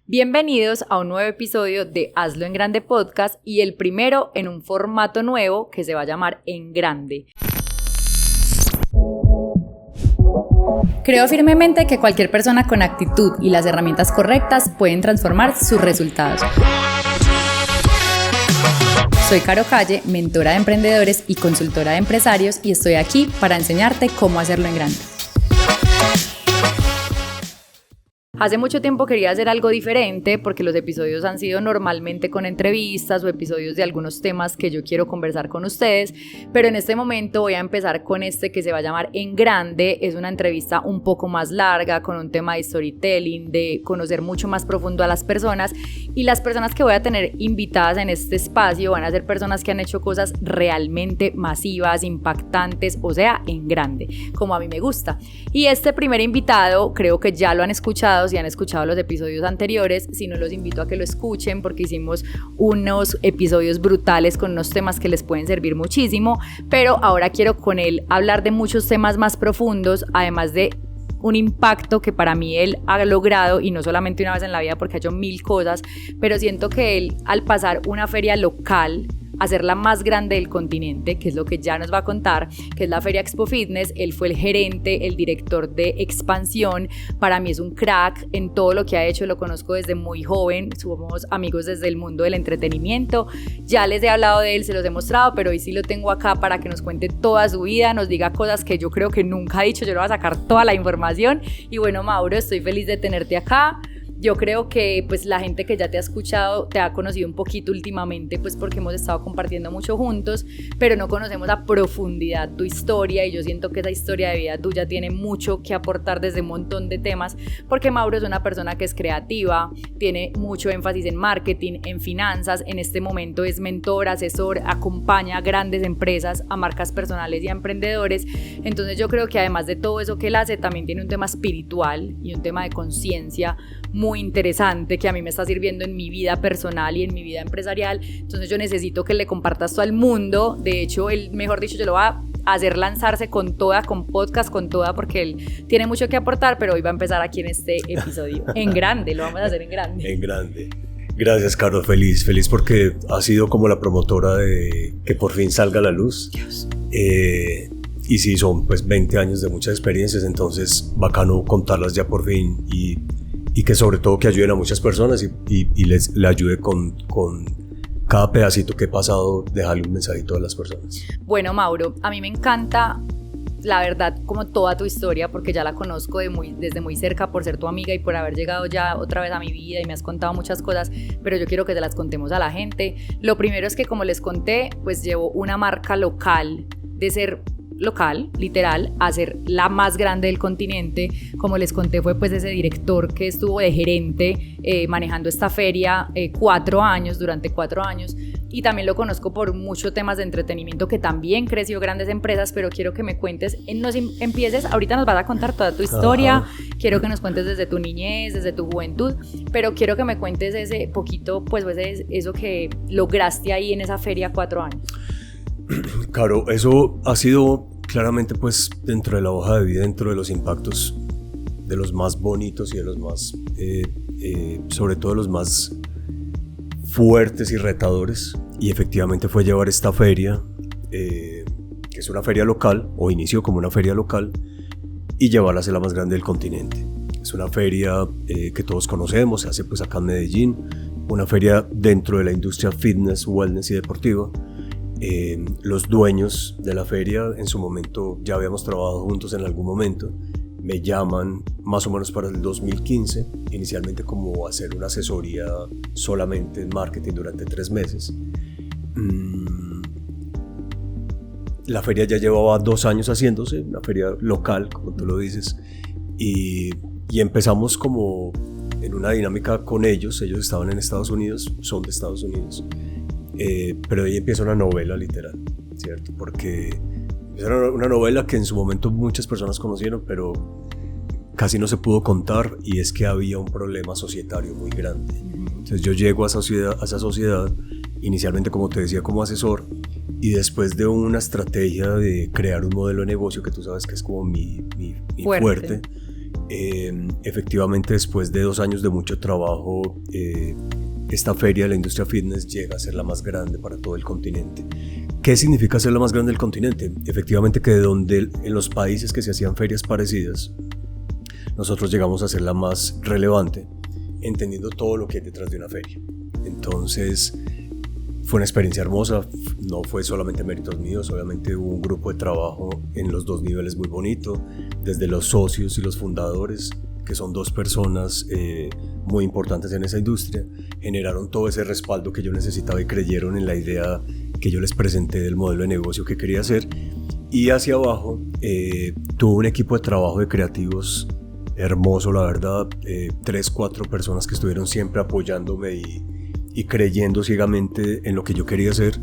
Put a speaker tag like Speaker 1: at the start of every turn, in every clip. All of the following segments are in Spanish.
Speaker 1: Bienvenidos a un nuevo episodio de Hazlo en Grande Podcast y el primero en un formato nuevo que se va a llamar En Grande. Creo firmemente que cualquier persona con actitud y las herramientas correctas pueden transformar sus resultados. Soy Caro Calle, mentora de emprendedores y consultora de empresarios y estoy aquí para enseñarte cómo hacerlo en grande. Hace mucho tiempo quería hacer algo diferente porque los episodios han sido normalmente con entrevistas o episodios de algunos temas que yo quiero conversar con ustedes, pero en este momento voy a empezar con este que se va a llamar En Grande. Es una entrevista un poco más larga con un tema de storytelling, de conocer mucho más profundo a las personas, y las personas que voy a tener invitadas en este espacio van a ser personas que han hecho cosas realmente masivas, impactantes, o sea, en grande, como a mí me gusta. Y este primer invitado creo que ya lo han escuchado. Si han escuchado los episodios anteriores, si no, los invito a que lo escuchen porque hicimos unos episodios brutales con unos temas que les pueden servir muchísimo, pero ahora quiero con él hablar de muchos temas más profundos, además de un impacto que para mí él ha logrado, y no solamente una vez en la vida porque ha hecho 1000 cosas, pero siento que él, al pasar una feria local a ser la más grande del continente, que es lo que ya nos va a contar, que es la Feria Expo Fitness, él fue el gerente, el director de expansión. Para mí es un crack en todo lo que ha hecho, lo conozco desde muy joven, somos amigos desde el mundo del entretenimiento, ya les he hablado de él, se los he mostrado, pero hoy sí lo tengo acá para que nos cuente toda su vida, nos diga cosas que yo creo que nunca ha dicho. Yo le voy a sacar toda la información. Y bueno, Mauro, estoy feliz de tenerte acá. Yo creo que pues la gente que ya te ha escuchado te ha conocido un poquito últimamente, pues porque hemos estado compartiendo mucho juntos, pero no conocemos a profundidad tu historia, y yo siento que esa historia de vida tuya tiene mucho que aportar desde un montón de temas, porque Mauro es una persona que es creativa, tiene mucho énfasis en marketing, en finanzas, en este momento es mentor, asesor, acompaña a grandes empresas, a marcas personales y a emprendedores. Entonces yo creo que además de todo eso que él hace, también tiene un tema espiritual y un tema de conciencia muy interesante que a mí me está sirviendo en mi vida personal y en mi vida empresarial. Entonces yo necesito que le compartas todo al mundo. De hecho, él, mejor dicho, yo lo voy a hacer lanzarse con toda, con podcast, con toda, porque él tiene mucho que aportar, pero hoy va a empezar aquí en este episodio en grande, lo vamos a hacer en grande.
Speaker 2: En grande. Gracias, Carlos, feliz porque ha sido como la promotora de que por fin salga a la luz. Y sí, son pues 20 años de muchas experiencias, entonces bacano contarlas ya por fin, y que sobre todo que ayuden a muchas personas y le ayude con cada pedacito que he pasado, dejarle un mensajito a las personas.
Speaker 1: Bueno, Mauro, a mí me encanta, la verdad, como toda tu historia, porque ya la conozco desde muy cerca por ser tu amiga y por haber llegado ya otra vez a mi vida y me has contado muchas cosas, pero yo quiero que te las contemos a la gente. Lo primero es que, como les conté, pues llevo una marca local, de ser local, literal, a ser la más grande del continente. Como les conté, fue pues ese director que estuvo de gerente manejando esta feria 4 años, durante 4 años, y también lo conozco por muchos temas de entretenimiento, que también creció grandes empresas. Pero quiero que me cuentes, empieces, ahorita nos vas a contar toda tu historia. Quiero que nos cuentes desde tu niñez, desde tu juventud, pero quiero que me cuentes ese poquito, pues eso que lograste ahí en esa feria 4 años.
Speaker 2: Claro, eso ha sido claramente pues dentro de la hoja de vida, dentro de los impactos de los más bonitos y de los más, sobre todo de los más fuertes y retadores. Y efectivamente fue llevar esta feria, que es una feria local, o inició como una feria local, y llevarla a ser la más grande del continente. Es una feria que todos conocemos, se hace pues acá en Medellín, una feria dentro de la industria fitness, wellness y deportiva. Los dueños de la feria, en su momento ya habíamos trabajado juntos en algún momento, me llaman más o menos para el 2015, inicialmente como hacer una asesoría solamente en marketing durante 3 meses. La feria ya llevaba 2 años haciéndose, una feria local, como tú lo dices, y empezamos como en una dinámica con ellos. Ellos estaban en Estados Unidos, son de Estados Unidos. Pero ahí empieza una novela literal, ¿cierto? Porque era una novela que en su momento muchas personas conocieron, pero casi no se pudo contar, y es que había un problema societario muy grande. Entonces yo llego a esa sociedad, inicialmente, como te decía, como asesor, y después de una estrategia de crear un modelo de negocio, que tú sabes que es como mi fuerte, efectivamente después de 2 años de mucho trabajo, esta feria de la industria fitness llega a ser la más grande para todo el continente. ¿Qué significa ser la más grande del continente? Efectivamente que de donde en los países que se hacían ferias parecidas, nosotros llegamos a ser la más relevante, entendiendo todo lo que hay detrás de una feria. Entonces fue una experiencia hermosa, no fue solamente méritos míos, obviamente hubo un grupo de trabajo en los 2 niveles muy bonito, desde los socios y los fundadores, que son 2 personas muy importantes en esa industria, generaron todo ese respaldo que yo necesitaba y creyeron en la idea que yo les presenté del modelo de negocio que quería hacer. Y hacia abajo tuve un equipo de trabajo de creativos hermoso, la verdad, 3, 4 personas que estuvieron siempre apoyándome y creyendo ciegamente en lo que yo quería hacer.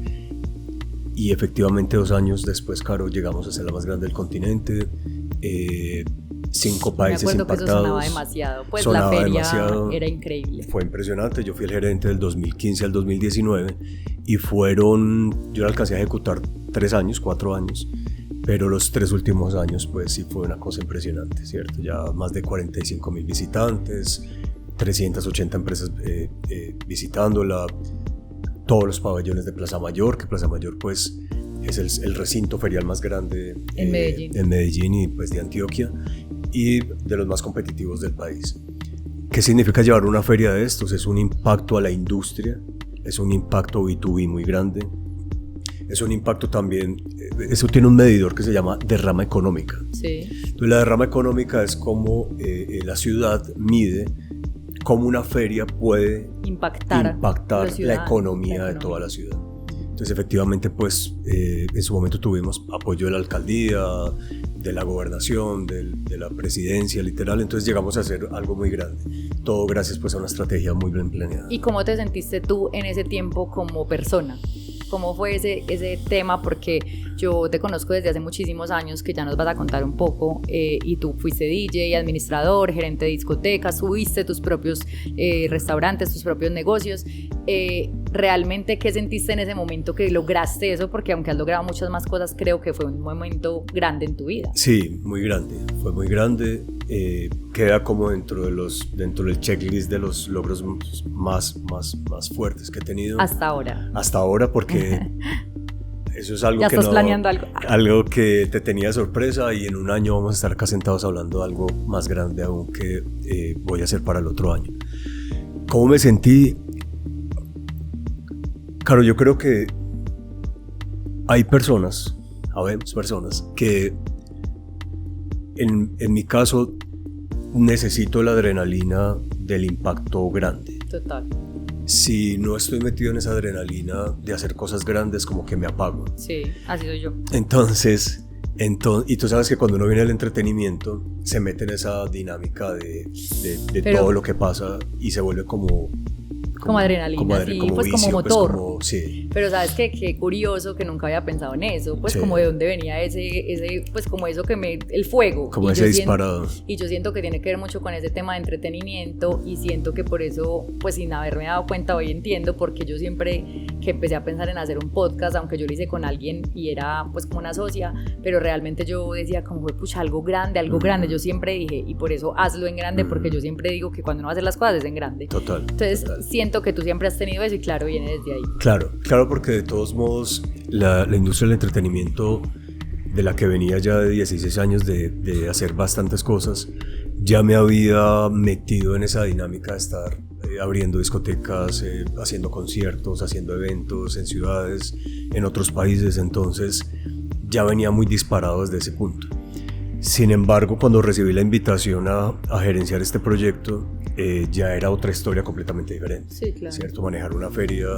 Speaker 2: Y efectivamente 2 años después, Caro, llegamos a ser la más grande del continente, 5 países impactados. Me acuerdo que eso
Speaker 1: sonaba demasiado, pues sonaba la feria demasiado, era increíble.
Speaker 2: Fue impresionante, yo fui el gerente del 2015 al 2019 y yo la alcancé a ejecutar 3 años, 4 años, pero los 3 últimos años pues sí fue una cosa impresionante, ¿cierto? Ya más de 45,000 visitantes, 380 empresas visitándola, todos los pabellones de Plaza Mayor, que Plaza Mayor pues es el recinto ferial más grande en Medellín y pues de Antioquia y de los más competitivos del país. ¿Qué significa llevar una feria de estos? Es un impacto a la industria, es un impacto B2B muy grande, es un impacto también, eso tiene un medidor que se llama derrama económica.
Speaker 1: Sí.
Speaker 2: Entonces la derrama económica es como la ciudad mide cómo una feria puede impactar la economía de toda la ciudad. Entonces efectivamente pues en su momento tuvimos apoyo de la alcaldía, de la gobernación, de la presidencia literal, entonces llegamos a hacer algo muy grande, todo gracias pues a una estrategia muy bien planeada.
Speaker 1: ¿Y cómo te sentiste tú en ese tiempo como persona? ¿Cómo fue ese tema? Porque yo te conozco desde hace muchísimos años, que ya nos vas a contar un poco, y tú fuiste DJ, administrador, gerente de discotecas, tuviste tus propios restaurantes, tus propios negocios. ¿Realmente qué sentiste en ese momento que lograste eso? Porque aunque has logrado muchas más cosas, creo que fue un momento grande en tu vida.
Speaker 2: Sí, muy grande, fue muy grande. Queda como dentro del checklist de los logros más fuertes que he tenido.
Speaker 1: Hasta ahora,
Speaker 2: porque eso es algo
Speaker 1: ya
Speaker 2: que
Speaker 1: estás planeando
Speaker 2: algo que te tenía de sorpresa, y en un año vamos a estar acá sentados hablando de algo más grande aún que voy a hacer para el otro año. ¿Cómo me sentí? Claro, yo creo que hay personas que en mi caso necesito la adrenalina del impacto grande.
Speaker 1: Total.
Speaker 2: Si no estoy metido en esa adrenalina de hacer cosas grandes, como que me apago.
Speaker 1: Sí, así soy yo.
Speaker 2: Entonces, y tú sabes que cuando uno viene al entretenimiento se mete en esa dinámica de todo lo que pasa y se vuelve como
Speaker 1: adrenalina, sí,
Speaker 2: como
Speaker 1: pues
Speaker 2: vicio,
Speaker 1: como motor.
Speaker 2: Pues sí.
Speaker 1: Pero sabes qué curioso que nunca había pensado en eso, pues sí. Como de dónde venía ese pues como eso el fuego.
Speaker 2: Como ese disparado.
Speaker 1: Y yo siento que tiene que ver mucho con ese tema de entretenimiento, y siento que por eso, pues sin haberme dado cuenta, hoy entiendo, porque yo siempre que empecé a pensar en hacer un podcast, aunque yo lo hice con alguien y era pues como una socia, pero realmente yo decía como, pucha, algo grande, yo siempre dije, y por eso hazlo en grande, porque yo siempre digo que cuando uno va a hacer las cosas es en grande.
Speaker 2: Total.
Speaker 1: Entonces siento que tú siempre has tenido eso, y claro, viene desde ahí.
Speaker 2: Claro, porque de todos modos la industria del entretenimiento, de la que venía ya de 16 años de hacer bastantes cosas, ya me había metido en esa dinámica de estar abriendo discotecas, haciendo conciertos, haciendo eventos en ciudades, en otros países, entonces ya venía muy disparado desde ese punto. Sin embargo, cuando recibí la invitación a gerenciar este proyecto, ya era otra historia completamente diferente.
Speaker 1: Sí, claro.
Speaker 2: ¿Cierto? Manejar una feria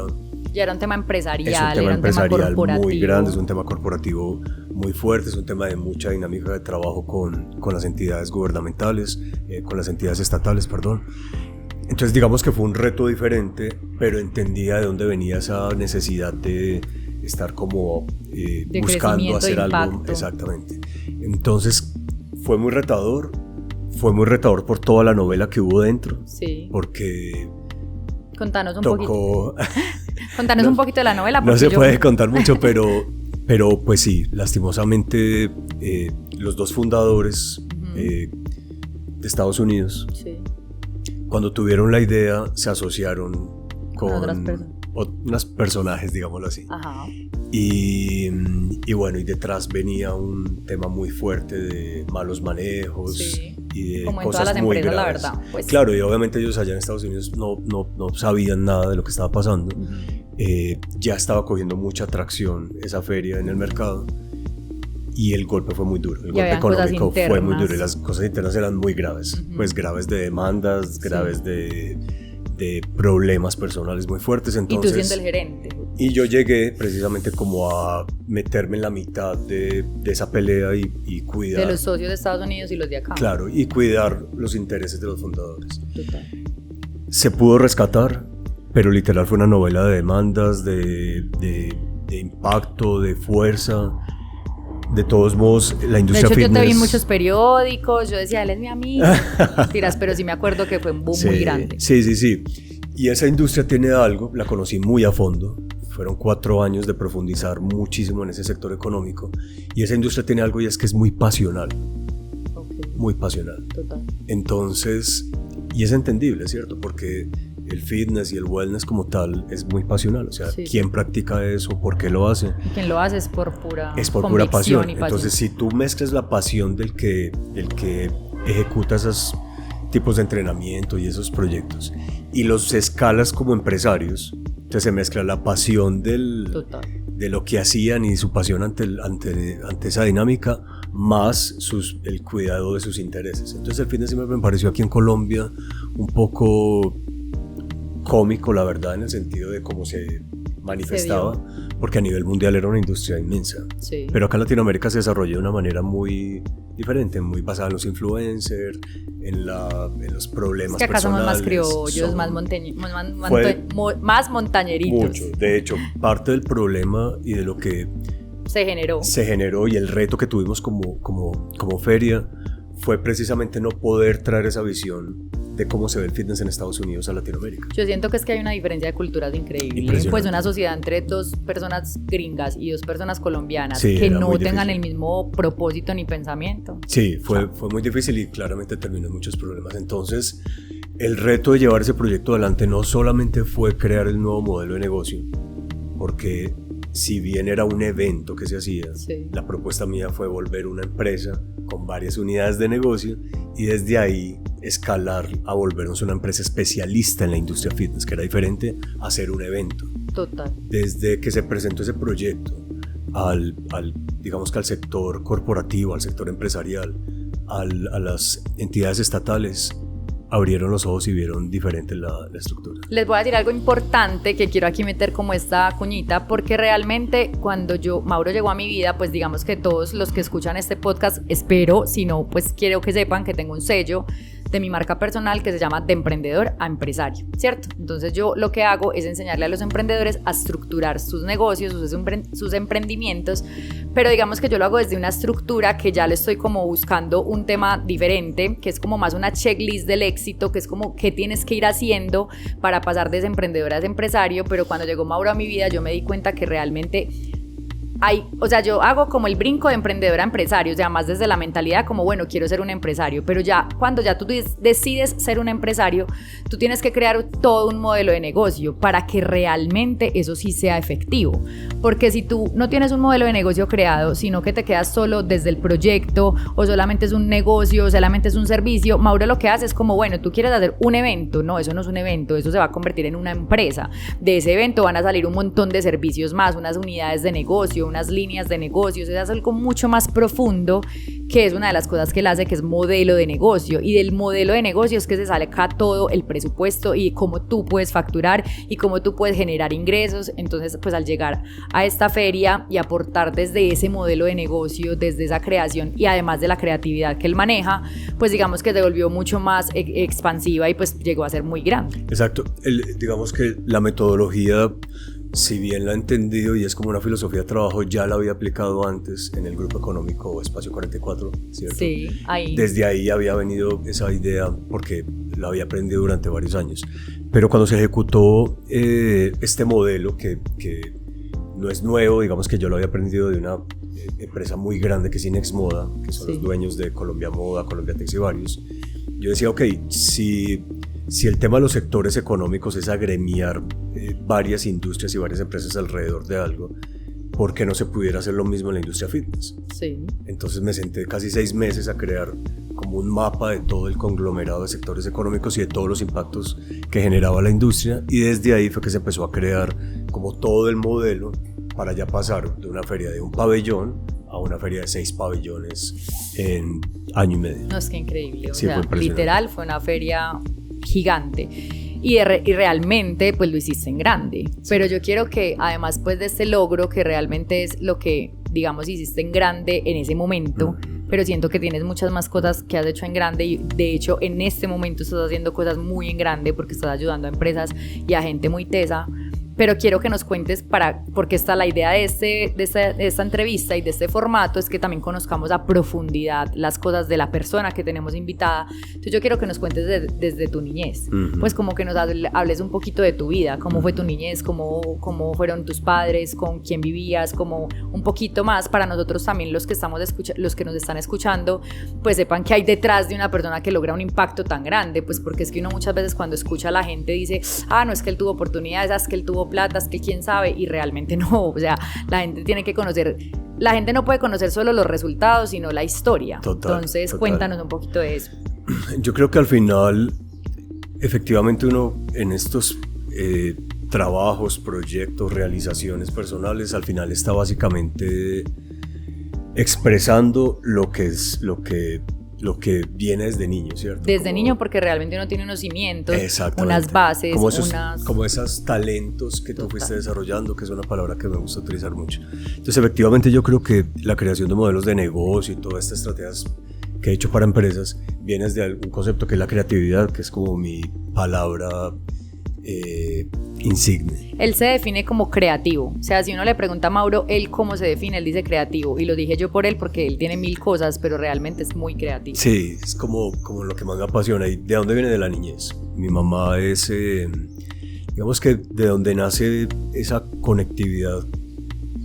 Speaker 1: ya era un tema empresarial,
Speaker 2: es un tema empresarial
Speaker 1: corporativo
Speaker 2: muy grande, es un tema corporativo muy fuerte, es un tema de mucha dinámica de trabajo con las entidades gubernamentales, con las entidades estatales, perdón. Entonces digamos que fue un reto diferente, pero entendía de dónde venía esa necesidad de estar como buscando hacer algo. Exactamente. Entonces fue muy retador por toda la novela que hubo dentro.
Speaker 1: Sí.
Speaker 2: Porque
Speaker 1: contanos un poquito. Contanos un poquito de la novela.
Speaker 2: No se puede contar mucho, pero pues sí, lastimosamente los dos fundadores de Estados Unidos.
Speaker 1: Sí.
Speaker 2: Cuando tuvieron la idea, se asociaron con unos personajes, digámoslo así.
Speaker 1: Ajá.
Speaker 2: Y bueno, y detrás venía un tema muy fuerte de malos manejos,
Speaker 1: sí,
Speaker 2: y de
Speaker 1: como en
Speaker 2: cosas
Speaker 1: todas las
Speaker 2: muy
Speaker 1: empresas,
Speaker 2: graves.
Speaker 1: la verdad. Pues.
Speaker 2: Claro, y obviamente ellos allá en Estados Unidos no sabían nada de lo que estaba pasando. Ya estaba cogiendo mucha atracción esa feria en el mercado. Y el golpe fue muy duro, el golpe económico fue muy duro y las cosas internas eran muy graves, pues graves de demandas, graves de problemas personales muy fuertes. Entonces,
Speaker 1: y tú siendo el gerente.
Speaker 2: Y yo llegué precisamente como a meterme en la mitad de esa pelea y cuidar.
Speaker 1: De los socios de Estados Unidos y los de acá.
Speaker 2: Claro, y cuidar los intereses de los fundadores.
Speaker 1: Total.
Speaker 2: Se pudo rescatar, pero literal fue una novela de demandas, de impacto, de fuerza. De todos modos, la industria fitness...
Speaker 1: De hecho, yo te vi en muchos periódicos, yo decía, él es mi amigo. Tiras, pero sí me acuerdo que fue un boom muy grande.
Speaker 2: Sí. Y esa industria tiene algo, la conocí muy a fondo. Fueron 4 años de profundizar muchísimo en ese sector económico. Y esa industria tiene algo y es que es muy pasional.
Speaker 1: Okay.
Speaker 2: Muy pasional.
Speaker 1: Total.
Speaker 2: Entonces, y es entendible, ¿cierto? Porque el fitness y el wellness como tal es muy pasional, o sea, sí. ¿Quién practica eso? ¿Por qué lo hace?
Speaker 1: Quien lo hace es por pura
Speaker 2: pasión. Entonces, si tú mezclas la pasión del que ejecuta esos tipos de entrenamiento y esos proyectos y los escalas como empresarios, entonces se mezcla la pasión de lo que hacían y su pasión ante esa dinámica más el cuidado de sus intereses. Entonces el fitness me pareció aquí en Colombia un poco cómico, la verdad, en el sentido de cómo se manifestaba, porque a nivel mundial era una industria inmensa.
Speaker 1: Sí.
Speaker 2: Pero acá en Latinoamérica se desarrolló de una manera muy diferente, muy basada en los influencers, en los problemas personales.
Speaker 1: Es que acá somos más criollos, más montañeritos.
Speaker 2: Mucho. De hecho, parte del problema y de lo que se generó y el reto que tuvimos como feria fue precisamente no poder traer esa visión de cómo se ve el fitness en Estados Unidos a Latinoamérica.
Speaker 1: Yo siento que es que hay una diferencia de culturas increíble. Pues una sociedad entre 2 personas gringas y 2 personas colombianas que no tengan el mismo propósito ni pensamiento.
Speaker 2: Sí, fue muy difícil y claramente terminó en muchos problemas. Entonces, el reto de llevar ese proyecto adelante no solamente fue crear el nuevo modelo de negocio, porque si bien era un evento que se hacía, la propuesta mía fue volver una empresa con varias unidades de negocio y desde ahí escalar a volvernos una empresa especialista en la industria fitness, que era diferente a hacer un evento.
Speaker 1: Total.
Speaker 2: Desde que se presentó ese proyecto digamos que al sector corporativo, al sector empresarial, a las entidades estatales, abrieron los ojos y vieron diferente la estructura.
Speaker 1: Les voy a decir algo importante que quiero aquí meter como esta cuñita, porque realmente cuando Mauro llegó a mi vida, pues digamos que todos los que escuchan este podcast, espero, si no, pues quiero que sepan que tengo un sello de mi marca personal que se llama de emprendedor a empresario, ¿cierto? Entonces yo lo que hago es enseñarle a los emprendedores a estructurar sus negocios, sus emprendimientos, pero digamos que yo lo hago desde una estructura que ya le estoy como buscando un tema diferente, que es como más una checklist del éxito, que es como qué tienes que ir haciendo para pasar de ese emprendedor a ese empresario. Pero cuando llegó Mauro a mi vida yo me di cuenta que realmente yo hago como el brinco de emprendedor a empresario, o sea, más desde la mentalidad como, bueno, quiero ser un empresario, pero ya cuando ya tú decides ser un empresario, tú tienes que crear todo un modelo de negocio para que realmente eso sí sea efectivo, porque si tú no tienes un modelo de negocio creado, sino que te quedas solo desde el proyecto, o solamente es un negocio, o solamente es un servicio, Mauro lo que hace es como, bueno, tú quieres hacer un evento, no, eso no es un evento, eso se va a convertir en una empresa, de ese evento van a salir un montón de servicios más, unas unidades de negocio, unas líneas de negocios, es algo mucho más profundo, que es una de las cosas que él hace, que es modelo de negocio, y del modelo de negocio es que se sale acá todo el presupuesto y cómo tú puedes facturar y cómo tú puedes generar ingresos. Entonces, pues al llegar a esta feria y aportar desde ese modelo de negocio, desde esa creación y además de la creatividad que él maneja, pues digamos que se volvió mucho más expansiva y pues llegó a ser muy grande.
Speaker 2: Exacto, digamos que la metodología, si bien la he entendido y es como una filosofía de trabajo, ya la había aplicado antes en el Grupo Económico Espacio 44, ¿cierto?
Speaker 1: Sí, ahí.
Speaker 2: Desde ahí había venido esa idea porque la había aprendido durante varios años. Pero cuando se ejecutó este modelo, que no es nuevo, digamos que yo lo había aprendido de una empresa muy grande que es Inex Moda, que son los dueños de Colombia Moda, Colombia Tex y varios. yo decía, ok, si el tema de los sectores económicos es agremiar varias industrias y varias empresas alrededor de algo, ¿por qué no se pudiera hacer lo mismo en la industria fitness?
Speaker 1: Sí.
Speaker 2: Entonces me senté casi 6 meses a crear como un mapa de todo el conglomerado de sectores económicos y de todos los impactos que generaba la industria, y desde ahí fue que se empezó a crear como todo el modelo para ya pasar de una feria de un pabellón a una feria de 6 pabellones en año y medio.
Speaker 1: No, es que increíble, o
Speaker 2: Sí,
Speaker 1: sea, literal fue una feria gigante. Y realmente pues lo hiciste en grande, pero yo quiero que además pues de este logro que realmente es lo que digamos hiciste en grande en ese momento, pero siento que tienes muchas más cosas que has hecho en grande, y de hecho en este momento estás haciendo cosas muy en grande porque estás ayudando a empresas y a gente muy tesa. Pero quiero que nos cuentes porque está la idea de esta entrevista y de este formato, es que también conozcamos a profundidad las cosas de la persona que tenemos invitada. Entonces yo quiero que nos cuentes desde tu niñez, pues como que nos hables un poquito de tu vida, cómo fue tu niñez, cómo fueron tus padres, con quién vivías, como un poquito más para nosotros también los que nos están escuchando, pues sepan que hay detrás de una persona que logra un impacto tan grande, pues porque es que uno muchas veces cuando escucha a la gente dice, no es que él tuvo oportunidades, es que él tuvo plata, es que quién sabe, y realmente no, o sea, la gente tiene que conocer, la gente no puede conocer solo los resultados, sino la historia. Entonces, cuéntanos un poquito de eso.
Speaker 2: Yo creo que al final, efectivamente uno en estos trabajos, proyectos, realizaciones personales, al final está básicamente expresando lo que viene desde niño, ¿cierto?
Speaker 1: Desde niño, porque realmente uno tiene unos cimientos, unas bases,
Speaker 2: como esos talentos que tú fuiste desarrollando, que es una palabra que me gusta utilizar mucho. Entonces, efectivamente, yo creo que la creación de modelos de negocio y todas estas estrategias que he hecho para empresas viene de un concepto que es la creatividad, que es como mi palabra insigne.
Speaker 1: Él se define como creativo, o sea, si uno le pregunta a Mauro, él cómo se define, él dice creativo, y lo dije yo por él porque él tiene 1000 cosas, pero realmente es muy creativo.
Speaker 2: Sí, es como lo que más me apasiona. ¿Y de dónde viene? De la niñez. Mi mamá es, digamos que de donde nace esa conectividad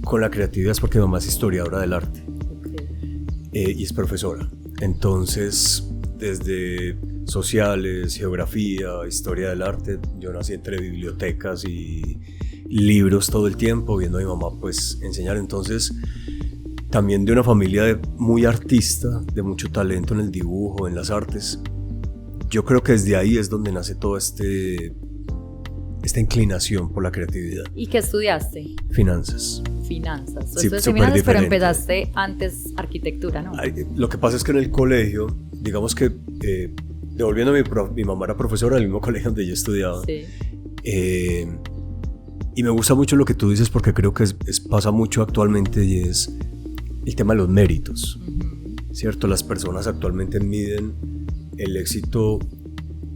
Speaker 2: con la creatividad es porque mi mamá es historiadora del arte. Okay. Y es profesora. Entonces, desde sociales, geografía, historia del arte, yo nací entre bibliotecas y libros todo el tiempo, viendo a mi mamá pues enseñar. Entonces, también de una familia muy artista, de mucho talento en el dibujo, en las artes. Yo creo que desde ahí es donde nace toda esta inclinación por la creatividad.
Speaker 1: ¿Y qué estudiaste?
Speaker 2: Finanzas.
Speaker 1: Sí,
Speaker 2: súper
Speaker 1: finanzas,
Speaker 2: diferente.
Speaker 1: Pero empezaste antes arquitectura, ¿no?
Speaker 2: Lo que pasa es que en el colegio, digamos que devolviendo mi mamá era profesora del mismo colegio donde yo estudiaba. Sí. Y me gusta mucho lo que tú dices porque creo que pasa mucho actualmente, y es el tema de los méritos. ¿Cierto? Las personas actualmente miden el éxito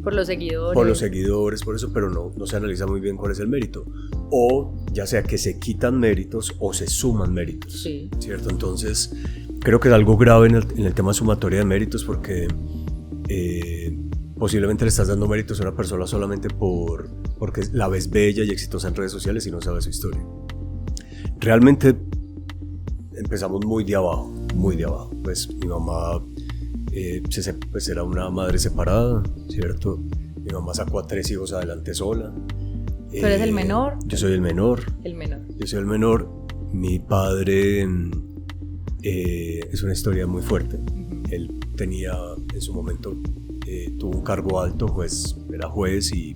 Speaker 1: por los seguidores.
Speaker 2: Por eso, pero no se analiza muy bien cuál es el mérito. O ya sea que se quitan méritos o se suman méritos. Sí. ¿Cierto? Entonces, creo que es algo grave en el tema de sumatoria de méritos, porque posiblemente le estás dando méritos a una persona solamente porque la ves bella y exitosa en redes sociales y no sabes su historia. Realmente empezamos muy de abajo. Pues mi mamá pues era una madre separada, ¿cierto? Mi mamá sacó a 3 hijos adelante sola.
Speaker 1: ¿Tú eres el menor?
Speaker 2: Yo soy el menor. Yo soy el menor. Mi padre es una historia muy fuerte. Él tenía en su momento, tuvo un cargo alto, era juez, y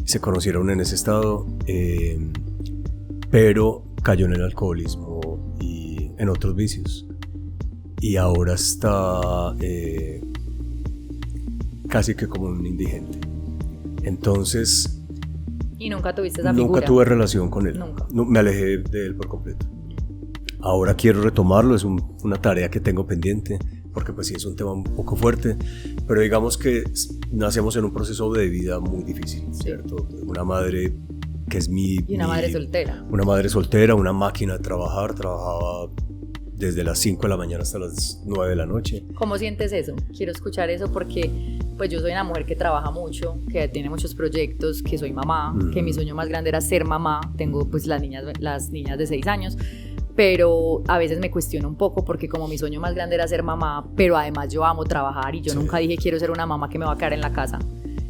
Speaker 2: se conocieron en ese estado, pero cayó en el alcoholismo y en otros vicios. Y ahora está casi que como un indigente. Entonces...
Speaker 1: ¿Y nunca tuviste esa figura?
Speaker 2: Nunca tuve relación con él.
Speaker 1: Nunca.
Speaker 2: No, me alejé de él por completo. Ahora quiero retomarlo, es una tarea que tengo pendiente, porque pues sí es un tema un poco fuerte, pero digamos que nacemos en un proceso de vida muy difícil, ¿cierto? Una madre que es
Speaker 1: Y una madre soltera.
Speaker 2: Una madre soltera, una máquina de trabajar, trabajaba desde las 5 de la mañana hasta las 9 de la noche.
Speaker 1: ¿Cómo sientes eso? Quiero escuchar eso porque pues yo soy una mujer que trabaja mucho, que tiene muchos proyectos, que soy mamá, que mi sueño más grande era ser mamá. Tengo pues las niñas de 6 años, pero a veces me cuestiono un poco porque como mi sueño más grande era ser mamá, pero además yo amo trabajar y yo nunca dije quiero ser una mamá que me va a quedar en la casa.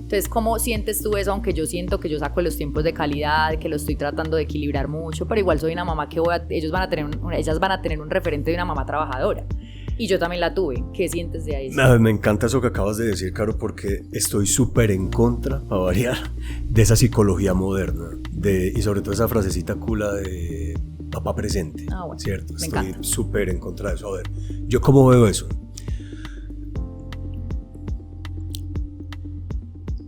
Speaker 1: Entonces, ¿cómo sientes tú eso? Aunque yo siento que yo saco los tiempos de calidad, que lo estoy tratando de equilibrar mucho, pero igual soy una mamá que ellas van a tener un referente de una mamá trabajadora. Y yo también la tuve. ¿Qué sientes de ahí?
Speaker 2: Me encanta eso que acabas de decir, Caro, porque estoy súper en contra, para variar, de esa psicología moderna, y sobre todo esa frasecita cula de papá presente,
Speaker 1: bueno,
Speaker 2: ¿cierto?
Speaker 1: Me
Speaker 2: Estoy
Speaker 1: encanta.
Speaker 2: súper en contra de eso. A ver, ¿yo cómo veo eso?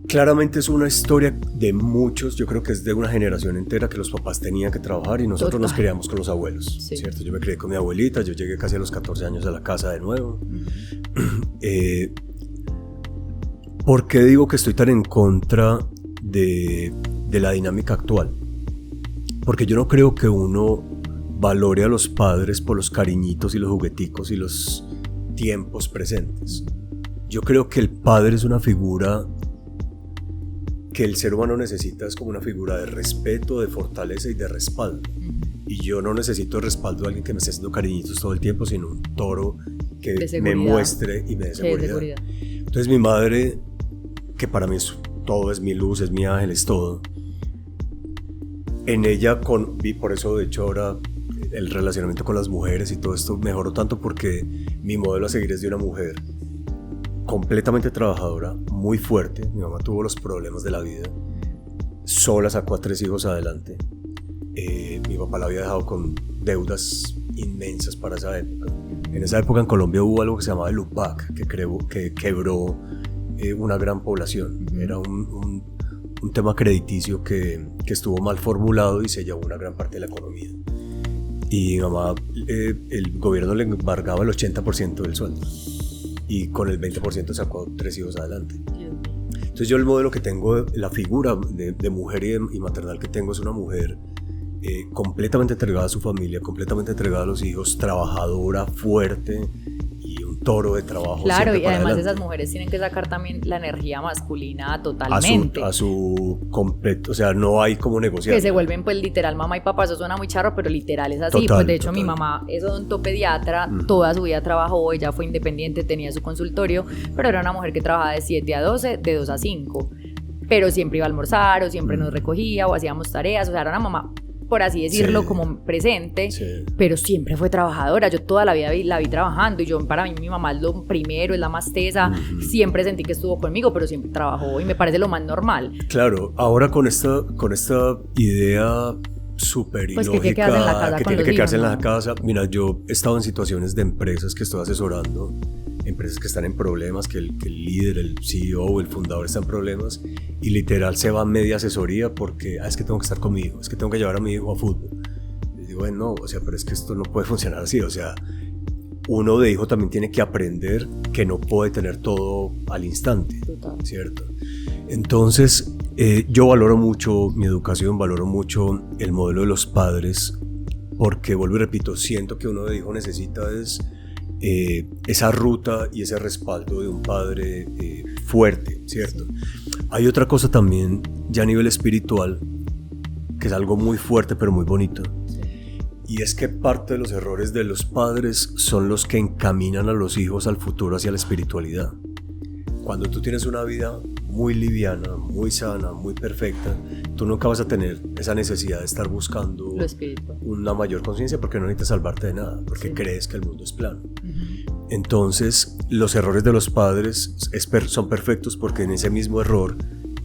Speaker 2: Claramente es una historia de muchos, yo creo que es de una generación entera que los papás tenían que trabajar y nosotros nos criamos con los abuelos, sí. ¿Cierto? Yo me crié con mi abuelita, yo llegué casi a los 14 años a la casa de nuevo. ¿Por qué digo que estoy tan en contra de la dinámica actual? Porque yo no creo que uno valore a los padres por los cariñitos y los jugueticos y los tiempos presentes. Yo creo que el padre es una figura que el ser humano necesita, es como una figura de respeto, de fortaleza y de respaldo. Y yo no necesito el respaldo de alguien que me esté haciendo cariñitos todo el tiempo, sino un toro que me muestre y me dé seguridad. Entonces mi madre, que para mí todo es mi luz, es mi ángel, es todo. En ella, por eso de hecho ahora el relacionamiento con las mujeres y todo esto mejoró tanto porque mi modelo a seguir es de una mujer completamente trabajadora, muy fuerte. Mi mamá tuvo los problemas de la vida, sola sacó a 3 hijos adelante. Mi papá la había dejado con deudas inmensas para esa época. En esa época en Colombia hubo algo que se llamaba el UPAC, que quebró una gran población. Era un tema crediticio que estuvo mal formulado y se llevó una gran parte de la economía. Y mi mamá, el gobierno le embargaba el 80% del sueldo. Y con el 20% sacó 3 hijos adelante. Entonces yo el modelo que tengo, la figura de mujer y maternal que tengo es una mujer completamente entregada a su familia, completamente entregada a los hijos, trabajadora, fuerte y un toro de trabajo.
Speaker 1: Claro, y además
Speaker 2: adelante.
Speaker 1: esas mujeres tienen que sacar también la energía masculina totalmente.
Speaker 2: A su completo, o sea, no hay como negociar.
Speaker 1: Que se vuelven pues literal mamá y papá, eso suena muy charro, pero literal es así. Pues de hecho mi mamá es odontopediatra, toda su vida trabajó, ella fue independiente, tenía su consultorio, pero era una mujer que trabajaba de 7 a 12, de 2 a 5. Pero siempre iba a almorzar o siempre nos recogía o hacíamos tareas, o sea, era una mamá, por así decirlo, como presente, pero siempre fue trabajadora. Yo toda la vida la vi trabajando y para mí mi mamá es lo primero, es la más tesa. Siempre sentí que estuvo conmigo, pero siempre trabajó y me parece lo más normal.
Speaker 2: Claro, ahora con esta idea súper
Speaker 1: pues
Speaker 2: ilógica
Speaker 1: que quedarse en la casa
Speaker 2: que tiene que quedarse en la casa. Mira, yo he estado en situaciones de empresas que estoy asesorando, empresas que están en problemas, que el líder, el CEO o el fundador están en problemas y literal se va a media asesoría porque es que tengo que estar con mi hijo, es que tengo que llevar a mi hijo a fútbol. Les digo, bueno, o sea, pero es que esto no puede funcionar así, o sea, uno de hijo también tiene que aprender que no puede tener todo al instante. Total. ¿Cierto? Entonces, yo valoro mucho mi educación, valoro mucho el modelo de los padres, porque, vuelvo y repito, siento que uno de hijo necesita esa ruta y ese respaldo de un padre fuerte, ¿cierto? Hay otra cosa también, ya a nivel espiritual, que es algo muy fuerte pero muy bonito, y es que parte de los errores de los padres son los que encaminan a los hijos al futuro hacia la espiritualidad. Cuando tú tienes una vida muy liviana, muy sana, muy perfecta, tú nunca vas a tener esa necesidad de estar buscando una mayor conciencia porque no necesitas salvarte de nada, porque crees que el mundo es plano. Entonces, los errores de los padres son perfectos porque en ese mismo error,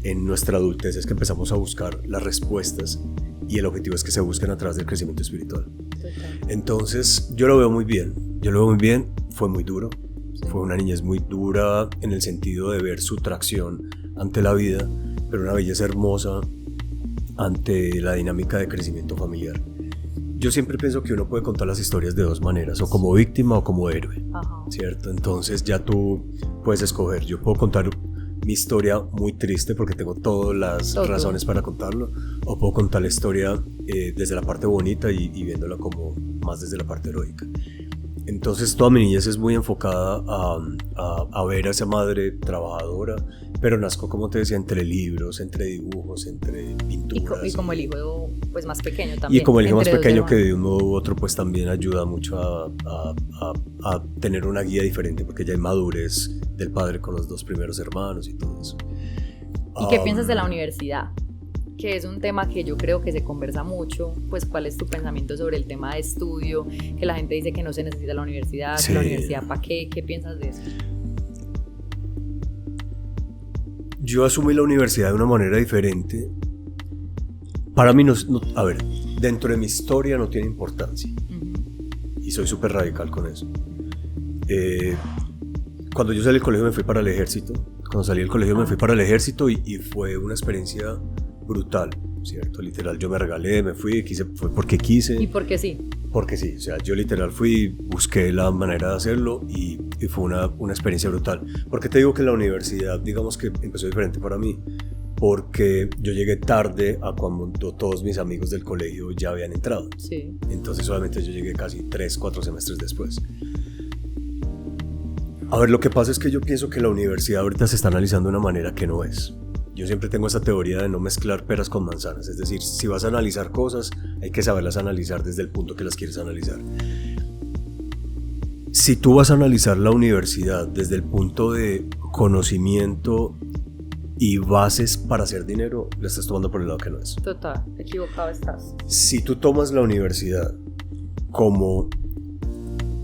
Speaker 2: en nuestra adultez, es que empezamos a buscar las respuestas y el objetivo es que se busquen a través del crecimiento espiritual. Entonces, yo lo veo muy bien, fue muy duro. Fue una niñez muy dura en el sentido de ver su tracción ante la vida, pero una belleza hermosa ante la dinámica de crecimiento familiar. Yo siempre pienso que uno puede contar las historias de dos maneras, o como víctima o como héroe, ¿cierto? Entonces ya tú puedes escoger. Yo puedo contar mi historia muy triste porque tengo todas las razones para contarlo, o puedo contar la historia desde la parte bonita y viéndola como más desde la parte heroica. Entonces toda mi niñez es muy enfocada a ver a esa madre trabajadora, pero nazco, como te decía, entre libros, entre dibujos, entre pinturas.
Speaker 1: Y como el hijo pues más pequeño también.
Speaker 2: Y como el hijo más pequeño, que
Speaker 1: hermanos.
Speaker 2: de un modo u otro pues también ayuda mucho a tener una guía diferente, porque ya hay madurez del padre con los 2 primeros hermanos y todo eso.
Speaker 1: ¿Y qué piensas de la universidad? Que es un tema que yo creo que se conversa mucho. Pues, ¿cuál es tu pensamiento sobre el tema de estudio? Que la gente dice que no se necesita la universidad,
Speaker 2: Sí.
Speaker 1: que la universidad ¿para qué? ¿Qué piensas de eso?
Speaker 2: Yo asumí la universidad de una manera diferente. Para mí, a ver, dentro de mi historia no tiene importancia. Y soy súper radical con eso. Cuando yo salí del colegio me fui para el ejército. Cuando salí del colegio me fui para el ejército y fue una experiencia brutal, ¿cierto? Literal, yo me regalé, me fui, fue porque quise.
Speaker 1: ¿Y por qué sí?
Speaker 2: Porque sí, o sea, yo literal fui, busqué la manera de hacerlo y fue una experiencia brutal. ¿Por qué te digo que la universidad, digamos que empezó diferente para mí? Porque yo llegué tarde a cuando todos mis amigos del colegio ya habían entrado.
Speaker 1: Sí.
Speaker 2: Entonces obviamente yo llegué casi 3-4 semestres después. A ver, lo que pasa es que yo pienso que la universidad ahorita se está analizando de una manera que no es. Yo siempre tengo esta teoría de no mezclar peras con manzanas, es decir, si vas a analizar cosas, hay que saberlas analizar desde el punto que las quieres analizar. Si tú vas a analizar la universidad desde el punto de conocimiento y bases para hacer dinero, la estás tomando por el lado que no es.
Speaker 1: Total, equivocado estás.
Speaker 2: Si tú tomas la universidad como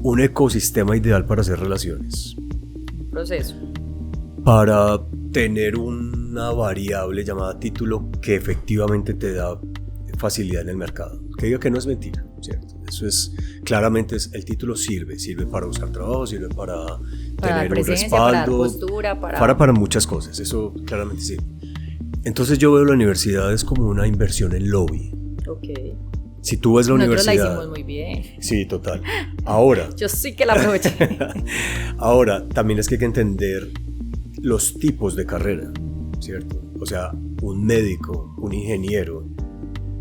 Speaker 2: un ecosistema ideal para hacer relaciones,
Speaker 1: Un proceso.
Speaker 2: para tener una variable llamada título que efectivamente te da facilidad en el mercado, que diga que no es mentira, ¿cierto? Eso es, claramente el título sirve para buscar trabajo, sirve para tener un respaldo,
Speaker 1: para dar postura,
Speaker 2: para muchas cosas, eso claramente sí. Entonces yo veo la universidad es como una inversión en lobby.
Speaker 1: Ok.
Speaker 2: Si tú ves la
Speaker 1: Nosotros
Speaker 2: universidad...
Speaker 1: la hicimos muy bien.
Speaker 2: Sí, total. Ahora...
Speaker 1: Yo sí que la aproveché.
Speaker 2: Ahora, también es que hay que entender los tipos de carrera, ¿cierto? O sea, un médico, un ingeniero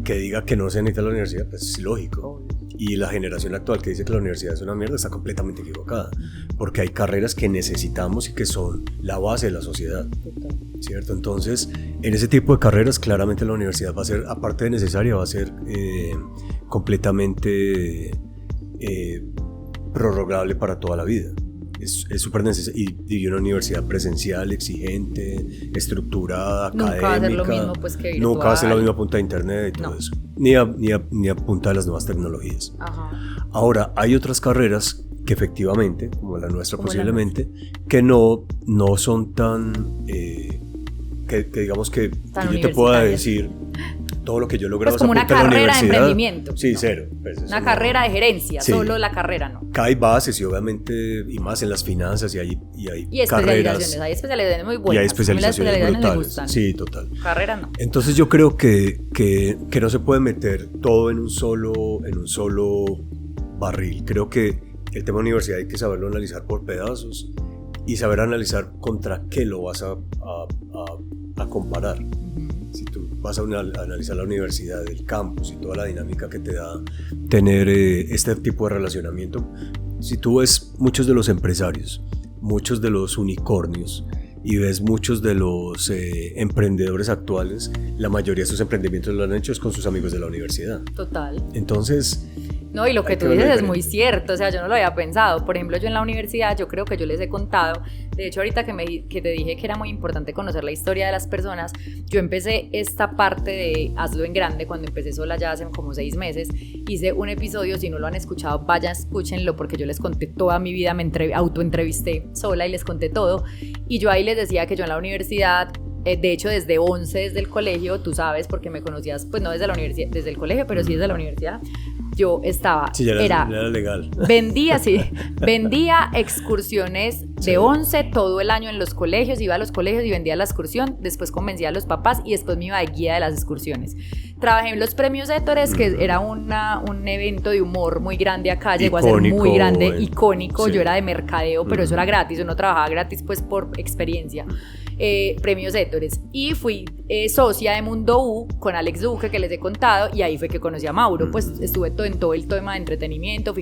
Speaker 2: que diga que no se necesita la universidad, pues es lógico. Y la generación actual que dice que la universidad es una mierda está completamente equivocada, porque hay carreras que necesitamos y que son la base de la sociedad, ¿cierto? Entonces, en ese tipo de carreras, claramente la universidad va a ser, aparte de necesaria, va a ser completamente prorrogable para toda la vida. Es súper necesario. Y una universidad presencial, exigente, estructurada,
Speaker 1: Nunca
Speaker 2: académica.
Speaker 1: va a ser lo mismo pues, que virtual.
Speaker 2: Nunca va a ser lo mismo a punta de internet y todo eso. Ni a punta de las nuevas tecnologías.
Speaker 1: Ajá.
Speaker 2: Ahora, hay otras carreras que efectivamente, como la nuestra posiblemente, que no son tan... que digamos que yo te pueda decir todo lo que yo lograba
Speaker 1: pues como una carrera de emprendimiento.
Speaker 2: Sí,
Speaker 1: no.
Speaker 2: cero. Pues
Speaker 1: una carrera de gerencia, sí. Solo la carrera no.
Speaker 2: Acá hay bases y obviamente, y más en las finanzas y hay
Speaker 1: especializaciones, hay especializaciones muy buenas.
Speaker 2: Y hay especializaciones brutales.
Speaker 1: Me gustan.
Speaker 2: Sí, total.
Speaker 1: Carrera no.
Speaker 2: Entonces yo creo que no se puede meter todo en un solo barril. Creo que el tema universidad hay que saberlo analizar por pedazos y saber analizar contra qué lo vas a comparar. Si tú vas a analizar la universidad, el campus y toda la dinámica que te da tener este tipo de relacionamiento, si tú ves muchos de los empresarios, muchos de los unicornios y ves muchos de los emprendedores actuales, la mayoría de sus emprendimientos lo han hecho es con sus amigos de la universidad.
Speaker 1: Total.
Speaker 2: Entonces...
Speaker 1: No, y lo que tú dices es muy cierto, o sea, yo no lo había pensado. Por ejemplo, yo en la universidad, yo creo que yo les he contado, de hecho ahorita que te dije que era muy importante conocer la historia de las personas, yo empecé esta parte de Hazlo en Grande cuando empecé sola ya hace como 6 meses, hice un episodio, si no lo han escuchado, vayan, escúchenlo, porque yo les conté toda mi vida, me autoentrevisté sola y les conté todo, y yo ahí les decía que yo en la universidad... De hecho, desde 11, desde el colegio, tú sabes, porque me conocías, pues no desde la universidad, desde el colegio, pero sí desde la universidad, yo estaba,
Speaker 2: sí, era legal.
Speaker 1: Vendía excursiones de 11 todo el año en los colegios, iba a los colegios y vendía la excursión, después convencía a los papás y después me iba de guía de las excursiones. Trabajé en los premios Ettores, que era un evento de humor muy grande acá, llegó a ser muy grande, icónico, sí. Yo era de mercadeo, pero eso era gratis, uno trabajaba gratis pues por experiencia. Premios Ettores, y fui socia de Mundo U con Alex Duque, que les he contado, y ahí fue que conocí a Mauro, pues estuve en todo el tema de entretenimiento,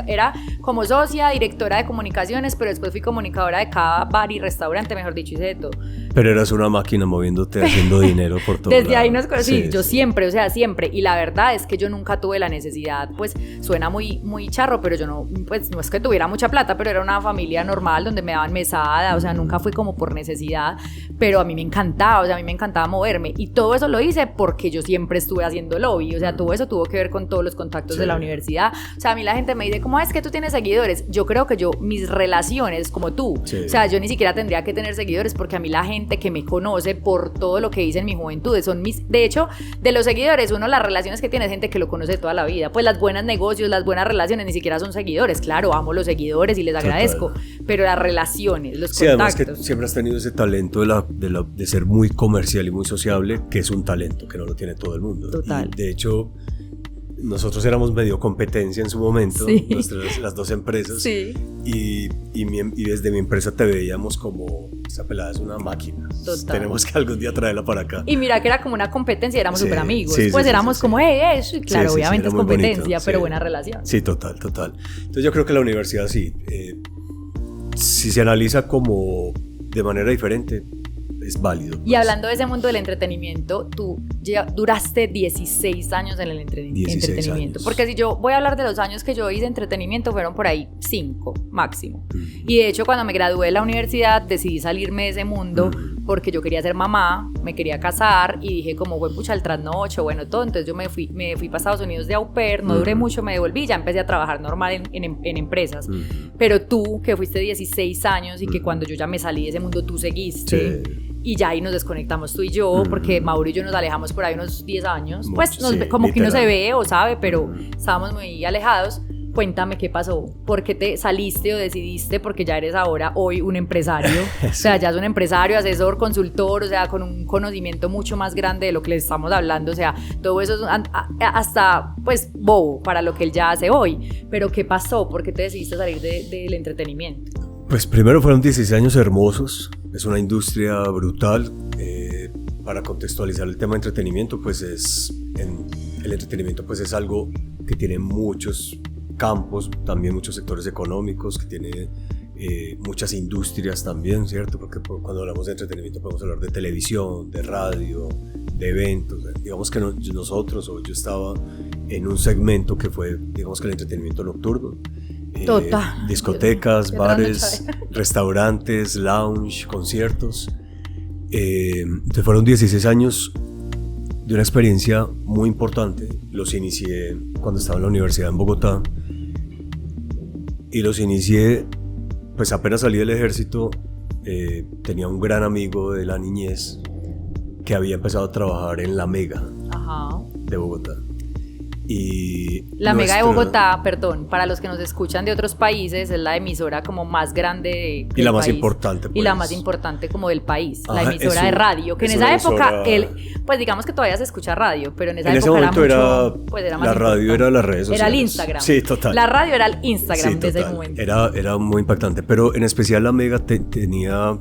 Speaker 1: era como socia, directora de comunicaciones, pero después fui comunicadora de cada bar y restaurante, mejor dicho, hice de todo.
Speaker 2: Pero eras una máquina moviéndote, haciendo dinero por todo
Speaker 1: Desde
Speaker 2: lado.
Speaker 1: ahí nos conocí,
Speaker 2: Sí,
Speaker 1: yo
Speaker 2: sí.
Speaker 1: siempre, o sea, siempre. Y la verdad es que yo nunca tuve la necesidad, pues suena muy, muy charro, pero yo no, pues no es que tuviera mucha plata, pero era una familia normal donde me daban mesada, o sea, nunca fui como por necesidad, pero a mí me encantaba, o sea, a mí me encantaba moverme. Y todo eso lo hice porque yo siempre estuve haciendo lobby, o sea, todo eso tuvo que ver con todos los contactos de la universidad. O sea, a mí la gente me dice, ¿cómo es que tú tienes seguidores? Yo creo que mis relaciones, como tú, o sea, yo ni siquiera tendría que tener seguidores porque a mí la gente que me conoce por todo lo que hice en mi juventud son de hecho, de los seguidores, uno las relaciones que tiene es gente que lo conoce toda la vida, pues las buenas negocios, las buenas relaciones ni siquiera son seguidores, claro, amo los seguidores y les agradezco, pero las relaciones, los contactos.
Speaker 2: Además que siempre has tenido ese talento de ser muy comercial y muy sociable, que es un talento que no lo tiene todo el mundo.
Speaker 1: Total.
Speaker 2: Y de hecho, nosotros éramos medio competencia en su momento,
Speaker 1: sí.
Speaker 2: las dos empresas,
Speaker 1: sí.
Speaker 2: y desde mi empresa te veíamos como, esa pelada es una máquina.
Speaker 1: Total.
Speaker 2: Tenemos que algún día traerla para acá.
Speaker 1: Y mira que era como una competencia, éramos súper amigos,
Speaker 2: sí,
Speaker 1: pues
Speaker 2: sí,
Speaker 1: éramos como, eso, y claro, obviamente es competencia,
Speaker 2: bonito,
Speaker 1: pero buena relación.
Speaker 2: Sí, total. Entonces yo creo que la universidad sí, si se analiza como de manera diferente, es válido. Pues.
Speaker 1: Y hablando de ese mundo del entretenimiento, tú duraste 16 años en el entretenimiento.
Speaker 2: Años.
Speaker 1: Porque si yo voy a hablar de los años que yo hice entretenimiento, fueron por ahí 5 máximo. Y de hecho, cuando me gradué de la universidad, decidí salirme de ese mundo porque yo quería ser mamá, me quería casar y dije como, fue pucha el trasnocho, bueno, todo. Entonces yo me fui para Estados Unidos de au pair, no duré mucho, me devolví, ya empecé a trabajar normal en empresas. Pero tú, que fuiste 16 años y que cuando yo ya me salí de ese mundo, tú seguiste. Sí. Y ya ahí nos desconectamos tú y yo, porque Mauro y yo nos alejamos por ahí unos 10 años. Pues como literal. Que uno se ve o sabe, pero estábamos muy alejados. Cuéntame qué pasó, por qué te saliste o decidiste, porque ya eres hoy un empresario, sí. O sea, ya es un empresario, asesor, consultor, o sea, con un conocimiento mucho más grande de lo que le estamos hablando, o sea, todo eso es hasta, pues, bobo para lo que él ya hace hoy, pero ¿qué pasó? ¿Por qué te decidiste salir del entretenimiento?
Speaker 2: Pues primero fueron 16 años hermosos, es una industria brutal, para contextualizar el tema de entretenimiento, pues el entretenimiento pues es algo que tiene muchos campos, también muchos sectores económicos, que tiene muchas industrias también, ¿cierto? Porque cuando hablamos de entretenimiento podemos hablar de televisión, de radio, de eventos. Digamos que nosotros, o yo estaba en un segmento que fue, digamos que el entretenimiento nocturno.
Speaker 1: Total.
Speaker 2: Discotecas, bares, restaurantes, lounge, conciertos. Entonces fueron 16 años de una experiencia muy importante. Los inicié cuando estaba en la universidad en Bogotá. Y los inicié, pues apenas salí del ejército, tenía un gran amigo de la niñez que había empezado a trabajar en La Mega. Ajá. De Bogotá. Y
Speaker 1: La Mega de Bogotá, perdón, para los que nos escuchan de otros países, es la emisora como más grande
Speaker 2: y la más
Speaker 1: país,
Speaker 2: importante, pues.
Speaker 1: Y la más importante como del país, la emisora de radio, que en esa época, pues digamos que todavía se escucha radio, pero en esa época era más
Speaker 2: la radio era las redes sociales.
Speaker 1: Era el Instagram.
Speaker 2: Sí, total.
Speaker 1: La radio era el Instagram, sí, de
Speaker 2: total.
Speaker 1: ese momento.
Speaker 2: Era muy impactante, pero en especial La Mega tenía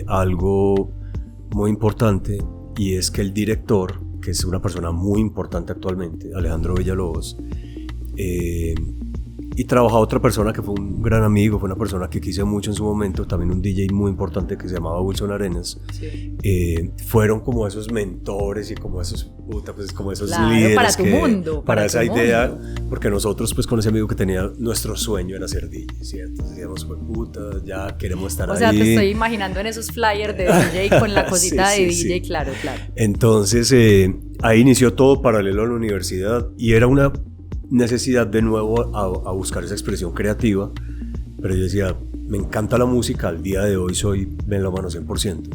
Speaker 2: algo muy importante, y es que el director, que es una persona muy importante actualmente, Alejandro Villalobos, y trabajaba otra persona que fue un gran amigo, fue una persona que quise mucho en su momento, también un DJ muy importante que se llamaba Wilson Arenas. Sí. Fueron como esos mentores y como esos
Speaker 1: claro,
Speaker 2: líderes
Speaker 1: para tu mundo,
Speaker 2: para esa idea, porque nosotros pues con ese amigo que tenía, nuestro sueño era ser DJ, ¿cierto? Decíamos, pues puta, ya queremos estar ahí.
Speaker 1: O sea, te estoy imaginando en esos flyers de DJ con la cosita sí, de DJ, sí. Claro.
Speaker 2: Entonces ahí inició todo paralelo a la universidad, y era una necesidad de nuevo a buscar esa expresión creativa, pero yo decía, me encanta la música, al día de hoy soy melómano 100%,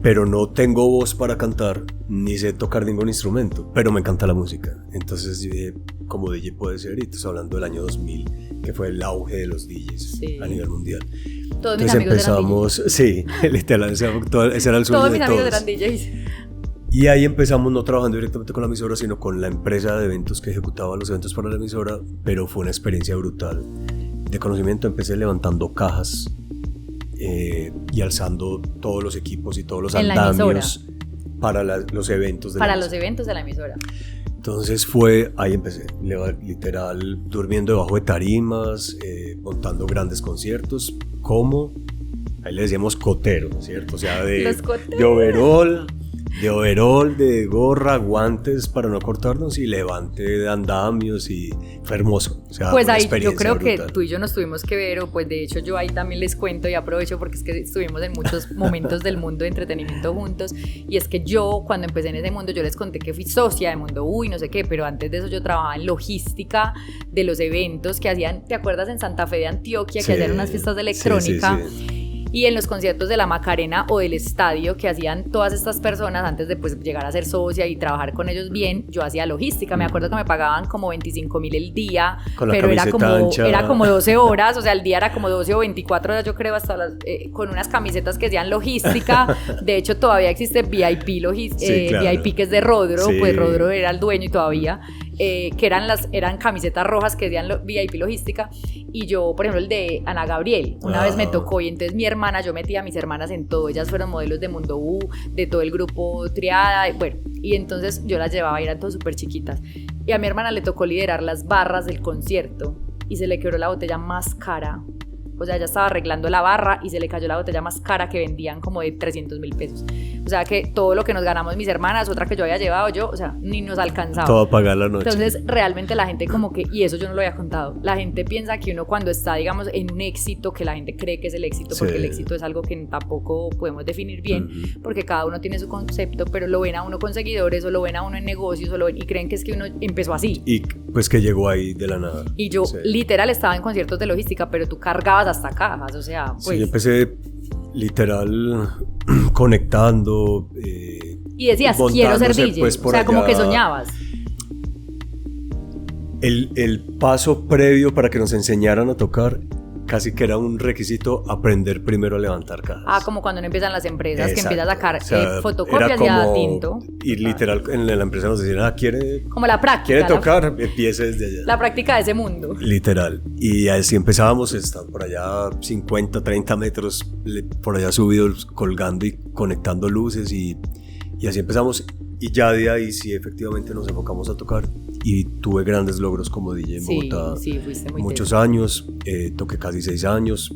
Speaker 2: pero no tengo voz para cantar, ni sé tocar ningún instrumento, pero me encanta la música. Entonces dije, como DJ puede ser, y estás hablando del año 2000, que fue el auge de los DJs a nivel mundial.
Speaker 1: Todos
Speaker 2: Entonces
Speaker 1: mis amigos
Speaker 2: empezamos,
Speaker 1: eran DJs.
Speaker 2: Sí, literal, ese era el sueño
Speaker 1: todos
Speaker 2: de
Speaker 1: mis amigos eran DJs.
Speaker 2: Y ahí empezamos no trabajando directamente con la emisora, sino con la empresa de eventos que ejecutaba los eventos para la emisora, pero fue una experiencia brutal de conocimiento. Empecé levantando cajas y alzando todos los equipos y todos los andamios para los eventos de
Speaker 1: los eventos de la emisora.
Speaker 2: Entonces ahí empecé, literal, durmiendo debajo de tarimas, montando grandes conciertos como ahí le decíamos cotero, ¿no es cierto? O sea, de overol, de gorra, guantes para no cortarnos y levante de andamios y fue hermoso. O sea,
Speaker 1: pues
Speaker 2: una
Speaker 1: ahí yo creo
Speaker 2: brutal.
Speaker 1: que tú y yo nos tuvimos que ver, o pues de hecho yo ahí también les cuento y aprovecho porque es que estuvimos en muchos momentos del mundo de entretenimiento juntos, y es que yo cuando empecé en ese mundo yo les conté que fui socia de Mundo U y no sé qué, pero antes de eso yo trabajaba en logística de los eventos que hacían, ¿te acuerdas en Santa Fe de Antioquia que hacían unas fiestas de electrónica?
Speaker 2: Sí.
Speaker 1: Y en los conciertos de la Macarena o del estadio que hacían todas estas personas antes de pues llegar a ser socia y trabajar con ellos bien, yo hacía logística. Me acuerdo que me pagaban como 25.000 el día, pero era como 12 horas, o sea, el día era como 12 o 24 horas, yo creo, hasta con unas camisetas que hacían logística. De hecho, todavía existe VIP, claro. VIP que es de Rodro, pues Rodro era el dueño y todavía. Que eran camisetas rojas que decían VIP logística, y yo, por ejemplo, el de Ana Gabriel, una vez me tocó, y entonces mi hermana, yo metí a mis hermanas en todo, ellas fueron modelos de Mundo U, de todo el grupo Triada, bueno, y entonces yo las llevaba y eran todas súper chiquitas, y a mi hermana le tocó liderar las barras del concierto, y se le quebró la botella más cara. O sea, ella estaba arreglando la barra y se le cayó la botella más cara que vendían como de 300.000 pesos. O sea, que todo lo que nos ganamos mis hermanas, otra que yo había llevado yo, o sea, ni nos alcanzaba.
Speaker 2: Todo a pagar la noche.
Speaker 1: Entonces, realmente la gente como que, y eso yo no lo había contado, la gente piensa que uno cuando está, digamos, en un éxito, que la gente cree que es el éxito, porque el éxito es algo que tampoco podemos definir bien, porque cada uno tiene su concepto, pero lo ven a uno con seguidores, o lo ven a uno en negocios, o lo ven y creen que es que uno empezó así.
Speaker 2: Y pues que llegó ahí de la nada.
Speaker 1: Y yo literal estaba en conciertos de logística, pero tú cargabas hasta cajas, o sea, pues...
Speaker 2: Sí, yo empecé literal conectando
Speaker 1: y decías, quiero ser DJ,
Speaker 2: pues,
Speaker 1: o sea, allá, como que soñabas.
Speaker 2: El paso previo para que nos enseñaran a tocar casi que era un requisito aprender primero a levantar cajas.
Speaker 1: Como cuando no empiezan las empresas. Exacto. Que empiezas a sacar fotocopias
Speaker 2: y
Speaker 1: a tinto.
Speaker 2: Y literal en la empresa nos decían, quiere...
Speaker 1: Como la práctica.
Speaker 2: Quiere tocar, empiece desde allá.
Speaker 1: La práctica de ese mundo.
Speaker 2: Literal. Y así empezábamos, estar por allá 50, 30 metros, por allá subidos, colgando y conectando luces y así empezamos. Y ya de ahí sí efectivamente nos enfocamos a tocar y tuve grandes logros como DJ en Bogotá.
Speaker 1: Sí, fuiste muy
Speaker 2: muchos años, toqué casi 6 años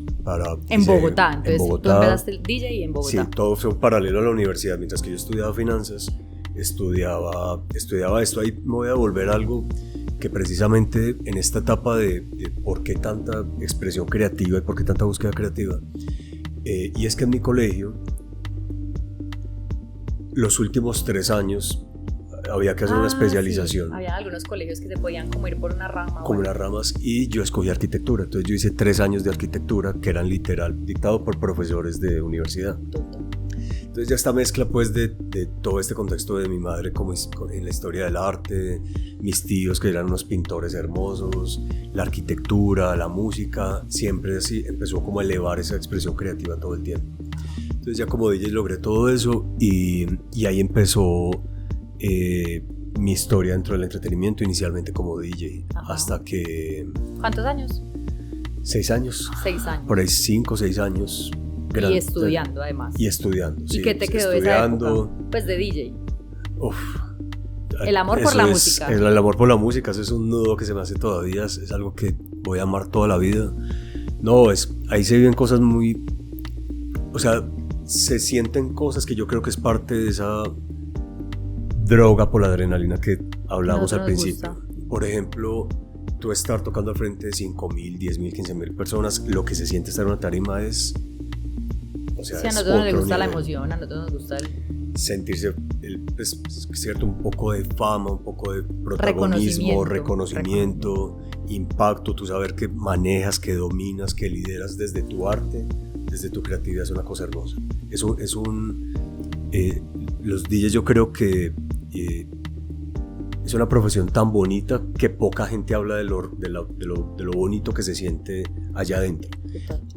Speaker 1: en Bogotá. Entonces tú empezaste el DJ en Bogotá.
Speaker 2: Sí, todo fue paralelo a la universidad. Mientras que yo estudiaba finanzas, estudiaba esto. Ahí me voy a volver a algo que precisamente en esta etapa de por qué tanta expresión creativa y por qué tanta búsqueda creativa, y es que en mi colegio los últimos 3 años había que hacer una especialización.
Speaker 1: Sí. Había algunos colegios que se podían como ir por una rama.
Speaker 2: Como las ramas, y yo escogí arquitectura. Entonces yo hice 3 años de arquitectura que eran literal dictados por profesores de universidad. Entonces ya esta mezcla pues de todo este contexto de mi madre como en la historia del arte, mis tíos que eran unos pintores hermosos, la arquitectura, la música, siempre así empezó como a elevar esa expresión creativa todo el tiempo. Entonces ya como DJ logré todo eso y ahí empezó mi historia dentro del entretenimiento, inicialmente como DJ. Ajá. Hasta que...
Speaker 1: ¿Cuántos años?
Speaker 2: 6 años.
Speaker 1: 6 años.
Speaker 2: Por ahí 5 o 6 años.
Speaker 1: Y estudiando además.
Speaker 2: Y estudiando,
Speaker 1: ¿Y qué te quedó de esa época? Pues de DJ.
Speaker 2: Uf.
Speaker 1: El amor por la música.
Speaker 2: El amor por la música, eso es un nudo que se me hace todavía, es algo que voy a amar toda la vida. No, ahí se viven cosas muy... O sea, se sienten cosas que yo creo que es parte de esa droga por la adrenalina que hablábamos al principio. Gusta. Por ejemplo, tú estar tocando al frente de 5.000, 10.000, 15.000 personas, lo que se siente estar en una tarima es... O sea,
Speaker 1: sí, a nosotros nos gusta la emoción, a nosotros nos gusta
Speaker 2: sentirse, es cierto, un poco de fama, un poco de protagonismo, reconocimiento, impacto, tú saber que manejas, que dominas, que lideras desde tu arte, desde tu creatividad, es una cosa hermosa. Los DJs yo creo que es una profesión tan bonita que poca gente habla de lo bonito que se siente allá adentro.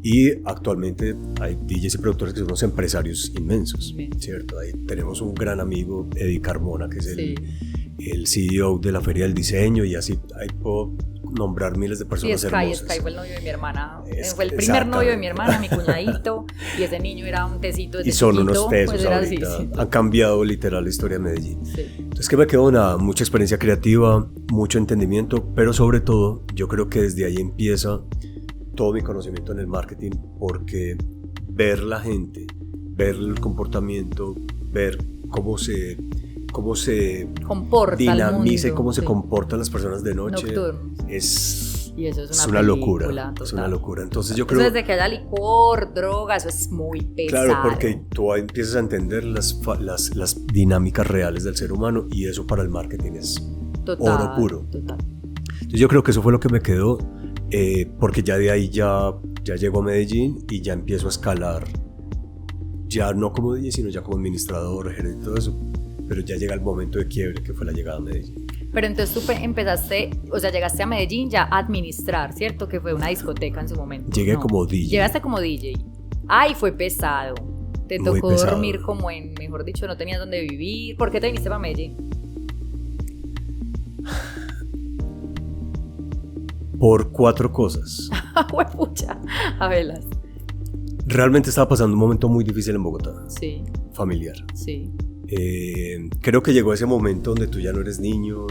Speaker 2: Y actualmente hay DJs y productores que son unos empresarios inmensos, ¿cierto? Ahí tenemos un gran amigo, Eddie Carmona, que es el CEO de la Feria del Diseño, y así ahí puedo nombrar miles de personas hermosas.
Speaker 1: Sky fue el novio de mi hermana, fue el primer novio de mi hermana, mi cuñadito, y ese niño era un tecito de
Speaker 2: y son unos tesos
Speaker 1: pues
Speaker 2: ahorita,
Speaker 1: así, sí.
Speaker 2: Han cambiado literal la historia de Medellín. Sí. Entonces que me quedó mucha experiencia creativa, mucho entendimiento, pero sobre todo yo creo que desde ahí empieza todo mi conocimiento en el marketing, porque ver la gente, ver el comportamiento, ver cómo se
Speaker 1: comporta
Speaker 2: dinamiza y
Speaker 1: el mundo,
Speaker 2: cómo se
Speaker 1: sí.
Speaker 2: comportan las personas de noche.
Speaker 1: Nocturnos.
Speaker 2: Y
Speaker 1: eso es
Speaker 2: una locura.
Speaker 1: película,
Speaker 2: Es una locura. Entonces yo
Speaker 1: eso
Speaker 2: creo...
Speaker 1: desde que haya licor, droga, eso es muy pesado.
Speaker 2: Claro, porque tú empiezas a entender las dinámicas reales del ser humano y eso para el marketing es oro puro.
Speaker 1: Total.
Speaker 2: Entonces yo creo que eso fue lo que me quedó, porque ya de ahí ya llego a Medellín y ya empiezo a escalar, ya no como DJ, sino ya como administrador, gerente y todo eso, pero ya llega el momento de quiebre que fue la llegada a Medellín.
Speaker 1: Pero entonces tú empezaste, o sea, llegaste a Medellín ya a administrar, ¿cierto? Que fue una discoteca en su momento.
Speaker 2: Llegué como DJ.
Speaker 1: Llegaste como DJ. Ay, fue pesado. Te
Speaker 2: Muy
Speaker 1: tocó
Speaker 2: pesado.
Speaker 1: dormir como en, mejor dicho, no tenías dónde vivir. ¿Por qué te viniste para Medellín?
Speaker 2: Por 4 cosas.
Speaker 1: Huepucha, a velas.
Speaker 2: Realmente estaba pasando un momento muy difícil en Bogotá,
Speaker 1: Sí,
Speaker 2: familiar.
Speaker 1: sí.
Speaker 2: Creo que llegó ese momento donde tú ya no eres niño,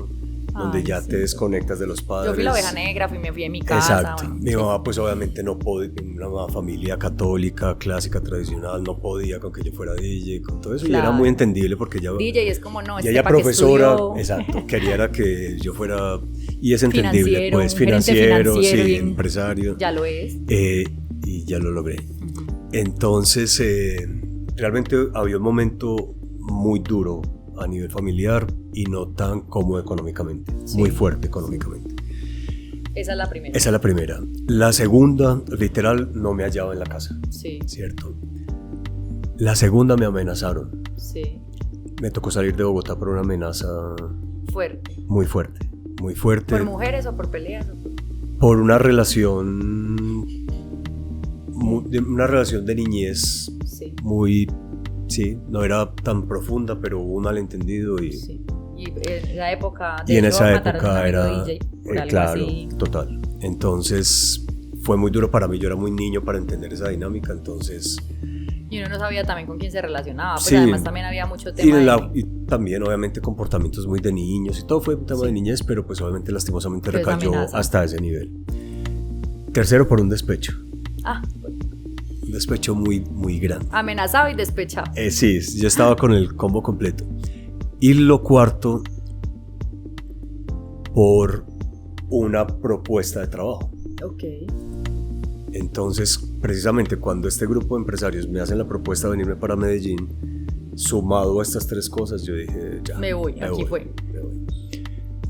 Speaker 2: donde
Speaker 1: Ay,
Speaker 2: ya
Speaker 1: sí.
Speaker 2: te desconectas de los padres.
Speaker 1: Yo fui la oveja negra, me fui a mi casa.
Speaker 2: Exacto.
Speaker 1: Bueno,
Speaker 2: Mi
Speaker 1: sí.
Speaker 2: mamá pues obviamente no podía, una familia católica, clásica, tradicional, no podía con que yo fuera DJ, con todo eso.
Speaker 1: Claro.
Speaker 2: Y era muy entendible porque ella...
Speaker 1: DJ es como no,
Speaker 2: y
Speaker 1: este
Speaker 2: ella
Speaker 1: pa' que
Speaker 2: profesora,
Speaker 1: estudió.
Speaker 2: exacto, quería era que yo fuera... Y es entendible,
Speaker 1: Financiero,
Speaker 2: pues
Speaker 1: un gerente
Speaker 2: financiero,
Speaker 1: financiero,
Speaker 2: sí,
Speaker 1: bien.
Speaker 2: empresario.
Speaker 1: Ya lo es.
Speaker 2: Y ya lo logré.
Speaker 1: Ujú.
Speaker 2: Entonces, realmente había un momento muy duro a nivel familiar y no tan cómodo económicamente,
Speaker 1: Sí.
Speaker 2: muy fuerte económicamente.
Speaker 1: Esa es la primera.
Speaker 2: Esa es la primera. La segunda, literal, no me hallaba en la casa,
Speaker 1: Sí,
Speaker 2: ¿cierto? La segunda me amenazaron.
Speaker 1: sí.
Speaker 2: Me tocó salir de Bogotá por una amenaza
Speaker 1: Fuerte.
Speaker 2: muy fuerte, muy fuerte.
Speaker 1: ¿Por mujeres o por peleas?
Speaker 2: Por una relación, una relación de niñez
Speaker 1: Sí.
Speaker 2: muy, sí, no era tan profunda, pero hubo un malentendido y,
Speaker 1: Sí. Y en esa época, de
Speaker 2: y en
Speaker 1: hecho,
Speaker 2: esa
Speaker 1: mataron a un
Speaker 2: época
Speaker 1: amigo
Speaker 2: era,
Speaker 1: DJ por algo
Speaker 2: claro,
Speaker 1: así.
Speaker 2: total. Entonces fue muy duro para mí, yo era muy niño para entender esa dinámica, entonces...
Speaker 1: Y uno no sabía también con quién se relacionaba, pues
Speaker 2: Sí.
Speaker 1: además también había mucho
Speaker 2: Y,
Speaker 1: tema
Speaker 2: y también obviamente comportamientos muy de niños y todo fue un tema
Speaker 1: Sí.
Speaker 2: de niñez, pero pues obviamente lastimosamente
Speaker 1: Pero es
Speaker 2: recayó
Speaker 1: amenaza.
Speaker 2: hasta ese nivel. Tercero, por un despecho.
Speaker 1: Ah,
Speaker 2: Un despecho muy, muy grande.
Speaker 1: amenazado y despechado.
Speaker 2: Sí, yo estaba con el combo completo. Y lo cuarto, por una propuesta de trabajo.
Speaker 1: Ok.
Speaker 2: Entonces, precisamente cuando este grupo de empresarios me hacen la propuesta de venirme para Medellín, sumado a estas 3 cosas, yo dije, ya.
Speaker 1: Me voy, aquí fue.
Speaker 2: me voy.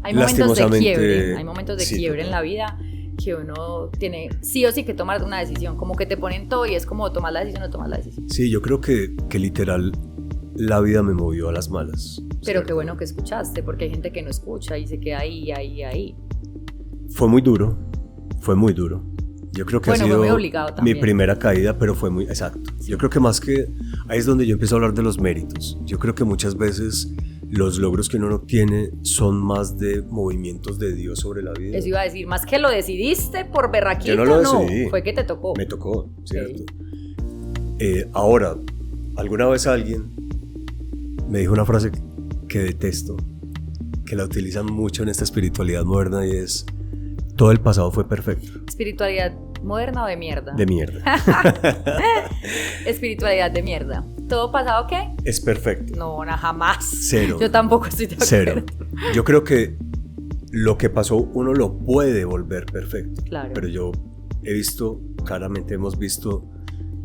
Speaker 1: Hay momentos de
Speaker 2: Lastimosamente,
Speaker 1: quiebre, hay momentos de
Speaker 2: sí,
Speaker 1: quiebre en
Speaker 2: total.
Speaker 1: la vida que uno tiene sí o sí que tomar una decisión, como que te ponen todo y es como tomar la decisión o tomar la decisión.
Speaker 2: Sí, yo creo que literal la vida me movió a las malas.
Speaker 1: Pero
Speaker 2: ¿cierto?
Speaker 1: qué bueno que escuchaste, porque hay gente que no escucha y se queda ahí.
Speaker 2: Fue muy duro, fue muy duro. Yo creo que
Speaker 1: Bueno,
Speaker 2: ha
Speaker 1: fue
Speaker 2: sido
Speaker 1: muy obligado
Speaker 2: mi
Speaker 1: también.
Speaker 2: primera caída, pero fue muy exacto. Yo creo que más que ahí es donde yo empiezo a hablar de los méritos. Yo creo que muchas veces los logros que uno obtiene son más de movimientos de Dios sobre la vida.
Speaker 1: Eso iba a decir, más que lo decidiste por berraquito,
Speaker 2: Yo no lo decidí.
Speaker 1: fue que te tocó.
Speaker 2: Me tocó, ¿cierto? Ahora, alguna vez alguien me dijo una frase que detesto, que la utilizan mucho en esta espiritualidad moderna y es: todo el pasado fue perfecto.
Speaker 1: ¿Espiritualidad moderna o de mierda?
Speaker 2: De mierda.
Speaker 1: Espiritualidad de mierda. ¿Todo pasado qué?
Speaker 2: Es perfecto.
Speaker 1: No, jamás.
Speaker 2: Cero.
Speaker 1: Yo tampoco estoy de acuerdo.
Speaker 2: Cero. Yo creo que lo que pasó uno lo puede volver perfecto.
Speaker 1: Claro.
Speaker 2: Pero yo he visto, claramente hemos visto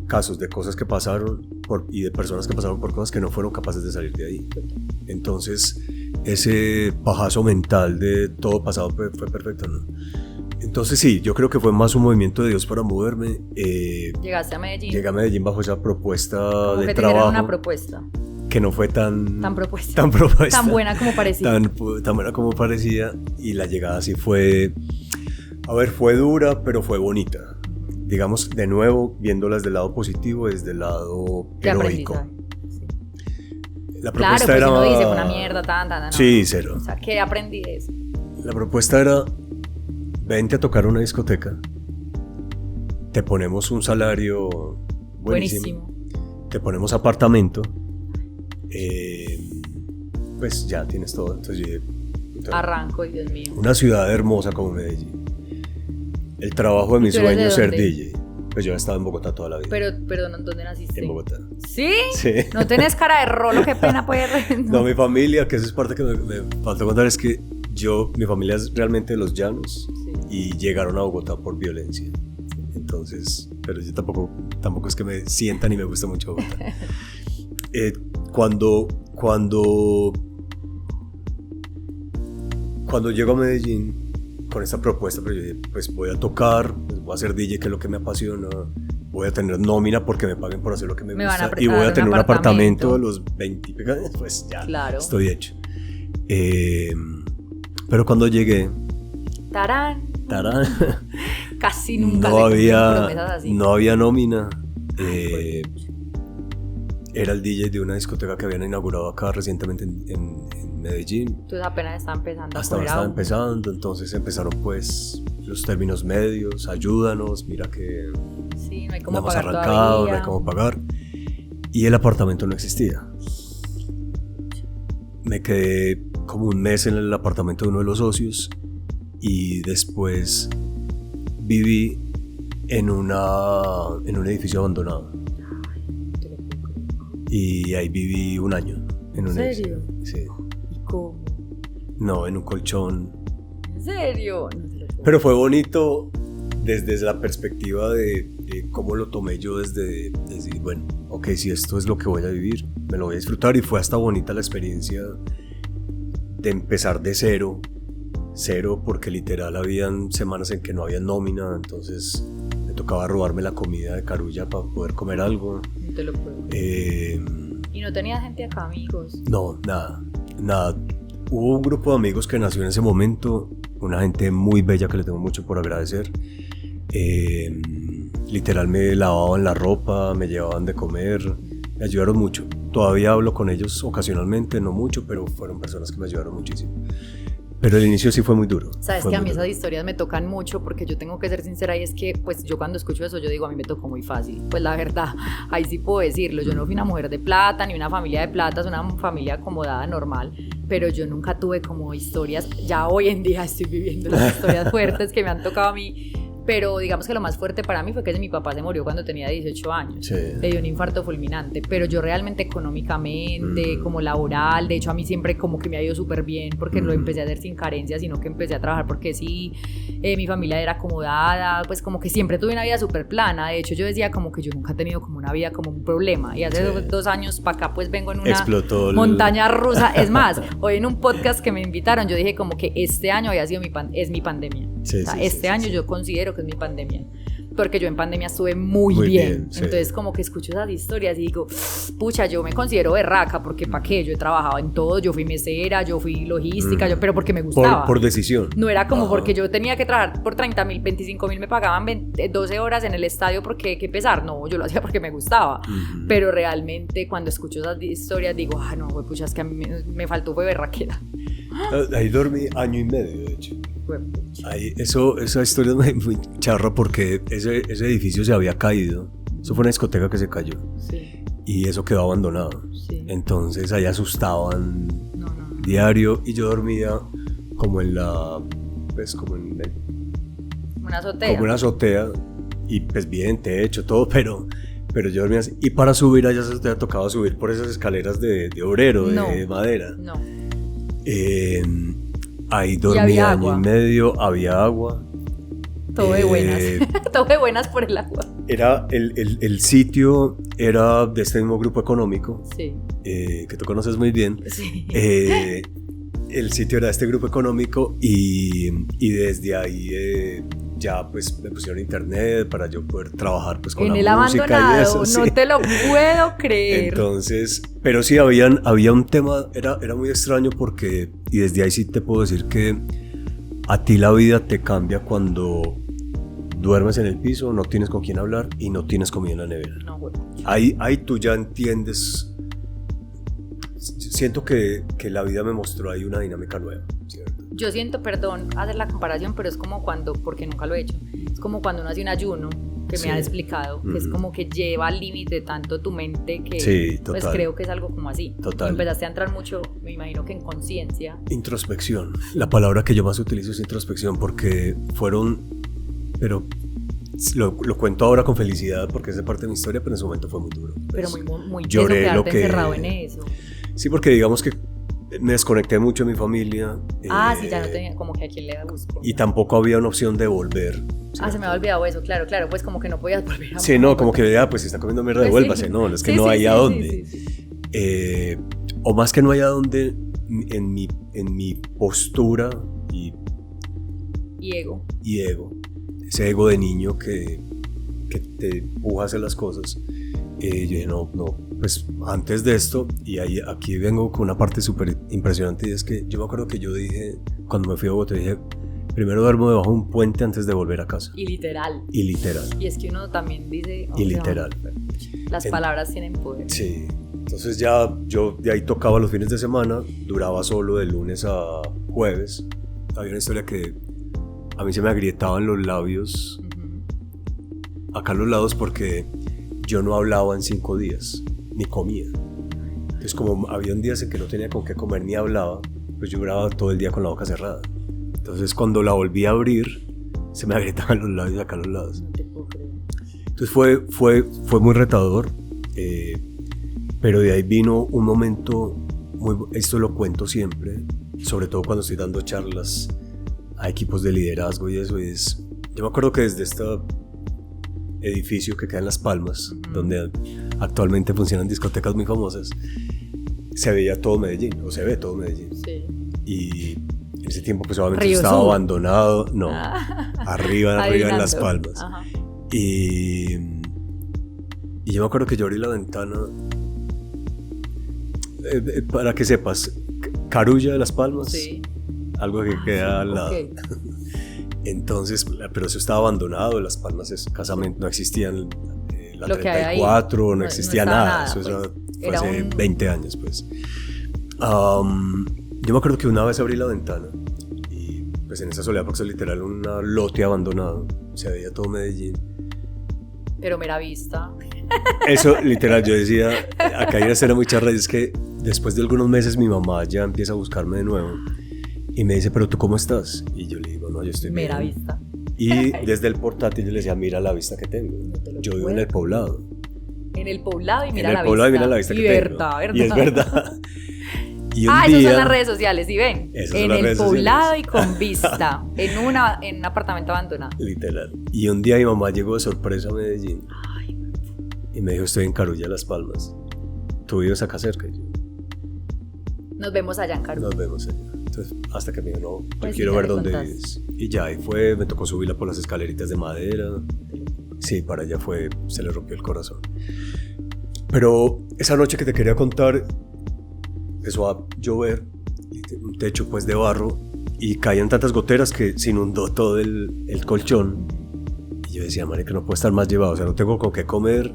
Speaker 2: casos de cosas que pasaron y de personas que pasaron por cosas que no fueron capaces de salir de ahí. Entonces, ese pajazo mental de todo pasado fue perfecto, ¿no? Entonces sí, yo creo que fue más un movimiento de Dios para moverme.
Speaker 1: Llegaste a Medellín.
Speaker 2: Llegué a Medellín bajo esa propuesta
Speaker 1: Como
Speaker 2: de
Speaker 1: que te
Speaker 2: trabajo.
Speaker 1: dieron una propuesta.
Speaker 2: Que no fue tan
Speaker 1: Tan buena como parecía.
Speaker 2: tan buena como parecía, y la llegada sí fue, a ver, fue dura, pero fue bonita. Digamos, de nuevo, viéndolas del lado positivo, desde el lado
Speaker 1: ¿Qué
Speaker 2: heroico.
Speaker 1: aprendizaje? Sí.
Speaker 2: La
Speaker 1: Claro,
Speaker 2: propuesta
Speaker 1: pues
Speaker 2: era...
Speaker 1: uno dice, fue una mierda, no.
Speaker 2: Sí, cero.
Speaker 1: O sea, ¿qué aprendí de eso?
Speaker 2: La propuesta era: vente a tocar una discoteca, te ponemos un salario buenísimo. Te ponemos apartamento, pues ya tienes todo. Entonces yo dije, puta,
Speaker 1: Arranco, Dios mío.
Speaker 2: una ciudad hermosa como Medellín. El trabajo de mis
Speaker 1: ¿Tú eres de
Speaker 2: sueños ser
Speaker 1: dónde?
Speaker 2: DJ. Pues yo he estado en Bogotá toda la vida.
Speaker 1: Pero, perdón, ¿dónde naciste?
Speaker 2: En Bogotá.
Speaker 1: ¿Sí?
Speaker 2: Sí.
Speaker 1: No tenés cara de rolo, qué pena puede.
Speaker 2: No, mi familia, que eso es parte que me faltó contar, es que mi familia es realmente de los llanos,
Speaker 1: Sí.
Speaker 2: y llegaron a Bogotá por violencia. Entonces, pero yo tampoco es que me sienta ni me gusta mucho Bogotá. Cuando llego a Medellín con esta propuesta, pero yo dije, pues voy a tocar, pues voy a hacer DJ, que es lo que me apasiona, voy a tener nómina porque me paguen por hacer lo que me gusta, y voy a tener un apartamento a los 20, pues ya, claro, estoy hecho. Pero cuando llegué,
Speaker 1: tarán, casi nunca
Speaker 2: no había nómina. Era el DJ de una discoteca que habían inaugurado acá recientemente en Medellín.
Speaker 1: Entonces apenas estaba empezando.
Speaker 2: Estaba empezando, entonces empezaron pues los términos medios, ayúdanos, mira que
Speaker 1: sí, no hay cómo
Speaker 2: no hemos
Speaker 1: pagar
Speaker 2: arrancado,
Speaker 1: todavía.
Speaker 2: no hay cómo pagar. Y el apartamento no existía. Me quedé como un mes en el apartamento de uno de los socios y después viví en un edificio abandonado. Y ahí viví un año. ¿En
Speaker 1: serio?
Speaker 2: Sí.
Speaker 1: ¿Y cómo?
Speaker 2: No, en un colchón.
Speaker 1: ¿En serio? No te lo puedo.
Speaker 2: Pero fue bonito desde la perspectiva de cómo lo tomé yo, desde decir, bueno, ok, si esto es lo que voy a vivir, me lo voy a disfrutar. Y fue hasta bonita la experiencia de empezar de cero, porque literal habían semanas en que no había nómina, entonces me tocaba robarme la comida de Carulla para poder comer algo.
Speaker 1: No te lo puedo. ¿Y no tenías gente acá, amigos?
Speaker 2: No, nada. Hubo un grupo de amigos que nació en ese momento, una gente muy bella que le tengo mucho por agradecer. Literal me lavaban la ropa, me llevaban de comer, me ayudaron mucho. Todavía hablo con ellos ocasionalmente, no mucho, pero fueron personas que me ayudaron muchísimo. Pero el inicio sí fue muy duro.
Speaker 1: Sabes que a mí esas historias me tocan mucho, porque yo tengo que ser sincera, y es que pues yo cuando escucho eso yo digo, a mí me tocó muy fácil. Pues la verdad, ahí sí puedo decirlo, yo no fui una mujer de plata ni una familia de plata, es una familia acomodada, normal, pero yo nunca tuve como historias. Ya hoy en día estoy viviendo las historias fuertes que me han tocado a mí. Pero digamos que lo más fuerte para mí fue que mi papá se murió cuando tenía 18 años. Sí. Le dio un infarto fulminante. Pero yo realmente económicamente, como laboral, de hecho a mí siempre como que me ha ido súper bien, porque lo empecé a hacer sin carencia, sino que empecé a trabajar porque sí, mi familia era acomodada, pues como que siempre tuve una vida súper plana. De hecho yo decía como que yo nunca he tenido como una vida como un problema. Y hace 2 años para acá pues vengo en una montaña rusa. Es más, hoy en un podcast que me invitaron yo dije como que este año había sido es mi pandemia. Sí, o sea, este año yo considero que es mi pandemia, porque yo en pandemia estuve muy bien. Sí. Entonces como que escucho esas historias y digo, pucha, yo me considero berraca, porque ¿para qué? Yo he trabajado en todo, yo fui mesera, yo fui logística, pero porque me gustaba.
Speaker 2: Por decisión.
Speaker 1: No era como porque yo tenía que trabajar por 30.000, 25.000, me pagaban 12 horas en el estadio porque qué pesar. No, yo lo hacía porque me gustaba. Pero realmente cuando escucho esas historias digo, no, pucha, es que a mí me faltó fue berraquera.
Speaker 2: Ahí dormí 1 año y medio, de hecho. Esa historia es muy charra, porque ese edificio se había caído. Eso fue una discoteca que se cayó. Sí. Y eso quedó abandonado. Sí. Entonces ahí asustaban diario, y yo dormía como en una azotea, y pues bien, techo, todo, pero yo dormía así. Y para subir allá se te ha tocado subir por esas escaleras de obrero, de madera. No. Ahí dormí 1 año y medio, había agua.
Speaker 1: Todo de buenas. Todo de buenas por el agua.
Speaker 2: Era el sitio era de este mismo grupo económico, sí. Que tú conoces muy bien. Sí. El sitio era de este grupo económico, y desde ahí ya pues me pusieron internet para yo poder trabajar pues con la música
Speaker 1: abandonado,
Speaker 2: y eso. Sí.
Speaker 1: No te lo puedo creer.
Speaker 2: Entonces, pero sí había un tema, era muy extraño, porque, y desde ahí sí te puedo decir que a ti la vida te cambia cuando duermes en el piso, no tienes con quién hablar y no tienes comida en la nevera. No, bueno. Ahí tú ya entiendes. Siento que la vida me mostró ahí una dinámica nueva, ¿cierto?
Speaker 1: Yo siento, perdón hacer la comparación, pero es como cuando, porque nunca lo he hecho, es como cuando uno hace un ayuno, que me han explicado, que es como que lleva al límite tanto tu mente que
Speaker 2: sí, total.
Speaker 1: Pues creo que es algo como así.
Speaker 2: Total.
Speaker 1: Empezaste a entrar mucho, me imagino que en conciencia.
Speaker 2: Introspección. La palabra que yo más utilizo es introspección, porque fueron, pero lo cuento ahora con felicidad porque es de parte de mi historia, pero en ese momento fue muy duro.
Speaker 1: Pero muy
Speaker 2: lloré
Speaker 1: teso
Speaker 2: lo
Speaker 1: quedarte
Speaker 2: que
Speaker 1: encerrado en eso.
Speaker 2: Sí, porque digamos que me desconecté mucho de mi familia.
Speaker 1: Sí, ya no tenía como que a quién le busco.
Speaker 2: Y tampoco había una opción de volver.
Speaker 1: ¿Cierto? Se me había olvidado eso, claro, pues como que no podías volver a...
Speaker 2: Sí, no, como que pues si está comiendo mierda,
Speaker 1: pues
Speaker 2: devuélvase,
Speaker 1: sí.
Speaker 2: no, es que
Speaker 1: sí,
Speaker 2: no
Speaker 1: sí,
Speaker 2: hay
Speaker 1: sí,
Speaker 2: a dónde.
Speaker 1: Sí.
Speaker 2: O más que no hay a dónde, en mi postura y
Speaker 1: ego.
Speaker 2: Ese ego de niño que te empuja a hacer las cosas. Yo dije, no, pues antes de esto, y aquí vengo con una parte súper impresionante, y es que yo me acuerdo que yo dije, cuando me fui a Bogotá, dije, primero duermo debajo de un puente antes de volver a casa.
Speaker 1: Y literal.
Speaker 2: Y
Speaker 1: es que uno también dice...
Speaker 2: literal.
Speaker 1: Las palabras tienen poder.
Speaker 2: Sí. Entonces ya yo de ahí tocaba los fines de semana, duraba solo de lunes a jueves. Había una historia que a mí se me agrietaban los labios, acá a los lados, porque yo no hablaba en 5 días, ni comía. Entonces como había días en que no tenía con qué comer ni hablaba, pues yo grababa todo el día con la boca cerrada. Entonces cuando la volví a abrir, se me agrietaban los labios acá a los lados.
Speaker 1: No te puedo creer.
Speaker 2: Entonces fue muy retador, pero de ahí vino un momento, esto lo cuento siempre, sobre todo cuando estoy dando charlas a equipos de liderazgo y eso, yo me acuerdo que desde este edificio que queda en Las Palmas, donde actualmente funcionan discotecas muy famosas, se veía todo Medellín, o se ve todo Medellín.
Speaker 1: Sí.
Speaker 2: Y en ese tiempo pues obviamente
Speaker 1: Río
Speaker 2: estaba
Speaker 1: Sur.
Speaker 2: abandonado, no, arriba en Las Palmas.
Speaker 1: Ajá.
Speaker 2: Y yo me acuerdo que yo abrí la ventana, para que sepas, Carulla de Las Palmas,
Speaker 1: Sí.
Speaker 2: algo que queda al lado.
Speaker 1: Okay.
Speaker 2: Entonces, pero eso estaba abandonado, Las Palmas escasamente no existían, la
Speaker 1: Lo que hay ahí
Speaker 2: 34 no existía nada, eso
Speaker 1: pues,
Speaker 2: fue hace 20 años pues. Yo me acuerdo que una vez abrí la ventana y pues en esa soledad, porque es literal un lote abandonado, se veía todo Medellín.
Speaker 1: Pero mera vista.
Speaker 2: Eso, literal, yo decía, acá hay una escena muy charra, y es que después de algunos meses mi mamá ya empieza a buscarme de nuevo y me dice, ¿pero tú cómo estás? Y yo le digo, no, yo estoy bien.
Speaker 1: Mera vista.
Speaker 2: Y desde el portátil yo le decía, mira la vista que tengo.
Speaker 1: No
Speaker 2: yo vivo en el poblado.
Speaker 1: En el poblado y mira
Speaker 2: en
Speaker 1: la
Speaker 2: el poblado
Speaker 1: vista.
Speaker 2: Y mira la vista que
Speaker 1: verdad.
Speaker 2: tengo. Y es verdad. Y un
Speaker 1: esas
Speaker 2: día,
Speaker 1: son las redes sociales, ¿sí ven? En el poblado
Speaker 2: sociales.
Speaker 1: Y con vista, en un apartamento abandonado.
Speaker 2: Literal. Y un día mi mamá llegó de sorpresa a Medellín.
Speaker 1: Ay.
Speaker 2: Y me dijo, estoy en Carulla, Las Palmas. ¿Tú vives acá cerca? Y yo,
Speaker 1: nos vemos allá en Carulla.
Speaker 2: Nos vemos allá. Entonces, hasta que me dijo, no, yo
Speaker 1: Pues
Speaker 2: quiero
Speaker 1: sí,
Speaker 2: ver
Speaker 1: ya le
Speaker 2: dónde
Speaker 1: contaste.
Speaker 2: vives. Y ya, ahí fue, me tocó subirla por las escaleritas de madera. Sí, para allá fue, se le rompió el corazón. Pero esa noche que te quería contar, empezó a llover, un techo pues de barro, y caían tantas goteras que se inundó todo el colchón. Y yo decía, marica, no puedo estar más llevado, o sea, no tengo con qué comer,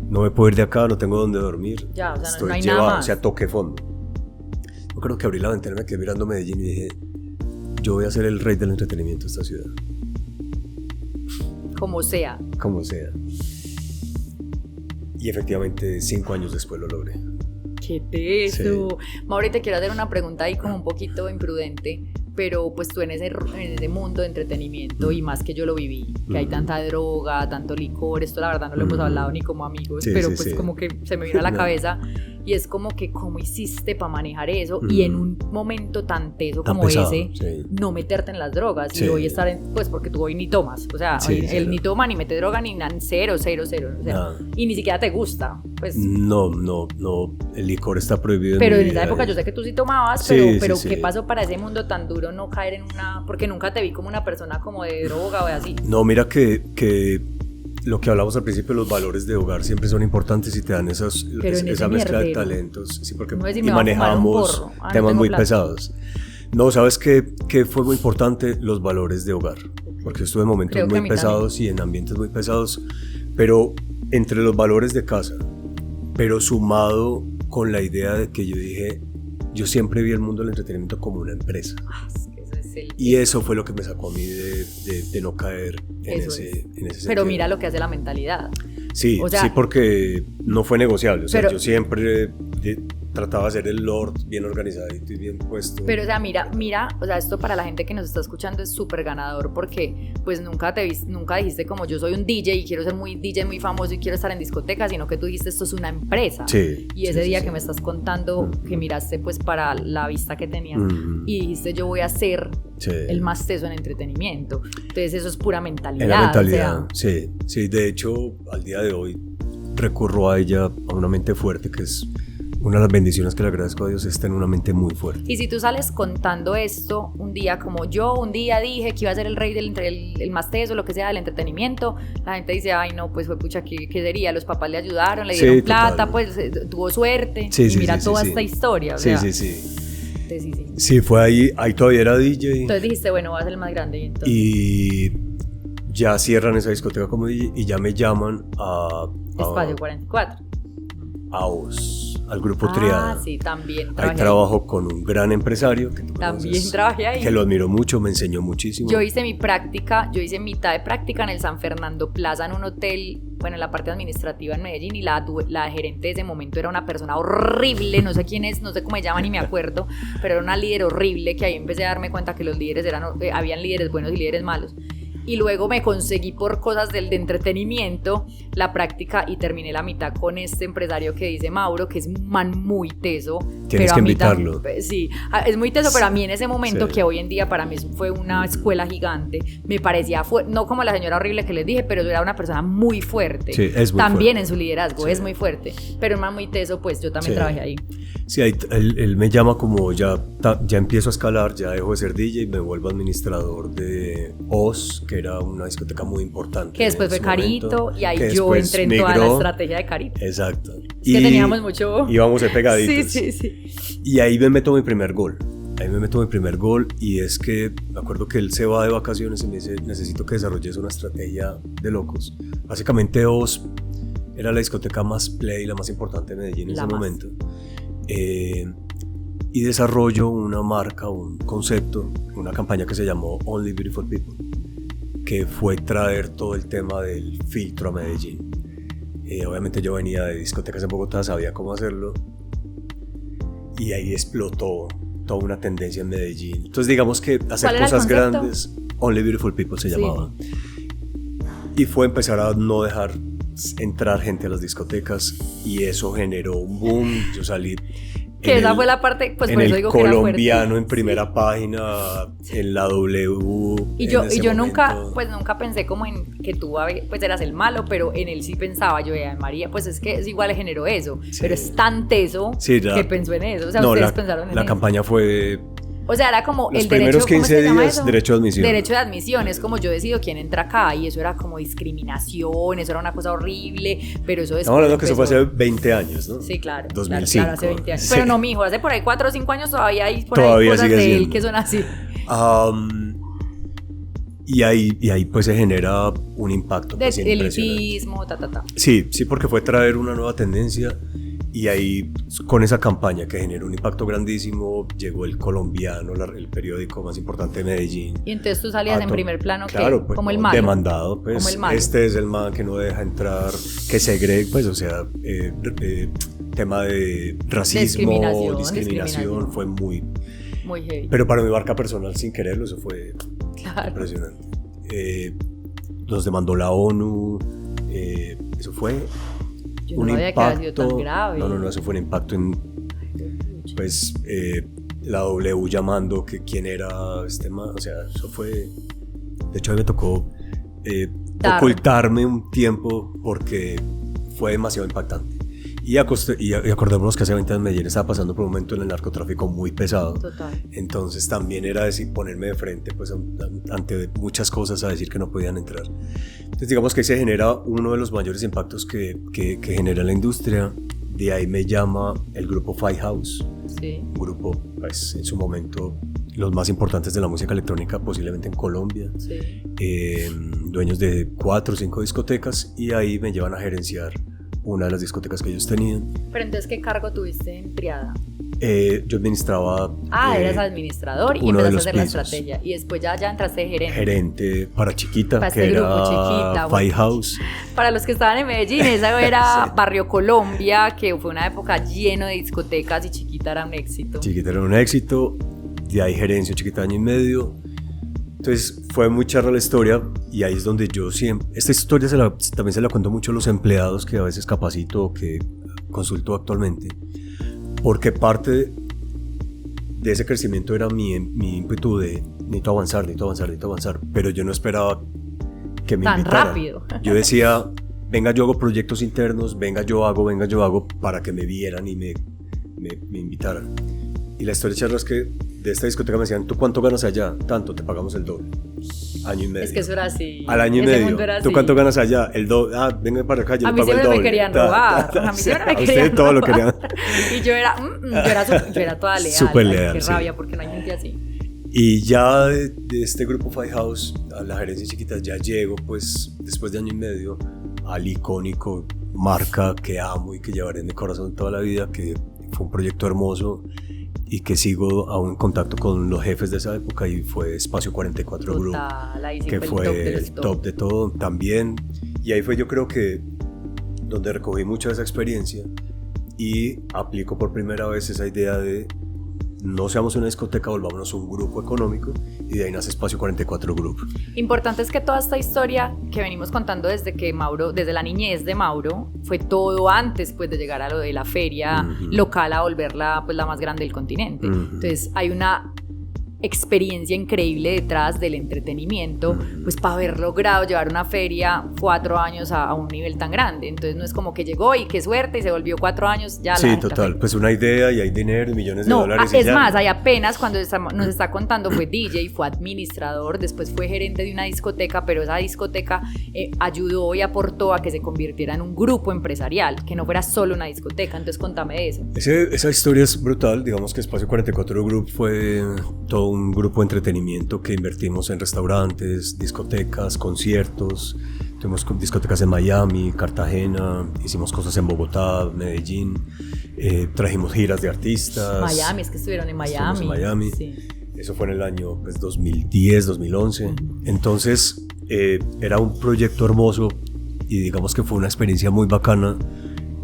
Speaker 2: no me puedo ir de acá, no tengo dónde dormir.
Speaker 1: Ya, o sea,
Speaker 2: estoy
Speaker 1: no hay
Speaker 2: llevado,
Speaker 1: nada más.
Speaker 2: o sea, toqué fondo. Yo creo que abrí la ventana, me quedé mirando Medellín y dije, yo voy a ser el rey del entretenimiento de esta ciudad.
Speaker 1: Como sea.
Speaker 2: Como sea. Y efectivamente 5 años después lo logré.
Speaker 1: ¿Qué teso? Sí. Mauri, te quiero hacer una pregunta ahí como un poquito imprudente, pero pues tú en ese mundo de entretenimiento, y más que yo lo viví, que hay tanta droga, tanto licor, esto la verdad no lo hemos hablado ni como amigos, pero pues como que se me vino a la cabeza, y es como que cómo hiciste para manejar eso, y en un momento tan teso como pesado, ese, no meterte en las drogas, y hoy estar pues porque tú hoy ni tomas, o sea, él ni toma, ni mete droga, ni nada, cero, o sea, y ni siquiera te gusta, pues.
Speaker 2: No, el licor está prohibido.
Speaker 1: Pero en esa época yo sé que tú sí tomabas, pero ¿qué pasó para ese mundo tan duro no caer en una, porque nunca te vi como una persona como de droga o de así?
Speaker 2: No, mira que lo que hablamos al principio, los valores de hogar siempre son importantes y te dan esa mezcla de talentos, sí, porque
Speaker 1: no
Speaker 2: y manejamos temas muy pesados. No, ¿sabes qué fue muy importante? Los valores de hogar, porque yo estuve en momentos muy pesados y en ambientes muy pesados, pero entre los valores de casa, pero sumado con la idea de que yo dije, yo siempre vi el mundo del entretenimiento como una empresa. Y eso fue lo que me sacó a mí de no caer en ese sentido.
Speaker 1: Pero mira lo que hace la mentalidad.
Speaker 2: Sí, o sea, sí, porque no fue negociable. O sea, yo siempre trataba de hacer el Lord bien organizadito y bien puesto.
Speaker 1: Pero, o sea, mira, o sea, esto para la gente que nos está escuchando es súper ganador porque, pues, nunca dijiste como yo soy un DJ y quiero ser muy DJ, muy famoso y quiero estar en discotecas, sino que tú dijiste esto es una empresa.
Speaker 2: Sí.
Speaker 1: Y ese día que me estás contando que miraste, pues, para la vista que tenías y dijiste yo voy a ser el más teso en entretenimiento. Entonces, eso es pura mentalidad.
Speaker 2: Era mentalidad,
Speaker 1: o sea,
Speaker 2: sí. De hecho, al día de hoy recurro a ella, a una mente fuerte, que es una de las bendiciones que le agradezco a Dios, está en una mente muy fuerte.
Speaker 1: Y si tú sales contando esto un día como yo, un día dije que iba a ser el rey el más teso, lo que sea, del entretenimiento, la gente dice, ay no, pues fue pucha, ¿qué sería? Los papás le ayudaron, le dieron plata, pues tuvo suerte, y mira toda esta historia. O sea,
Speaker 2: Sí, fue ahí todavía era DJ.
Speaker 1: Entonces dijiste, bueno, voy a ser el más grande.
Speaker 2: Y ya cierran esa discoteca como DJ y ya me llaman a
Speaker 1: Espacio 44.
Speaker 2: A OS, al grupo Triada.
Speaker 1: Sí, también
Speaker 2: ahí trabajo con un gran empresario que tú
Speaker 1: también
Speaker 2: conoces,
Speaker 1: trabajé ahí.
Speaker 2: que lo admiro mucho, me enseñó muchísimo.
Speaker 1: Yo hice mitad de práctica en el San Fernando Plaza, en un hotel, bueno, en la parte administrativa en Medellín, y la gerente de ese momento era una persona horrible, no sé quién es, no sé cómo se llama ni me acuerdo, pero era una líder horrible, que ahí empecé a darme cuenta que los líderes habían líderes buenos y líderes malos. Y luego me conseguí por cosas de entretenimiento la práctica y terminé la mitad con este empresario que dice Mauro, que es un man muy teso.
Speaker 2: Tienes que invitarlo.
Speaker 1: Sí, es muy teso, pero a mí en ese momento, que hoy en día para mí fue una escuela gigante, me parecía, no como la señora horrible que les dije, pero era una persona muy fuerte.
Speaker 2: Sí, es muy
Speaker 1: también
Speaker 2: fuerte.
Speaker 1: En su liderazgo, es muy fuerte. Pero un man muy teso, pues yo también trabajé ahí.
Speaker 2: Sí, él me llama como ya empiezo a escalar, ya dejo de ser DJ y me vuelvo administrador de OS, que era una discoteca muy importante.
Speaker 1: Que después fue Carito, y ahí yo entré en toda la estrategia de Carito.
Speaker 2: Exacto.
Speaker 1: Es que teníamos mucho...
Speaker 2: Íbamos pegaditos.
Speaker 1: Sí.
Speaker 2: Y ahí me meto mi primer gol. Y es que me acuerdo que él se va de vacaciones y me dice, necesito que desarrolles una estrategia de locos. Básicamente OS era la discoteca más play, la más importante de Medellín en ese momento. Y desarrollo una marca, un concepto, una campaña que se llamó Only Beautiful People, que fue traer todo el tema del filtro a Medellín. Obviamente yo venía de discotecas en Bogotá, sabía cómo hacerlo, y ahí explotó toda una tendencia en Medellín. Entonces digamos que hacer cosas grandes, Only Beautiful People se llamaba. Y fue empezar a no dejar entrar gente a las discotecas, y eso generó un boom. Yo salí
Speaker 1: que esa fue la parte, pues por eso digo que era fuerte.
Speaker 2: Colombiano en primera página, en la W.
Speaker 1: Y yo nunca pensé como en que tú pues eras el malo, pero en él sí pensaba yo, María, pues es que es igual generó eso, pero es tan teso que pensó en eso. O sea, ustedes pensaron en eso.
Speaker 2: La campaña fue...
Speaker 1: O sea, era como
Speaker 2: los
Speaker 1: el derecho,
Speaker 2: primeros 15 días, derecho de admisión.
Speaker 1: Derecho de admisión, es como yo decido quién entra acá, y eso era como discriminación, eso era una cosa horrible, pero eso después...
Speaker 2: Estamos hablando que eso fue hace 20 años, ¿no?
Speaker 1: Sí, claro.
Speaker 2: 2005.
Speaker 1: Claro, hace 20 años. Sí. Pero no, mijo, hace por ahí 4 o 5 años todavía hay
Speaker 2: cosas
Speaker 1: de él que son así.
Speaker 2: Y ahí pues se genera un impacto.
Speaker 1: Del elitismo,
Speaker 2: Sí, porque fue traer una nueva tendencia. Y ahí, con esa campaña que generó un impacto grandísimo, llegó El Colombiano, el periódico más importante de Medellín.
Speaker 1: Y entonces tú salías en primer plano,
Speaker 2: claro, pues,
Speaker 1: como el malo.
Speaker 2: Demandado, pues,
Speaker 1: como el malo.
Speaker 2: Este es el man que no deja entrar, que segrega, pues, o sea, tema de racismo, discriminación, fue muy
Speaker 1: heavy.
Speaker 2: Pero para mi marca personal, sin quererlo, eso fue impresionante. Nos demandó la ONU, eso fue...
Speaker 1: Yo no sabía que había sido tan grave.
Speaker 2: No, eso fue un impacto en, pues, la W llamando que quién era este man, o sea, eso fue, de hecho a mí me tocó ocultarme un tiempo porque fue demasiado impactante. Y acordémonos que hace 20 años Medellín estaba pasando por un momento en el narcotráfico muy pesado.
Speaker 1: Total.
Speaker 2: Entonces también era ponerme de frente pues, ante muchas cosas a decir que no podían entrar. Entonces digamos que ahí se genera uno de los mayores impactos que genera la industria. De ahí me llama el grupo Five House.
Speaker 1: Sí.
Speaker 2: Un grupo pues, en su momento los más importantes de la música electrónica posiblemente en Colombia.
Speaker 1: Sí.
Speaker 2: Dueños de 4 o 5 discotecas, y ahí me llevan a gerenciar una de las discotecas que ellos tenían.
Speaker 1: Pero entonces, ¿qué cargo tuviste en Triada?
Speaker 2: Yo administraba...
Speaker 1: eras administrador y empezaste a hacer la estrategia. Y después ya entraste de gerente.
Speaker 2: Gerente para Chiquita,
Speaker 1: para
Speaker 2: que
Speaker 1: este
Speaker 2: era
Speaker 1: grupo, Chiquita,
Speaker 2: Five House.
Speaker 1: Para los que estaban en Medellín, esa era
Speaker 2: Sí.
Speaker 1: Barrio Colombia, que fue una época lleno de discotecas y Chiquita era un éxito.
Speaker 2: Chiquita era un éxito. De ahí gerencia Chiquita año y medio. Entonces fue muy charra la historia y ahí es donde yo siempre... Esta historia también se la cuento mucho a los empleados que a veces capacito o que consulto actualmente. Porque parte de ese crecimiento era mi ímpetu de necesito avanzar, pero yo no esperaba que me
Speaker 1: tan
Speaker 2: invitaran.
Speaker 1: rápido.
Speaker 2: Yo decía, venga, yo hago proyectos internos, venga, yo hago, para que me vieran y me invitaran. Y la historia charla es que de esta discoteca me decían, ¿tú cuánto ganas allá? Tanto, te pagamos el doble. Año y medio.
Speaker 1: Es que eso era así.
Speaker 2: Al año y
Speaker 1: Ese
Speaker 2: medio.
Speaker 1: mundo era
Speaker 2: ¿Tú
Speaker 1: así.
Speaker 2: cuánto ganas allá? El doble. Venga para acá, yo
Speaker 1: A
Speaker 2: le
Speaker 1: mí
Speaker 2: pago el
Speaker 1: siempre
Speaker 2: doble.
Speaker 1: me querían robar. A mí siempre me querían
Speaker 2: ustedes todo lo querían.
Speaker 1: Y yo era toda leal.
Speaker 2: Súper leal,
Speaker 1: Qué
Speaker 2: sí.
Speaker 1: rabia, porque no hay gente así.
Speaker 2: Y ya de este grupo Five House a la gerencia Chiquita ya llego, pues después de año y medio, al icónico marca que amo y que llevaré en mi corazón toda la vida, que fue un proyecto hermoso y que sigo aún en contacto con los jefes de esa época, y fue Espacio 44 Group,
Speaker 1: Ahí sí
Speaker 2: que fue
Speaker 1: el
Speaker 2: el top de todo también. Y ahí fue, yo creo que donde recogí mucha de esa experiencia y aplico por primera vez esa idea de no seamos una discoteca, volvámonos un grupo económico, y de ahí nace Espacio 44 Group.
Speaker 1: Importante es que toda esta historia que venimos contando desde que Mauro, desde la niñez de Mauro, fue todo antes pues de llegar a lo de la feria local, a volverla pues la más grande del continente. Entonces hay una experiencia increíble detrás del entretenimiento, pues para haber logrado llevar una feria 4 años a un nivel tan grande. Entonces no es como que llegó y qué suerte y se volvió 4 años ya.
Speaker 2: Sí, total, pues una idea y hay dinero y millones de dólares.
Speaker 1: Es más, ahí apenas cuando nos está contando fue DJ, fue administrador, después fue gerente de una discoteca, pero esa discoteca ayudó y aportó a que se convirtiera en un grupo empresarial, que no fuera solo una discoteca. Entonces contame de eso.
Speaker 2: Esa historia es brutal. Digamos que Espacio 44 Group fue todo un grupo de entretenimiento que invertimos en restaurantes, discotecas, conciertos. Tuvimos discotecas en Miami, Cartagena, hicimos cosas en Bogotá, Medellín, trajimos giras de artistas.
Speaker 1: Miami, es que estuvieron en Miami.
Speaker 2: Estuvimos en Miami.
Speaker 1: Sí.
Speaker 2: Eso fue en el año 2010, 2011. Entonces era un proyecto hermoso y digamos que fue una experiencia muy bacana,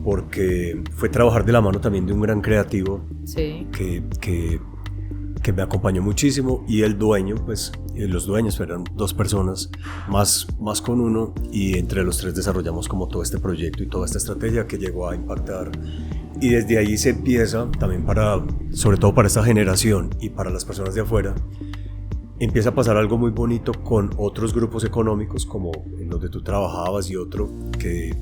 Speaker 2: porque fue trabajar de la mano también de un gran creativo,
Speaker 1: sí,
Speaker 2: que me acompañó muchísimo, y el dueño, pues los dueños eran 2 personas, más con uno, y entre los 3 desarrollamos como todo este proyecto y toda esta estrategia que llegó a impactar. Y desde ahí se empieza también sobre todo para esta generación y para las personas de afuera, empieza a pasar algo muy bonito con otros grupos económicos como en donde tú trabajabas y otro que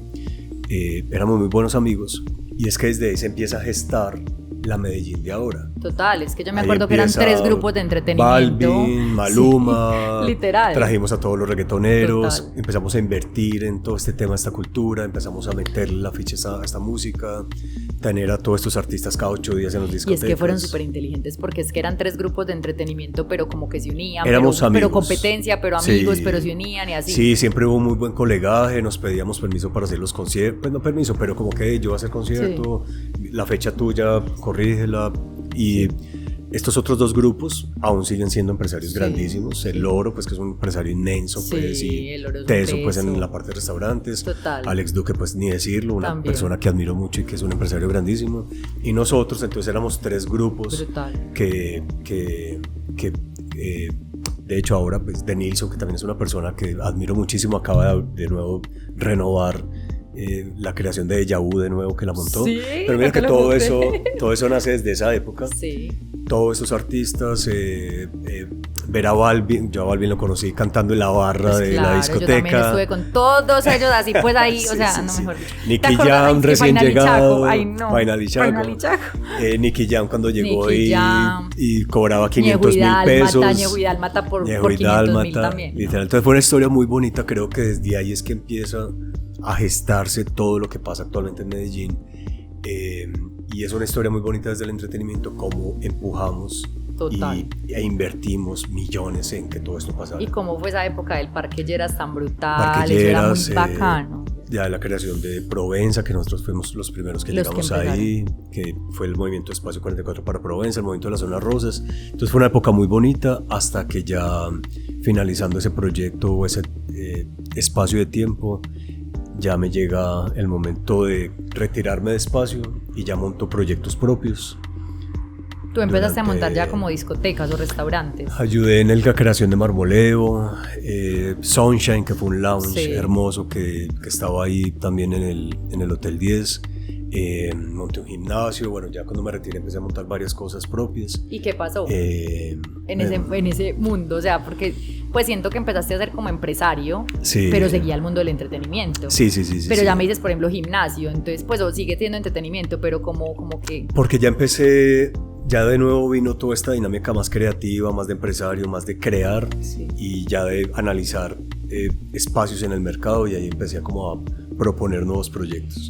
Speaker 2: éramos muy buenos amigos, y es que desde ahí se empieza a gestar la Medellín de ahora.
Speaker 1: Total, es que yo me acuerdo que eran 3 grupos de entretenimiento.
Speaker 2: Balvin, Maluma,
Speaker 1: sí, literal.
Speaker 2: Trajimos a todos los reggaetoneros,
Speaker 1: Total.
Speaker 2: empezamos a invertir en todo este tema, esta cultura, empezamos a meterle la ficha a esta música, tener a todos estos artistas cada 8 días en los discotecas.
Speaker 1: Y es que fueron súper inteligentes, porque es que eran 3 grupos de entretenimiento, pero como que se unían.
Speaker 2: Éramos amigos.
Speaker 1: Pero competencia, pero amigos,
Speaker 2: Sí.
Speaker 1: pero se unían y así.
Speaker 2: Sí, siempre hubo muy buen colegaje, nos pedíamos permiso para hacer los conciertos, pues no permiso, pero como que yo voy a hacer concierto, la fecha tuya, corrígela. Y estos otros 2 grupos aún siguen siendo empresarios grandísimos. El Oro, pues que es un empresario inmenso, pues, y
Speaker 1: el Oro es un
Speaker 2: teso, pues
Speaker 1: teso.
Speaker 2: en la parte de restaurantes.
Speaker 1: Total.
Speaker 2: Alex Duque, pues ni decirlo, una
Speaker 1: También.
Speaker 2: persona que admiro mucho y que es un empresario grandísimo. Y nosotros, entonces éramos 3 grupos.
Speaker 1: Brutal.
Speaker 2: que de hecho ahora pues de Nilsson, que también es una persona que admiro muchísimo, acaba de nuevo renovar la creación de Deja Vu de nuevo, que la montó.
Speaker 1: Sí,
Speaker 2: pero mira
Speaker 1: no te
Speaker 2: que
Speaker 1: lo
Speaker 2: todo
Speaker 1: puedo creer.
Speaker 2: eso nace desde esa época.
Speaker 1: Sí.
Speaker 2: Todos esos artistas, ver a Balvin, yo a Balvin lo conocí cantando en la barra
Speaker 1: Pues
Speaker 2: de
Speaker 1: claro,
Speaker 2: la discoteca.
Speaker 1: yo también estuve con todos ellos así, pues ahí,
Speaker 2: Sí,
Speaker 1: o sea,
Speaker 2: sí,
Speaker 1: no
Speaker 2: sí.
Speaker 1: mejor dicho.
Speaker 2: Nicky
Speaker 1: ¿Te acuerdas?
Speaker 2: Jam
Speaker 1: Ay, que
Speaker 2: recién
Speaker 1: Final y
Speaker 2: llegado.
Speaker 1: Chaco. Ay, no.
Speaker 2: Final y Chaco.
Speaker 1: Final y Chaco.
Speaker 2: Nicky Jam cuando llegó
Speaker 1: Nicky Jam.
Speaker 2: y cobraba 500.000
Speaker 1: Ñejo
Speaker 2: pesos.
Speaker 1: Ñejo Dálmata por
Speaker 2: Ñejo
Speaker 1: 500.000
Speaker 2: Dálmata,
Speaker 1: también.
Speaker 2: literal. Entonces fue una historia muy bonita. Creo que desde ahí es que empieza a gestarse todo lo que pasa actualmente en Medellín. Y es una historia muy bonita desde el entretenimiento, cómo empujamos
Speaker 1: Total.
Speaker 2: e invertimos millones en que todo esto pasara.
Speaker 1: Y cómo fue esa época del Parque Lleras tan brutal,
Speaker 2: Parque
Speaker 1: eso era
Speaker 2: Lleras,
Speaker 1: muy bacano.
Speaker 2: ya la creación de Provenza, que nosotros fuimos los primeros que llegamos ahí, que fue el movimiento Espacio 44 para Provenza, el movimiento de las zonas rosas. Entonces fue una época muy bonita hasta que ya finalizando ese proyecto o ese espacio de tiempo, ya me llega el momento de retirarme de Espacio y ya monto proyectos propios.
Speaker 1: Tú empezaste a montar ya como discotecas o restaurantes.
Speaker 2: Ayudé en la creación de Marmoleo, Sunshine, que fue un lounge hermoso que estaba ahí también en el Hotel 10. Monté un gimnasio, bueno, ya cuando me retiré empecé a montar varias cosas propias.
Speaker 1: ¿Y qué pasó en ese mundo? O sea, porque pues siento que empezaste a ser como empresario, pero seguía el mundo del entretenimiento.
Speaker 2: Sí.
Speaker 1: Pero ya me dices, por ejemplo, gimnasio, entonces pues sigue siendo entretenimiento, pero como que...
Speaker 2: Porque ya empecé... Ya de nuevo vino toda esta dinámica más creativa, más de empresario, más de crear y ya de analizar espacios en el mercado, y ahí empecé como a proponer nuevos proyectos.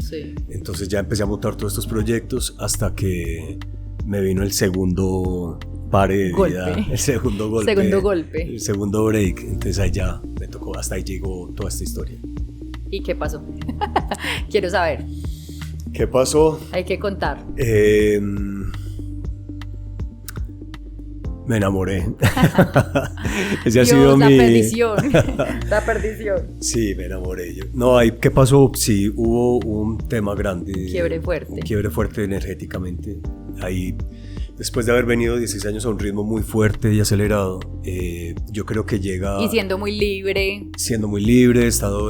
Speaker 2: Entonces ya empecé a montar todos estos proyectos hasta que me vino el segundo pare de vida, el segundo golpe, el segundo break. Entonces ahí ya me tocó, hasta ahí llegó toda esta historia.
Speaker 1: ¿Y qué pasó? Quiero saber.
Speaker 2: ¿Qué pasó?
Speaker 1: Hay que contar.
Speaker 2: Me enamoré. Ese ha sido
Speaker 1: la
Speaker 2: mi...
Speaker 1: perdición. La perdición.
Speaker 2: Sí, me enamoré. No, ¿qué pasó? Sí, hubo un tema grande.
Speaker 1: Quiebre fuerte.
Speaker 2: Un quiebre fuerte energéticamente. Ahí, después de haber venido 16 años a un ritmo muy fuerte y acelerado, yo creo que llega...
Speaker 1: Y siendo muy libre.
Speaker 2: Siendo muy libre, he estado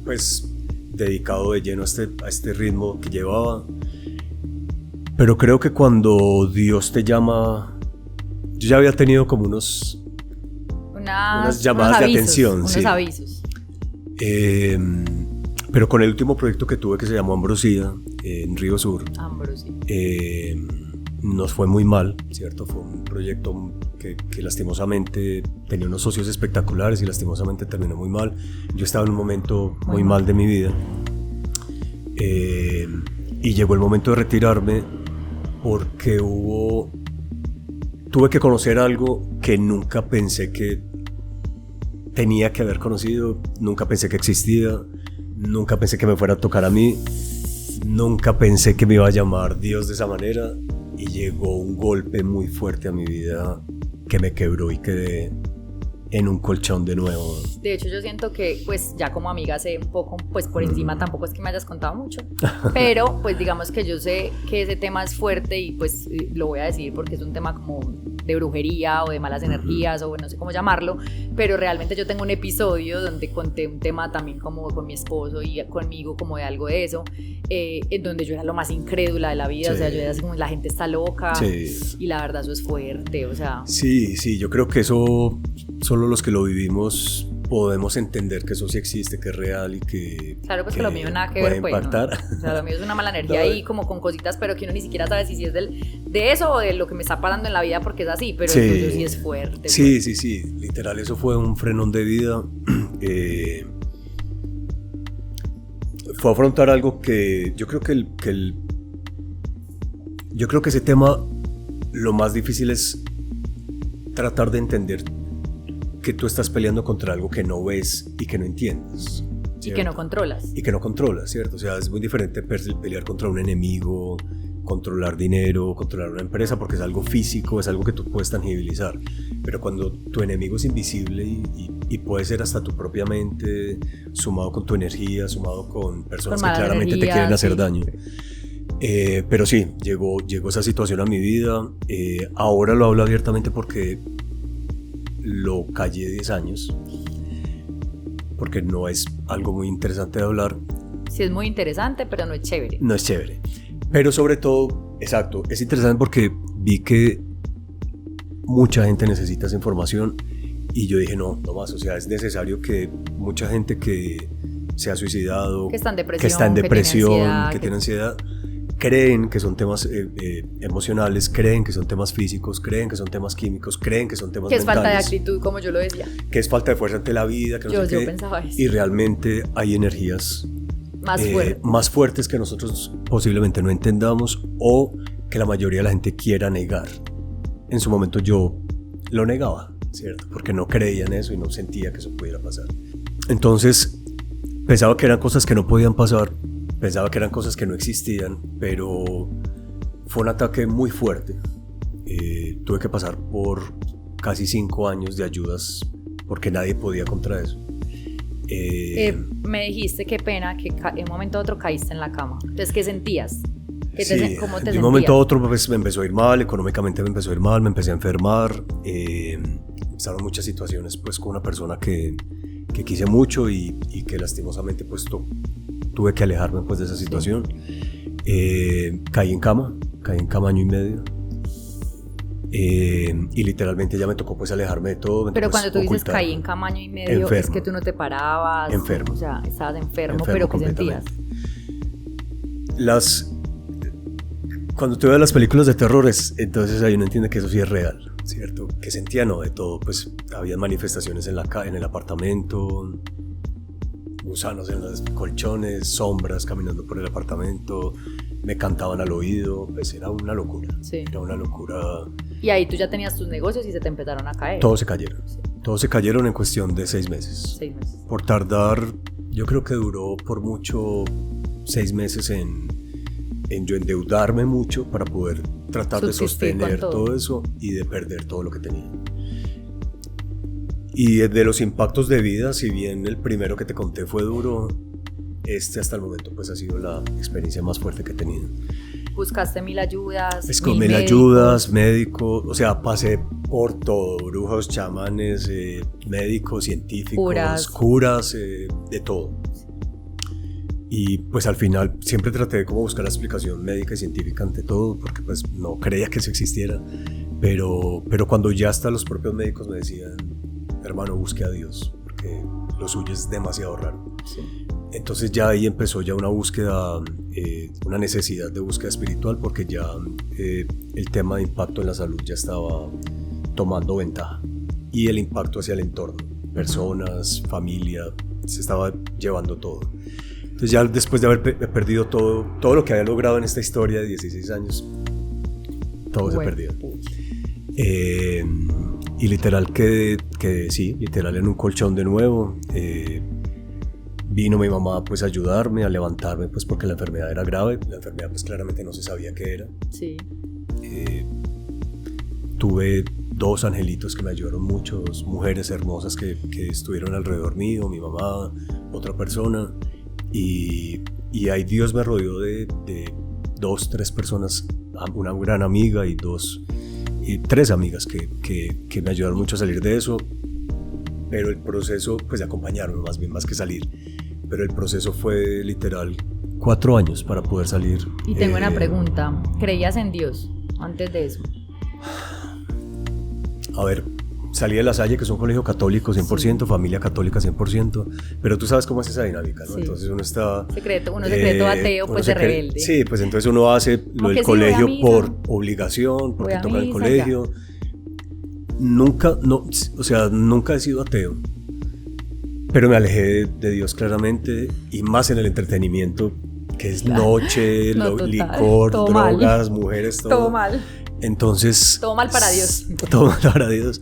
Speaker 2: pues dedicado de lleno a este ritmo que llevaba. Pero creo que cuando Dios te llama... Yo ya había tenido como unas llamadas de atención.
Speaker 1: Unos avisos.
Speaker 2: Pero con el último proyecto que tuve, que se llamó Ambrosía, en Río Sur, nos fue muy mal, ¿cierto? Fue un proyecto que lastimosamente tenía unos socios espectaculares y lastimosamente terminó muy mal. Yo estaba en un momento muy mal de mi vida. Y llegó el momento de retirarme porque tuve que conocer algo que nunca pensé que tenía que haber conocido, nunca pensé que existía, nunca pensé que me fuera a tocar a mí, nunca pensé que me iba a llamar Dios de esa manera, y llegó un golpe muy fuerte a mi vida que me quebró y quedé en un colchón de nuevo.
Speaker 1: De hecho, yo siento que pues ya como amiga sé un poco, pues por encima, tampoco es que me hayas contado mucho, pero pues digamos que yo sé que ese tema es fuerte y pues lo voy a decir porque es un tema como de brujería o de malas energías o no sé cómo llamarlo, pero realmente yo tengo un episodio donde conté un tema también como con mi esposo y conmigo como de algo de eso, en donde yo era lo más incrédula de la vida, o sea, yo era así como la gente está loca, y la verdad eso es fuerte, o sea... Sí,
Speaker 2: yo creo que eso solo los que lo vivimos podemos entender que eso sí existe, que es real y que...
Speaker 1: Claro, pues que lo mío nada que ver, pues,
Speaker 2: impactar.
Speaker 1: ¿no? O sea, lo mío es una mala energía ahí como con cositas, pero que uno ni siquiera sabe si es de eso o de lo que me está pasando en la vida porque es así, pero el tuyo sí es fuerte.
Speaker 2: Sí, literal, eso fue un frenón de vida. Fue afrontar algo que yo creo yo creo que ese tema lo más difícil es tratar de entender que tú estás peleando contra algo que no ves y que no entiendes, ¿cierto?
Speaker 1: Y que no controlas.
Speaker 2: Y que no controlas, ¿cierto? O sea, es muy diferente pelear contra un enemigo, controlar dinero, controlar una empresa, porque es algo físico, es algo que tú puedes tangibilizar. Pero cuando tu enemigo es invisible y puede ser hasta tu propia mente, sumado con tu energía, sumado con personas que claramente te quieren hacer daño. Pero sí, llegó esa situación a mi vida. Ahora lo hablo abiertamente porque lo callé 10 años, porque no es algo muy interesante de hablar.
Speaker 1: Sí, es muy interesante, pero no es chévere.
Speaker 2: No es chévere. Pero sobre todo, exacto, es interesante porque vi que mucha gente necesita esa información y yo dije, no más, o sea, es necesario que mucha gente que se ha suicidado,
Speaker 1: que está en depresión,
Speaker 2: que tiene ansiedad, creen que son temas emocionales, creen que son temas físicos, creen que son temas químicos, creen que son temas mentales.
Speaker 1: Que es falta de actitud, como yo lo decía.
Speaker 2: Que es falta de fuerza ante la vida, que no sé qué.
Speaker 1: Yo pensaba eso.
Speaker 2: Y realmente hay energías más fuertes que nosotros posiblemente no entendamos o que la mayoría de la gente quiera negar. En su momento yo lo negaba, ¿cierto? Porque no creía en eso y no sentía que eso pudiera pasar. Entonces pensaba que eran cosas que no podían pasar, pensaba que eran cosas que no existían, pero fue un ataque muy fuerte. Tuve que pasar por casi 5 años de ayudas porque nadie podía contra eso.
Speaker 1: Me dijiste, qué pena, que en un momento a otro caíste en la cama. Entonces, ¿qué sentías? ¿Cómo te
Speaker 2: de
Speaker 1: sentías?
Speaker 2: un momento a otro pues, me empezó a ir mal, económicamente me empezó a ir mal, me empecé a enfermar. Estaban muchas situaciones pues, con una persona que quise mucho y que lastimosamente pues, tuve que alejarme pues, de esa situación. Caí en cama año y medio. Y literalmente ya me tocó pues alejarme de todo.
Speaker 1: Pero cuando tú dices caí en cama año y medio, enfermo. Es que tú no te parabas.
Speaker 2: Enfermo.
Speaker 1: O sea, estabas enfermo pero ¿qué sentías?
Speaker 2: Cuando tú ves las películas de terror, entonces ahí uno entiende que eso sí es real, ¿cierto? Que sentía, no, de todo, pues había manifestaciones en el apartamento, gusanos en los colchones, sombras caminando por el apartamento, me cantaban al oído, pues era una locura.
Speaker 1: Sí.
Speaker 2: Era una locura.
Speaker 1: Y ahí tú ya tenías tus negocios y se te empezaron a caer.
Speaker 2: Todos se cayeron. Sí. Todos se cayeron en cuestión de 6 meses.
Speaker 1: 6 meses.
Speaker 2: Por tardar, yo creo que duró por mucho 6 meses en yo endeudarme mucho para poder tratar de sostener todo eso y de perder todo lo que tenía. Y de los impactos de vida, si bien el primero que te conté fue duro, hasta el momento pues ha sido la experiencia más fuerte que he tenido.
Speaker 1: Buscaste 1000 ayudas.
Speaker 2: Es con 1000 ayudas, médicos, o sea, pasé por todo, brujos, chamanes, médicos, científicos, curas, de todo. Y pues al final siempre traté de como buscar la explicación médica y científica ante todo, porque pues no creía que eso existiera, pero cuando ya hasta los propios médicos me decían, hermano, busque a Dios, porque lo suyo es demasiado raro.
Speaker 1: Sí.
Speaker 2: Entonces ya ahí empezó ya una búsqueda, una necesidad de búsqueda espiritual, porque ya el tema de impacto en la salud ya estaba tomando ventaja, y el impacto hacia el entorno, personas, familia, se estaba llevando todo. Entonces ya después de haber perdido todo lo que había logrado en esta historia de 16 años, todo se perdió. Y literal quedé literal en un colchón de nuevo. Vino mi mamá pues a ayudarme, a levantarme, pues porque la enfermedad era grave. La enfermedad pues claramente no se sabía qué era.
Speaker 1: Sí.
Speaker 2: Tuve 2 angelitos que me ayudaron mucho, 2 mujeres hermosas que estuvieron alrededor mío, mi mamá, otra persona. Y ahí Dios me rodeó de 2, 3 personas, una gran amiga y 3 amigas que me ayudaron mucho a salir de eso. Pero el proceso, pues de acompañarme más que salir, pero el proceso fue literal 4 años para poder salir.
Speaker 1: Y tengo una pregunta, ¿creías en Dios antes de eso?
Speaker 2: A ver, salí de La Salle, que es un colegio católico 100%, sí. Familia católica 100%, pero tú sabes cómo es esa dinámica, ¿no? Sí. Entonces uno está...
Speaker 1: secreto ateo, pues de rebelde.
Speaker 2: Sí, pues entonces uno hace lo del colegio por obligación, porque toca el colegio. Ya. Nunca he sido ateo, pero me alejé de Dios claramente, y más en el entretenimiento, que es noche, licor, drogas, mujeres, todo mal. Entonces...
Speaker 1: todo mal para Dios.
Speaker 2: Todo mal para Dios.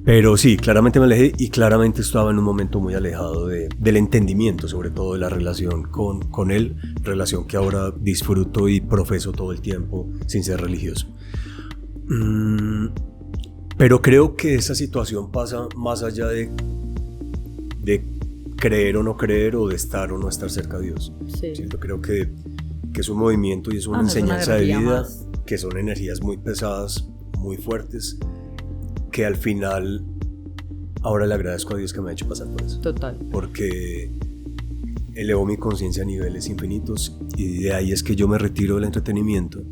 Speaker 2: Pero sí, claramente me alejé, y claramente estaba en un momento muy alejado del entendimiento, sobre todo de la relación con Él, relación que ahora disfruto y profeso todo el tiempo sin ser religioso. Pero creo que esa situación pasa más allá de creer o no creer, o de estar o no estar cerca de Dios. Sí. ¿Cierto? Creo que es un movimiento y es una enseñanza de vida más. Que son energías muy pesadas, muy fuertes, que al final ahora le agradezco a Dios que me ha hecho pasar por eso.
Speaker 1: Total.
Speaker 2: Porque elevó mi conciencia a niveles infinitos, y de ahí es que yo me retiro del entretenimiento,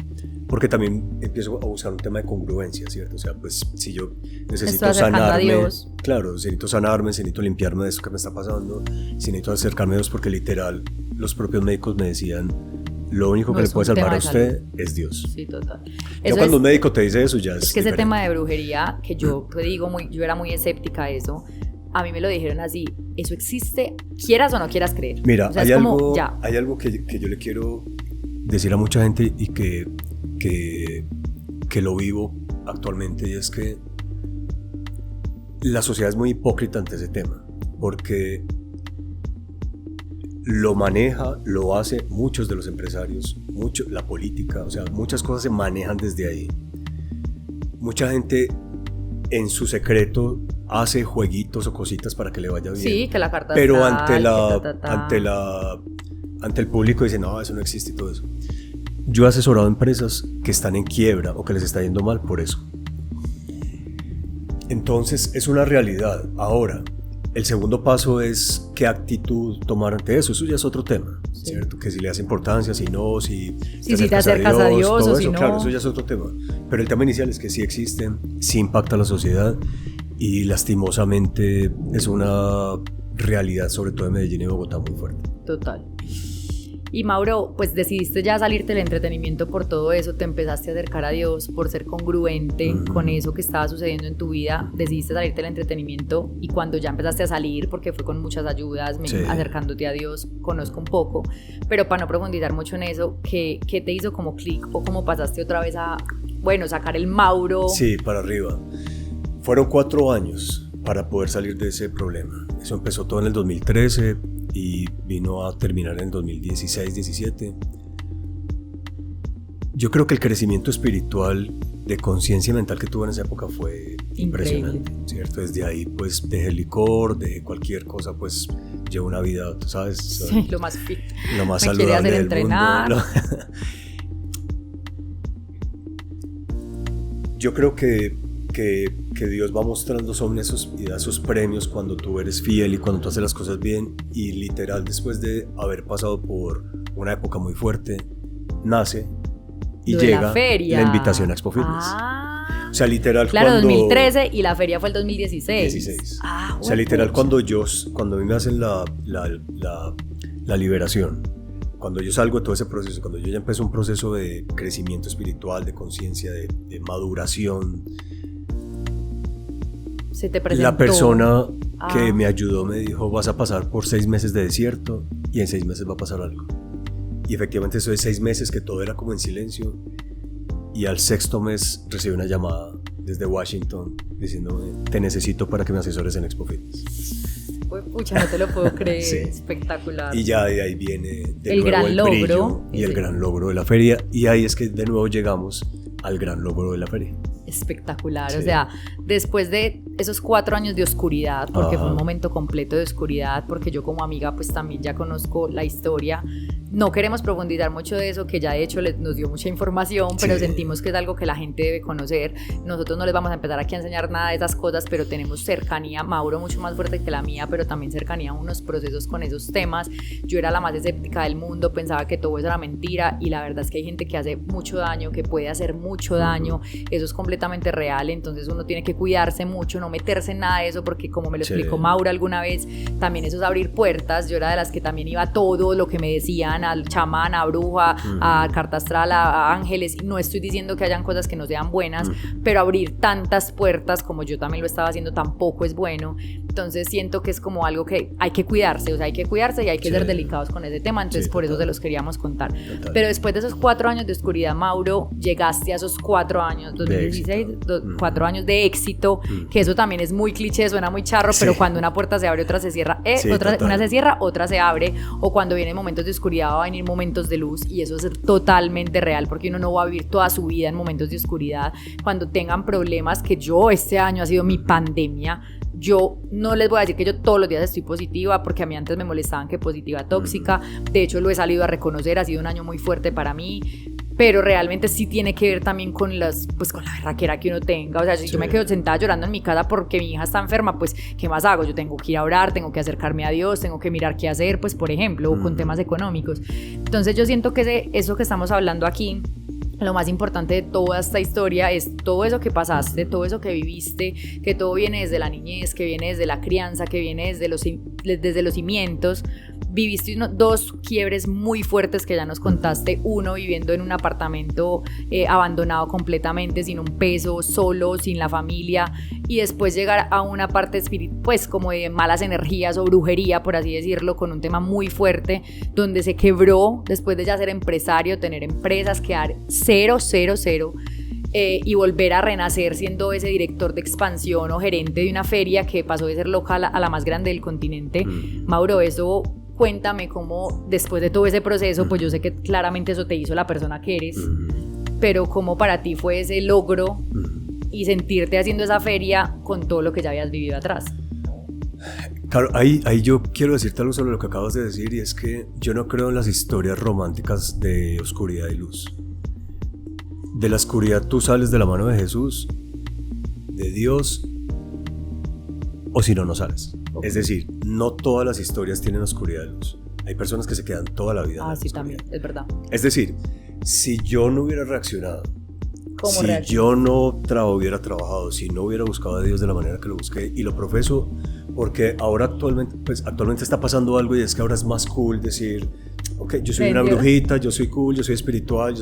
Speaker 2: porque también empiezo a buscar un tema de congruencia, ¿cierto? O sea, pues si yo necesito sanarme, claro, necesito limpiarme de esto que me está pasando, si necesito acercarme a Dios, porque literal los propios médicos me decían, lo único que le puede salvar a usted es Dios.
Speaker 1: Sí, total.
Speaker 2: Ya cuando un médico te dice eso, ya es
Speaker 1: que diferente. Ese tema de brujería, que yo te digo, yo era muy escéptica a eso, a mí me lo dijeron así, eso existe, quieras o no quieras creer.
Speaker 2: Mira, o sea, hay algo que yo le quiero decir a mucha gente, y que lo vivo actualmente, y es que la sociedad es muy hipócrita ante ese tema, porque lo maneja, lo hace muchos de los empresarios, la política, o sea, muchas cosas se manejan desde ahí. Mucha gente en su secreto hace jueguitos o cositas para que le vaya bien.
Speaker 1: Sí, que la carta
Speaker 2: pero
Speaker 1: astral,
Speaker 2: ante el público dice, no, eso no existe y todo eso. Yo he asesorado empresas que están en quiebra o que les está yendo mal por eso. Entonces es una realidad. Ahora, el segundo paso es qué actitud tomar ante eso. Eso ya es otro tema, sí. ¿Cierto? Que si le das importancia, si no, si
Speaker 1: te acercas a Dios
Speaker 2: todo
Speaker 1: o
Speaker 2: eso,
Speaker 1: si no.
Speaker 2: claro, eso ya es otro tema. Pero el tema inicial es que sí existen, sí impacta a la sociedad y lastimosamente es una realidad, sobre todo en Medellín y Bogotá, muy fuerte.
Speaker 1: Total. Y Mauro, pues decidiste ya salirte del entretenimiento por todo eso, te empezaste a acercar a Dios por ser congruente con eso que estaba sucediendo en tu vida, decidiste salirte del entretenimiento y cuando ya empezaste a salir, porque fue con muchas ayudas, acercándote a Dios, conozco un poco, pero para no profundizar mucho en eso, ¿qué te hizo como clic o cómo pasaste otra vez a, bueno, sacar el Mauro? Sí,
Speaker 2: para arriba. Fueron 4 años para poder salir de ese problema. Eso empezó todo en el 2013 y vino a terminar en el 2016-17. Yo creo que el crecimiento espiritual de conciencia mental que tuve en esa época fue impresionante, ¿cierto? Desde ahí pues dejé el licor, dejé cualquier cosa, pues llevo una vida, tú sabes,
Speaker 1: sí, lo más fit,
Speaker 2: lo más saludable del
Speaker 1: entrenar.
Speaker 2: Mundo. Yo creo que Dios va mostrando sobre esos y da esos premios cuando tú eres fiel y cuando tú haces las cosas bien, y literal después de haber pasado por una época muy fuerte nace y llega la invitación a Expo Fitness. O sea, literal,
Speaker 1: claro, 2013 y la feria fue el 2016.
Speaker 2: 16. O sea, literal, cuando me hacen la liberación, cuando yo salgo de todo ese proceso, cuando yo ya empecé un proceso de crecimiento espiritual, de conciencia, de maduración,
Speaker 1: se te presentó.
Speaker 2: La persona que me ayudó me dijo, vas a pasar por 6 meses de desierto y en 6 meses va a pasar algo. Y efectivamente eso de 6 meses que todo era como en silencio, y al 6º mes recibí una llamada desde Washington diciéndome, te necesito para que me asesores en Expo Fitness.
Speaker 1: Pucha, no te lo puedo creer. Sí. Espectacular.
Speaker 2: Y ya de ahí viene de nuevo el brillo y el gran logro de la feria, y ahí es que de nuevo llegamos al gran logro de la feria.
Speaker 1: Espectacular, sí. O sea, después de esos 4 años de oscuridad, porque fue un momento completo de oscuridad, porque yo como amiga pues también ya conozco la historia, no queremos profundizar mucho de eso, que ya de hecho nos dio mucha información, pero sentimos que es algo que la gente debe conocer. Nosotros no les vamos a empezar aquí a enseñar nada de esas cosas, pero tenemos cercanía, Mauro mucho más fuerte que la mía, pero también cercanía a unos procesos con esos temas. Yo era la más escéptica del mundo, pensaba que todo eso era mentira, y la verdad es que hay gente que hace mucho daño, que puede hacer mucho daño, eso es completamente real, entonces uno tiene que cuidarse mucho, no meterse en nada de eso, porque como me lo explicó Mauro alguna vez, también eso es abrir puertas. Yo era de las que también iba a todo lo que me decían, al chamán, a bruja, a carta astral, a ángeles, y no estoy diciendo que hayan cosas que no sean buenas, pero abrir tantas puertas como yo también lo estaba haciendo tampoco es bueno. Entonces siento que es como algo que hay que cuidarse, o sea, hay que cuidarse y hay que ser delicados con ese tema, entonces por eso se los queríamos contar. Pero después de esos 4 años de oscuridad, Mauro, llegaste a esos 4 años, 2016, 4 años de éxito, que eso también es muy cliché, suena muy charro, pero cuando una puerta se abre, otra se cierra, una se cierra, otra se abre, o cuando vienen momentos de oscuridad va a venir momentos de luz, y eso es totalmente real, porque uno no va a vivir toda su vida en momentos de oscuridad. Cuando tengan problemas, que yo este año ha sido mi pandemia, yo no les voy a decir que yo todos los días estoy positiva, porque a mí antes me molestaban que positiva tóxica, de hecho lo he salido a reconocer, ha sido un año muy fuerte para mí, pero realmente sí tiene que ver también con la berraquera que uno tenga. O sea, si yo me quedo sentada llorando en mi casa porque mi hija está enferma, pues ¿qué más hago? Yo tengo que ir a orar, tengo que acercarme a Dios, tengo que mirar qué hacer, pues por ejemplo, o con temas económicos. Entonces yo siento que eso que estamos hablando aquí, lo más importante de toda esta historia es todo eso que pasaste, todo eso que viviste, que todo viene desde la niñez, que viene desde la crianza, que viene desde los cimientos. Viviste 2 quiebres muy fuertes que ya nos contaste, uno viviendo en un apartamento abandonado completamente, sin un peso, solo, sin la familia, y después llegar a una parte espiritual, pues como de malas energías o brujería, por así decirlo, con un tema muy fuerte, donde se quebró después de ya ser empresario, tener empresas, quedar cero, y volver a renacer siendo ese director de expansión o gerente de una feria que pasó de ser local a la más grande del continente. Mauro, eso cuéntame cómo después de todo ese proceso, pues yo sé que claramente eso te hizo la persona que eres, pero cómo para ti fue ese logro y sentirte haciendo esa feria con todo lo que ya habías vivido atrás.
Speaker 2: Claro, ahí yo quiero decirte algo sobre lo que acabas de decir, y es que yo no creo en las historias románticas de oscuridad y luz. De la oscuridad tú sales de la mano de Jesús, de Dios, o si no, no sales. Okay. Es decir, no todas las historias tienen oscuridad y luz. Hay personas que se quedan toda la vida.
Speaker 1: Sí, también, es verdad.
Speaker 2: Es decir, si yo no hubiera reaccionado, si
Speaker 1: reaccionar?
Speaker 2: yo no hubiera trabajado, si no hubiera buscado a Dios de la manera que lo busqué, y lo profeso porque ahora actualmente está pasando algo, y es que ahora es más cool decir, ok, yo soy una brujita, yo soy cool, yo soy espiritual,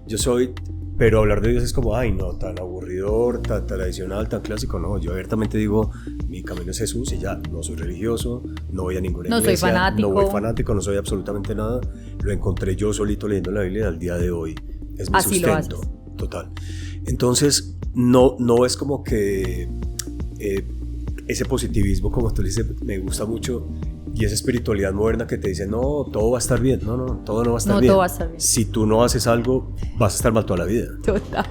Speaker 2: yo soy, pero hablar de Dios es como, ay no, tan aburridor, tan tradicional, tan clásico. No, yo abiertamente digo, mi camino es Jesús y ya, no soy religioso, no voy a ninguna iglesia, no soy fanático, no soy absolutamente nada. Lo encontré yo solito leyendo la Biblia, al día de hoy es mi
Speaker 1: así
Speaker 2: sustento total. Entonces no es como que ese positivismo, como tú dices, me gusta mucho, y esa espiritualidad moderna que te dice, no, todo va a estar bien. No, todo no va a estar bien.
Speaker 1: Todo va a estar bien.
Speaker 2: Si tú no haces algo, vas a estar mal toda la vida.
Speaker 1: Total.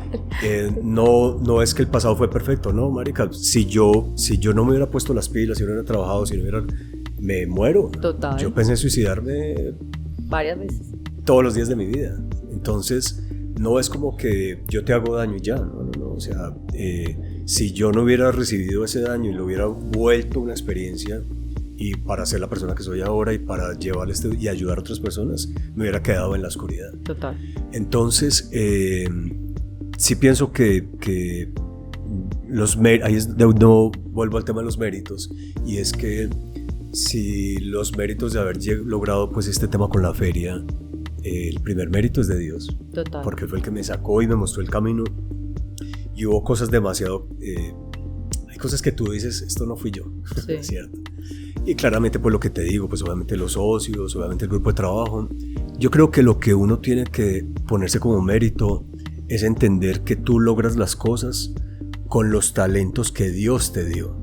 Speaker 2: No es que el pasado fue perfecto, no, marica. Si yo no me hubiera puesto las pilas, si no hubiera trabajado, me muero.
Speaker 1: Total.
Speaker 2: Yo pensé en suicidarme
Speaker 1: varias veces.
Speaker 2: Todos los días de mi vida. Entonces, no es como que yo te hago daño y ya, no. O sea, si yo no hubiera recibido ese daño y lo hubiera vuelto una experiencia, y para ser la persona que soy ahora y para llevar y ayudar a otras personas, me hubiera quedado en la oscuridad.
Speaker 1: Total.
Speaker 2: Entonces, sí pienso que ahí es de no vuelvo al tema de los méritos, y es que si los méritos de haber logrado pues este tema con la feria, el primer mérito es de Dios.
Speaker 1: Total.
Speaker 2: Porque fue el que me sacó y me mostró el camino, y hubo cosas demasiado hay cosas que tú dices, esto no fui yo. Sí. ¿Cierto? Y claramente, pues lo que te digo, pues obviamente los socios, obviamente el grupo de trabajo. Yo creo que lo que uno tiene que ponerse como mérito es entender que tú logras las cosas con los talentos que Dios te dio.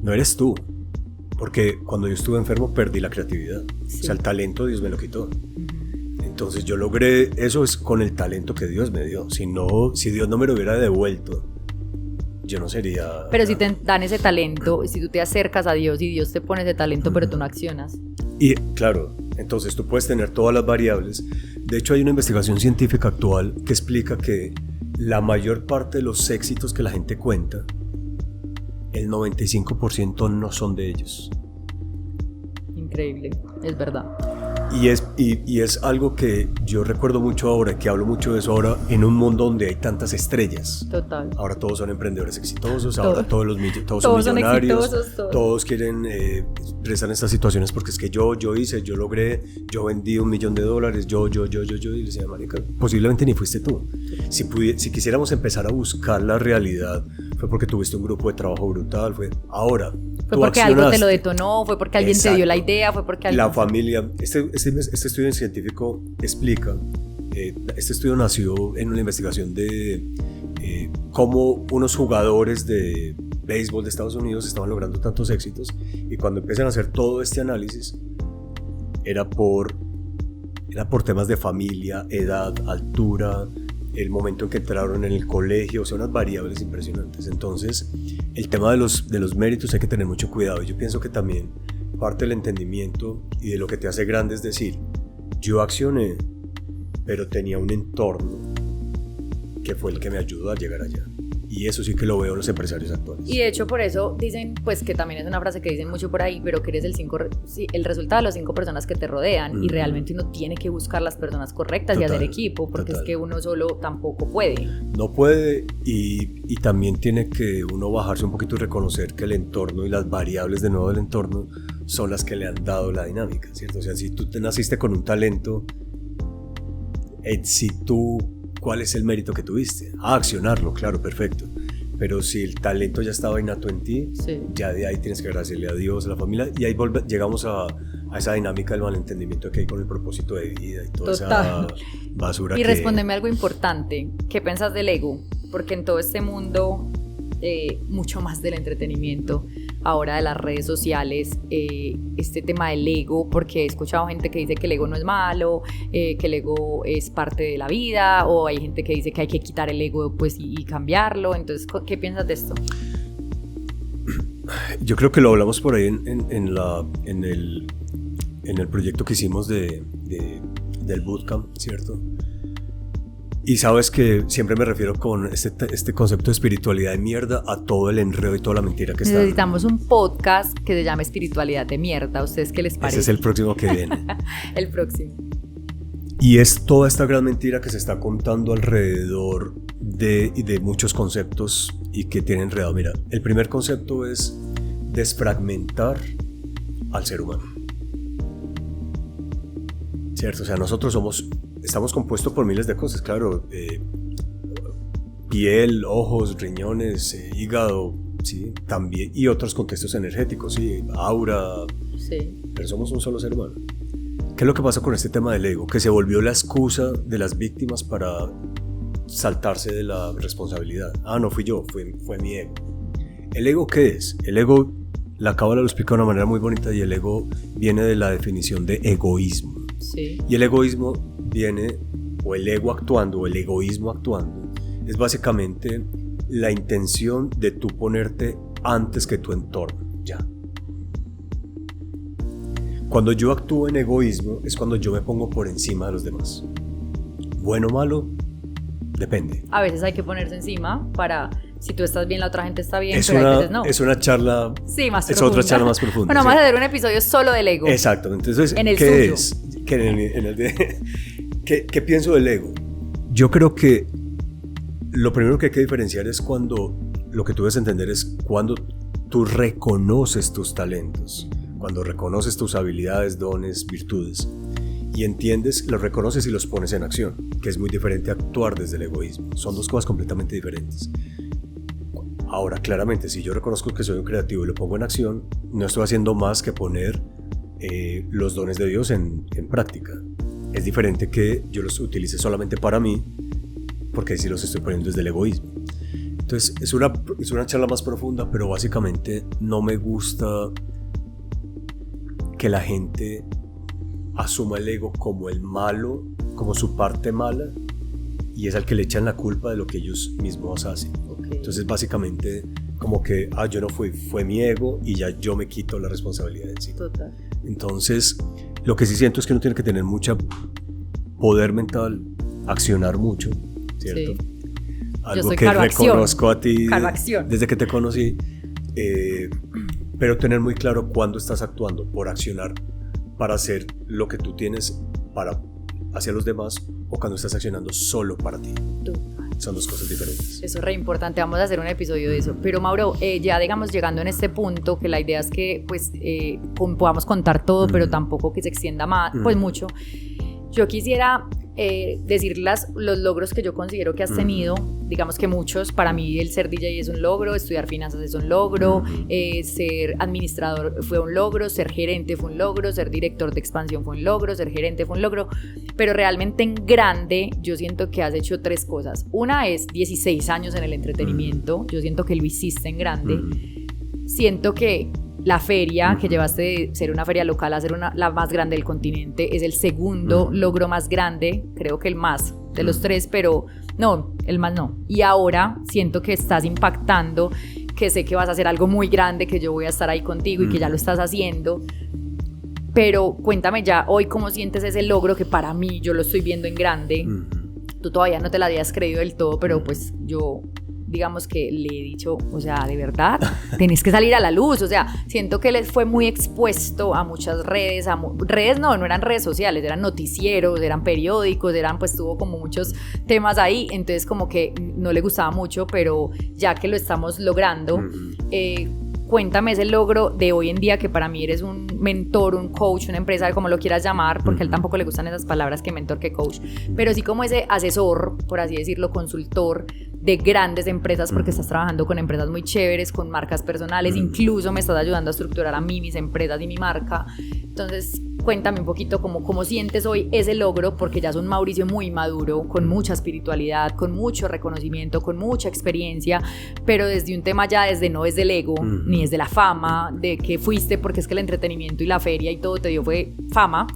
Speaker 2: No eres tú. Porque cuando yo estuve enfermo perdí la creatividad. Sí. O sea, el talento Dios me lo quitó. Entonces yo logré, eso es con el talento que Dios me dio. Si Dios no me lo hubiera devuelto, yo no sería...
Speaker 1: Pero si te dan ese talento, si tú te acercas a Dios y Dios te pone ese talento, pero tú no accionas.
Speaker 2: Y claro, entonces tú puedes tener todas las variables. De hecho, hay una investigación científica actual que explica que la mayor parte de los éxitos que la gente cuenta, el 95% no son de ellos.
Speaker 1: Increíble, es verdad.
Speaker 2: Y es algo que yo recuerdo mucho ahora, que hablo mucho de eso ahora, en un mundo donde hay tantas estrellas.
Speaker 1: Total.
Speaker 2: Ahora todos son emprendedores exitosos, ahora todos son millonarios, todos quieren estar en estas situaciones porque es que yo logré, yo vendí $1 millón, y les decía, marica, posiblemente ni fuiste tú. Si quisiéramos empezar a buscar la realidad, fue porque tuviste un grupo de trabajo brutal, fue
Speaker 1: porque algo te lo detonó, fue porque alguien te dio la idea, fue porque alguien...
Speaker 2: La familia, este estudio científico explica, este estudio nació en una investigación de cómo unos jugadores de béisbol de Estados Unidos estaban logrando tantos éxitos, y cuando empiezan a hacer todo este análisis era por temas de familia, edad, altura, el momento en que entraron en el colegio, o sea, unas variables impresionantes. Entonces, el tema de los méritos hay que tener mucho cuidado. Yo pienso que también parte del entendimiento y de lo que te hace grande es decir, yo accioné, pero tenía un entorno que fue el que me ayudó a llegar allá. Y eso sí que lo veo en los empresarios actuales.
Speaker 1: Y de hecho por eso dicen, pues que también es una frase que dicen mucho por ahí, pero que eres el resultado de las 5 personas que te rodean, y realmente uno tiene que buscar las personas correctas. Total, y hacer equipo, porque es que uno solo tampoco puede.
Speaker 2: No puede, y también tiene que uno bajarse un poquito y reconocer que el entorno y las variables de nuevo del entorno son las que le han dado la dinámica, ¿cierto? O sea, si tú te naciste con un talento, ¿cuál es el mérito que tuviste? Accionarlo, claro, perfecto. Pero si el talento ya estaba innato en ti, sí, ya de ahí tienes que agradecerle a Dios, a la familia, y ahí llegamos a esa dinámica del malentendimiento que hay con el propósito de vida y toda esa basura.
Speaker 1: Y respóndeme algo importante, ¿qué piensas del ego? Porque en todo este mundo, mucho más del entretenimiento, ahora de las redes sociales, este tema del ego, porque he escuchado gente que dice que el ego no es malo, que el ego es parte de la vida, o hay gente que dice que hay que quitar el ego pues, y cambiarlo. Entonces, ¿qué piensas de esto?
Speaker 2: Yo creo que lo hablamos por ahí en el proyecto que hicimos del bootcamp, ¿cierto? Y sabes que siempre me refiero con este concepto de espiritualidad de mierda a todo el enredo y toda la mentira que está.
Speaker 1: Necesitamos un podcast que se llame Espiritualidad de Mierda. ¿A ustedes qué les parece?
Speaker 2: Ese es el próximo que viene.
Speaker 1: El próximo.
Speaker 2: Y es toda esta gran mentira que se está contando alrededor de muchos conceptos y que tienen enredado. Mira, el primer concepto es desfragmentar al ser humano. ¿Cierto? O sea, nosotros estamos compuestos por miles de cosas, claro. Piel, ojos, riñones, hígado, ¿sí? También, y otros contextos energéticos, ¿sí? Aura.
Speaker 1: Sí.
Speaker 2: Pero somos un solo ser humano. ¿Qué es lo que pasa con este tema del ego? Que se volvió la excusa de las víctimas para saltarse de la responsabilidad. No fui yo, fue mi ego. ¿El ego qué es? El ego, la Cábala lo explica de una manera muy bonita, y el ego viene de la definición de egoísmo.
Speaker 1: Sí.
Speaker 2: Y el egoísmo viene, o el ego actuando, o el egoísmo actuando, es básicamente la intención de tú ponerte antes que tu entorno, ya. Cuando yo actúo en egoísmo es cuando yo me pongo por encima de los demás. Bueno o malo, depende.
Speaker 1: A veces hay que ponerse encima para, si tú estás bien, la otra gente está bien, pero a veces no.
Speaker 2: Es una charla,
Speaker 1: sí, más
Speaker 2: es
Speaker 1: profunda.
Speaker 2: otra charla más profunda.
Speaker 1: Bueno, vamos a hacer un episodio solo del ego.
Speaker 2: Exactamente. Entonces,
Speaker 1: en el
Speaker 2: ¿qué
Speaker 1: suyo
Speaker 2: es? ¿Qué pienso del ego? Yo creo que lo primero que hay que diferenciar es cuando, lo que tú debes entender es cuando tú reconoces tus talentos, cuando reconoces tus habilidades, dones, virtudes, y entiendes, los reconoces y los pones en acción, que es muy diferente a actuar desde el egoísmo. Son dos cosas completamente diferentes. Ahora, claramente, si yo reconozco que soy un creativo y lo pongo en acción, no estoy haciendo más que poner los dones de Dios en práctica. Es diferente que yo los utilice solamente para mí, porque sí los estoy poniendo desde el egoísmo. Entonces es una charla más profunda, pero básicamente no me gusta que la gente asuma el ego como el malo, como su parte mala, y es al que le echan la culpa de lo que ellos mismos hacen. Okay. Entonces básicamente como que yo no fue mi ego y ya yo me quito la responsabilidad de encima.
Speaker 1: Total.
Speaker 2: Entonces lo que sí siento es que uno tiene que tener mucho poder mental, accionar mucho, ¿cierto? Sí. Algo que reconozco a ti desde que te conocí, pero tener muy claro cuándo estás actuando por accionar para hacer lo que tú tienes hacia los demás, o cuando estás accionando solo para ti. Son dos cosas diferentes.
Speaker 1: Eso es re importante, vamos a hacer un episodio de eso. Pero Mauro, ya digamos llegando en este punto, que la idea es que pues podamos contar todo, pero tampoco que se extienda más, pues mucho. Yo quisiera decir los logros que yo considero que has tenido, digamos que muchos. Para mí el ser DJ es un logro, estudiar finanzas es un logro, ser administrador fue un logro, ser gerente fue un logro, ser director de expansión fue un logro, ser gerente fue un logro, pero realmente en grande yo siento que has hecho 3 cosas. Una es 16 años en el entretenimiento, yo siento que lo hiciste en grande. Siento que la feria que llevaste de ser una feria local a ser la más grande del continente es el segundo logro más grande, creo que el más de los 3, pero no, el más no. Y ahora siento que estás impactando, que sé que vas a hacer algo muy grande, que yo voy a estar ahí contigo y que ya lo estás haciendo. Pero cuéntame ya hoy cómo sientes ese logro que para mí yo lo estoy viendo en grande. Tú todavía no te la habías creído del todo, pero pues yo digamos que le he dicho, o sea, de verdad, tenés que salir a la luz. O sea, siento que él fue muy expuesto a muchas redes, no eran redes sociales, eran noticieros, eran periódicos, pues tuvo como muchos temas ahí, entonces como que no le gustaba mucho, pero ya que lo estamos logrando, cuéntame ese logro de hoy en día, que para mí eres un mentor, un coach, una empresa, como lo quieras llamar, porque a él tampoco le gustan esas palabras que mentor, que coach, pero sí como ese asesor, por así decirlo, consultor de grandes empresas, porque estás trabajando con empresas muy chéveres, con marcas personales, incluso me estás ayudando a estructurar a mí mis empresas y mi marca. Entonces, cuéntame un poquito cómo sientes hoy ese logro, porque ya es un Mauricio muy maduro, con mucha espiritualidad, con mucho reconocimiento, con mucha experiencia, pero desde un tema ya no desde el ego, ni desde la fama, de que fuiste, porque es que el entretenimiento y la feria y todo te dio fue fama,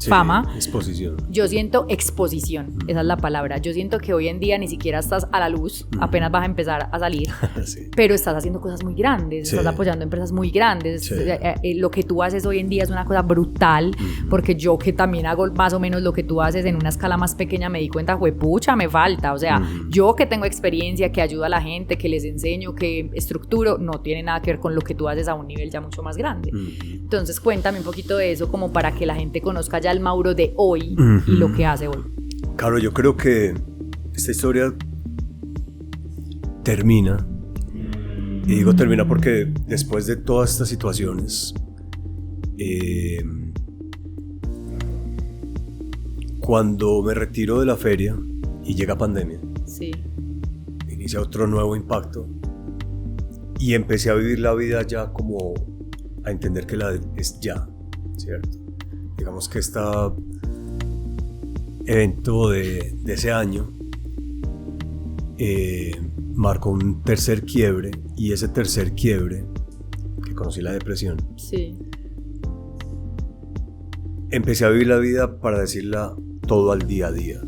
Speaker 2: exposición.
Speaker 1: Yo siento exposición, esa es la palabra. Yo siento que hoy en día ni siquiera estás a la luz, apenas vas a empezar a salir, pero estás haciendo cosas muy grandes, estás apoyando empresas muy grandes. Lo que tú haces hoy en día es una cosa brutal, porque yo que también hago más o menos lo que tú haces en una escala más pequeña me di cuenta, juepucha, me falta, o sea, yo que tengo experiencia, que ayudo a la gente, que les enseño, que estructuro, no tiene nada que ver con lo que tú haces a un nivel ya mucho más grande. Entonces cuéntame un poquito de eso, como para que la gente conozca ya el Mauro de hoy y lo que hace hoy.
Speaker 2: Claro, yo creo que esta historia termina, y digo termina porque después de todas estas situaciones, cuando me retiro de la feria y llega pandemia, inicia otro nuevo impacto y empecé a vivir la vida ya como a entender que la es ya, ¿cierto? Digamos que este evento de ese año marcó un tercer quiebre, y ese tercer quiebre, que conocí la depresión, empecé a vivir la vida para decirla todo al día a día,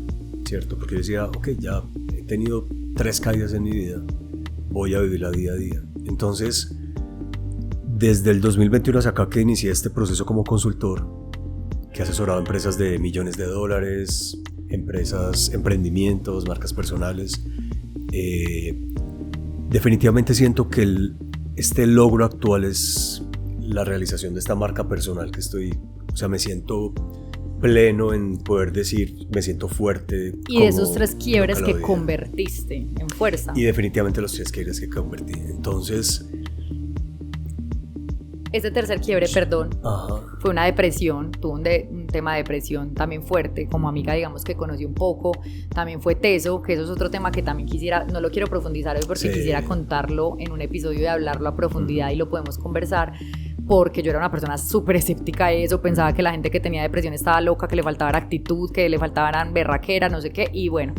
Speaker 2: ¿cierto? Porque yo decía, ok, ya he tenido 3 caídas en mi vida, voy a vivirla día a día. Entonces, desde el 2021 hasta acá que inicié este proceso como consultor, que he asesorado empresas de millones de dólares, empresas, emprendimientos, marcas personales, definitivamente siento que este logro actual es la realización de esta marca personal que estoy, o sea, me siento pleno en poder decir, me siento fuerte.
Speaker 1: Y de esos 3 quiebres que convertiste en fuerza.
Speaker 2: Y definitivamente los 3 quiebres que convertí. Entonces,
Speaker 1: ese tercer quiebre, fue una depresión, tuvo un tema de depresión también fuerte, como amiga digamos que conocí un poco, también fue teso, que eso es otro tema que también quisiera, no lo quiero profundizar hoy porque quisiera contarlo en un episodio y hablarlo a profundidad y lo podemos conversar, porque yo era una persona súper escéptica de eso, pensaba que la gente que tenía depresión estaba loca, que le faltaba actitud, que le faltaban berraquera, no sé qué, y bueno,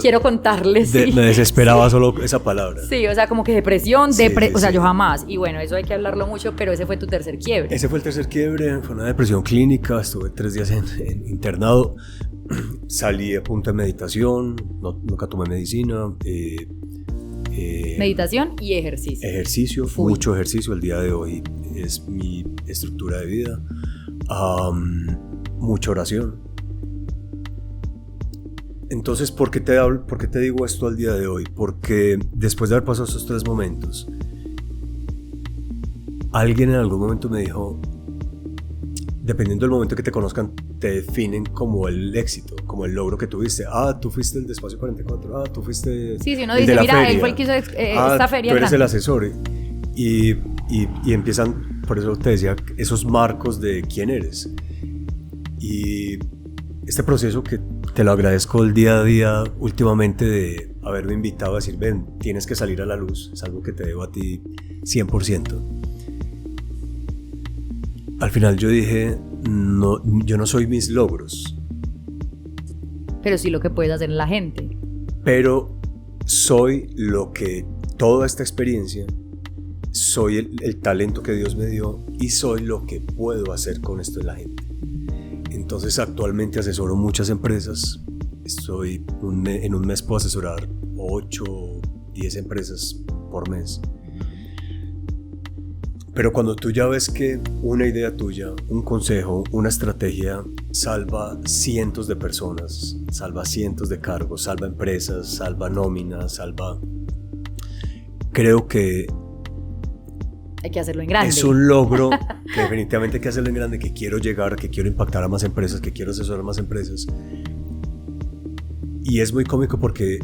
Speaker 1: quiero contarles.
Speaker 2: Me desesperaba solo esa palabra.
Speaker 1: Sí, o sea, como que depresión, o sea, yo jamás, y bueno, eso hay que hablarlo mucho, pero ese fue tu tercer quiebre.
Speaker 2: Ese fue el tercer quiebre, fue una depresión clínica, estuve 3 días en internado, salí a punto de meditación, nunca tomé medicina.
Speaker 1: Meditación y ejercicio.
Speaker 2: Mucho ejercicio. El día de hoy es mi estructura de vida. Mucha oración. Entonces, ¿por qué te digo esto al día de hoy? Porque después de haber pasado esos 3 momentos, alguien en algún momento me dijo, dependiendo del momento que te conozcan, te definen como el éxito, como el logro que tuviste. Tú fuiste el de Espacio 44. Tú fuiste
Speaker 1: uno dice, mira, feria. Él fue el que hizo esta feria.
Speaker 2: Tú eres el asesor. Y empiezan, por eso te decía, esos marcos de quién eres. Y este proceso que te lo agradezco el día a día últimamente de haberme invitado a decir, ven, tienes que salir a la luz, es algo que te debo a ti 100%. Al final yo dije, no, yo no soy mis logros.
Speaker 1: Pero sí lo que puedes hacer en la gente.
Speaker 2: Pero soy lo que toda esta experiencia, soy el talento que Dios me dio y soy lo que puedo hacer con esto en la gente. Entonces actualmente asesoro muchas empresas. En un mes puedo asesorar 8 o 10 empresas por mes. Pero cuando tú ya ves que una idea tuya, un consejo, una estrategia salva cientos de personas, salva cientos de cargos, salva empresas, salva nóminas, creo que
Speaker 1: hay que hacerlo en grande.
Speaker 2: Es un logro que definitivamente hay que hacerlo en grande, que quiero llegar, que quiero impactar a más empresas, que quiero asesorar a más empresas. Y es muy cómico porque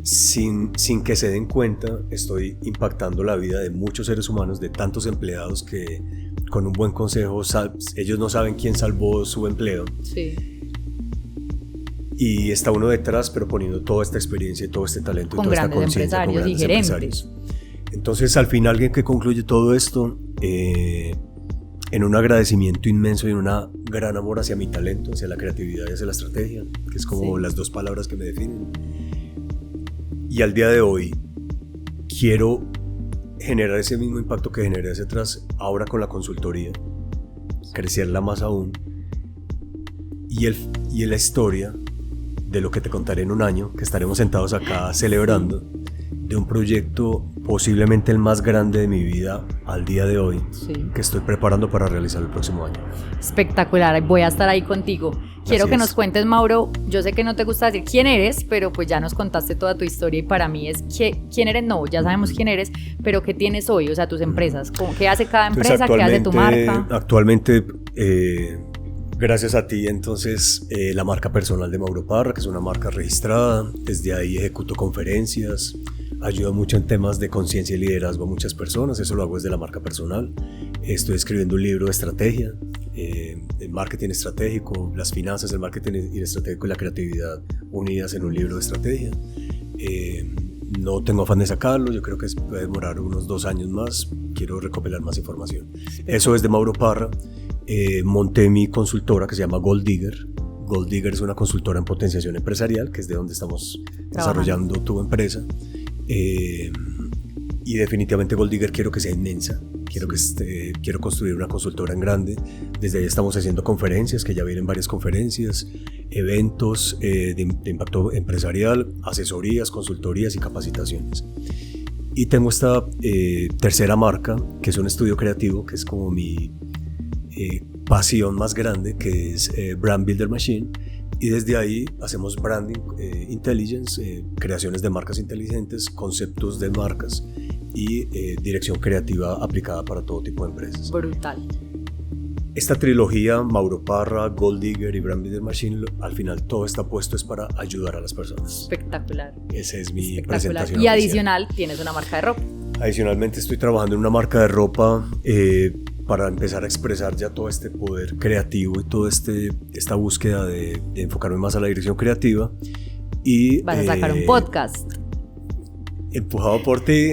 Speaker 2: sin que se den cuenta, estoy impactando la vida de muchos seres humanos, de tantos empleados que con un buen consejo, ellos no saben quién salvó su empleo.
Speaker 1: Sí.
Speaker 2: Y está uno detrás, pero poniendo toda esta experiencia y todo este talento
Speaker 1: con
Speaker 2: y toda esta
Speaker 1: grandes
Speaker 2: conciencia
Speaker 1: empresarios
Speaker 2: con
Speaker 1: y gerentes.
Speaker 2: Entonces, al final, alguien que concluye todo esto, en un agradecimiento inmenso y en un gran amor hacia mi talento, hacia la creatividad y hacia la estrategia, que es como las dos palabras que me definen. Y al día de hoy quiero generar ese mismo impacto que generé hacia atrás, ahora con la consultoría, crecerla más aún, y la historia de lo que te contaré en un año, que estaremos sentados acá celebrando, de un proyecto posiblemente el más grande de mi vida al día de hoy, que estoy preparando para realizar el próximo año.
Speaker 1: Espectacular, voy a estar ahí contigo. Quiero que nos cuentes, Mauro, yo sé que no te gusta decir quién eres, pero pues ya nos contaste toda tu historia y para mí es quién eres, no, ya sabemos quién eres, pero qué tienes hoy, o sea, tus empresas, ¿qué hace cada empresa, qué hace tu marca?
Speaker 2: Actualmente, gracias a ti, entonces, la marca personal de Mauro Parra, que es una marca registrada, desde ahí ejecuto conferencias, ayudo mucho en temas de conciencia y liderazgo a muchas personas, eso lo hago desde la marca personal. Estoy escribiendo un libro de estrategia, de marketing estratégico, las finanzas, el marketing estratégico y la creatividad unidas en un libro de estrategia. No tengo afán de sacarlo, yo creo que puede demorar unos 2 años más, quiero recopilar más información. Eso es de Mauro Parra. Monté mi consultora que se llama Goal Digger. Goal Digger es una consultora en potenciación empresarial, que es de donde estamos desarrollando tu empresa. Y definitivamente Goal Digger quiero que sea inmensa, quiero construir una consultora en grande. Desde ahí estamos haciendo conferencias, que ya vienen varias conferencias, eventos de impacto empresarial, asesorías, consultorías y capacitaciones. Y tengo esta tercera marca, que es un estudio creativo, que es como mi pasión más grande, que es Brand Builder Machine. Y desde ahí hacemos branding, intelligence, creaciones de marcas inteligentes, conceptos de marcas y dirección creativa aplicada para todo tipo de empresas.
Speaker 1: Brutal.
Speaker 2: Esta trilogía, Mauro Parra, Goal Digger y Brand Builder Machine, al final todo está puesto es para ayudar a las personas.
Speaker 1: Espectacular.
Speaker 2: Esa es mi presentación.
Speaker 1: Y adicional, tienes una marca de ropa.
Speaker 2: Adicionalmente estoy trabajando en una marca de ropa para empezar a expresar ya todo este poder creativo y toda esta búsqueda de enfocarme más a la dirección creativa. Y
Speaker 1: vas a sacar un podcast.
Speaker 2: Empujado por ti.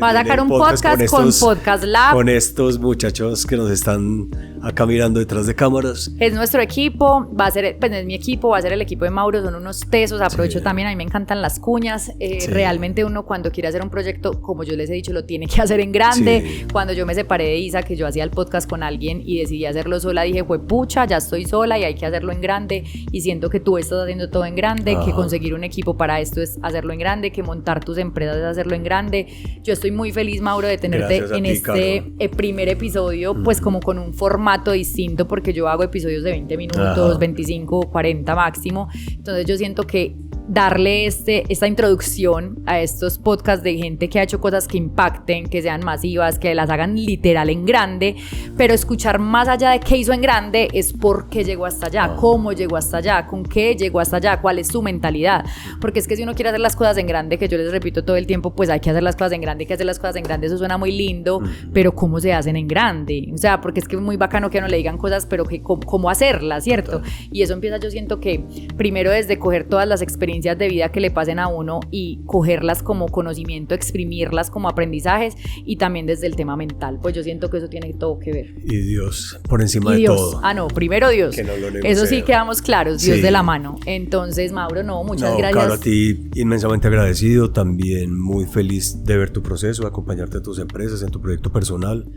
Speaker 1: Vas a sacar un podcast con Podcast Lab.
Speaker 2: Con estos muchachos que nos están acá mirando detrás de cámaras.
Speaker 1: Es nuestro equipo, va a ser, pues es mi equipo, va a ser el equipo de Mauro, son unos tesos, aprovecho también, a mí me encantan las cuñas, realmente uno cuando quiere hacer un proyecto, como yo les he dicho, lo tiene que hacer en grande. Cuando yo me separé de Isa, que yo hacía el podcast con alguien y decidí hacerlo sola, dije, pucha, ya estoy sola y hay que hacerlo en grande, y siento que tú estás haciendo todo en grande, que conseguir un equipo para esto es hacerlo en grande, que montar tus empresas es hacerlo en grande. Yo estoy muy feliz, Mauro, de tenerte en este primer episodio, pues como con un formato distinto, porque yo hago episodios de 20 minutos, 25, 40 máximo, entonces yo siento que darle esta introducción a estos podcasts de gente que ha hecho cosas que impacten, que sean masivas, que las hagan literal en grande, pero escuchar más allá de qué hizo en grande es por qué llegó hasta allá, cómo llegó hasta allá, con qué llegó hasta allá, cuál es su mentalidad, porque es que si uno quiere hacer las cosas en grande, que yo les repito todo el tiempo, pues hay que hacer las cosas en grande, hay que hacer las cosas en grande, eso suena muy lindo, pero ¿cómo se hacen en grande? O sea, porque es que es muy bacano que a uno le digan cosas, pero que cómo hacerlas, ¿cierto? Y eso empieza, yo siento que primero desde coger todas las experiencias de vida que le pasen a uno y cogerlas como conocimiento, exprimirlas como aprendizajes, y también desde el tema mental, pues yo siento que eso tiene todo que ver.
Speaker 2: Y Dios por encima de todo.
Speaker 1: No, primero Dios,
Speaker 2: que no lo
Speaker 1: eso sí quedamos claros, Dios de la mano. Entonces, Mauro, muchas gracias.
Speaker 2: Claro, a ti inmensamente agradecido, también muy feliz de ver tu proceso, de acompañarte a tus empresas, en tu proyecto personal,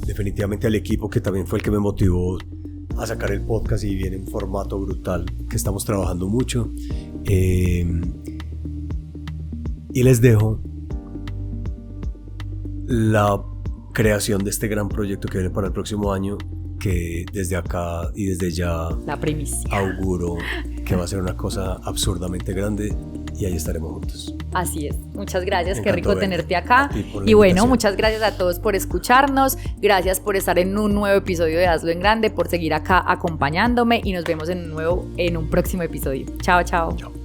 Speaker 2: definitivamente al equipo que también fue el que me motivó a sacar el podcast y viene en formato brutal, que estamos trabajando mucho, y les dejo la creación de este gran proyecto que viene para el próximo año, que desde acá y desde ya
Speaker 1: la primicia
Speaker 2: auguro que va a ser una cosa absurdamente grande, y ahí estaremos juntos.
Speaker 1: Así es, muchas gracias, qué rico tenerte acá. Y bueno, muchas gracias a todos por escucharnos, gracias por estar en un nuevo episodio de Hazlo en Grande, por seguir acá acompañándome, y nos vemos en un próximo episodio. Chao.
Speaker 2: Chao.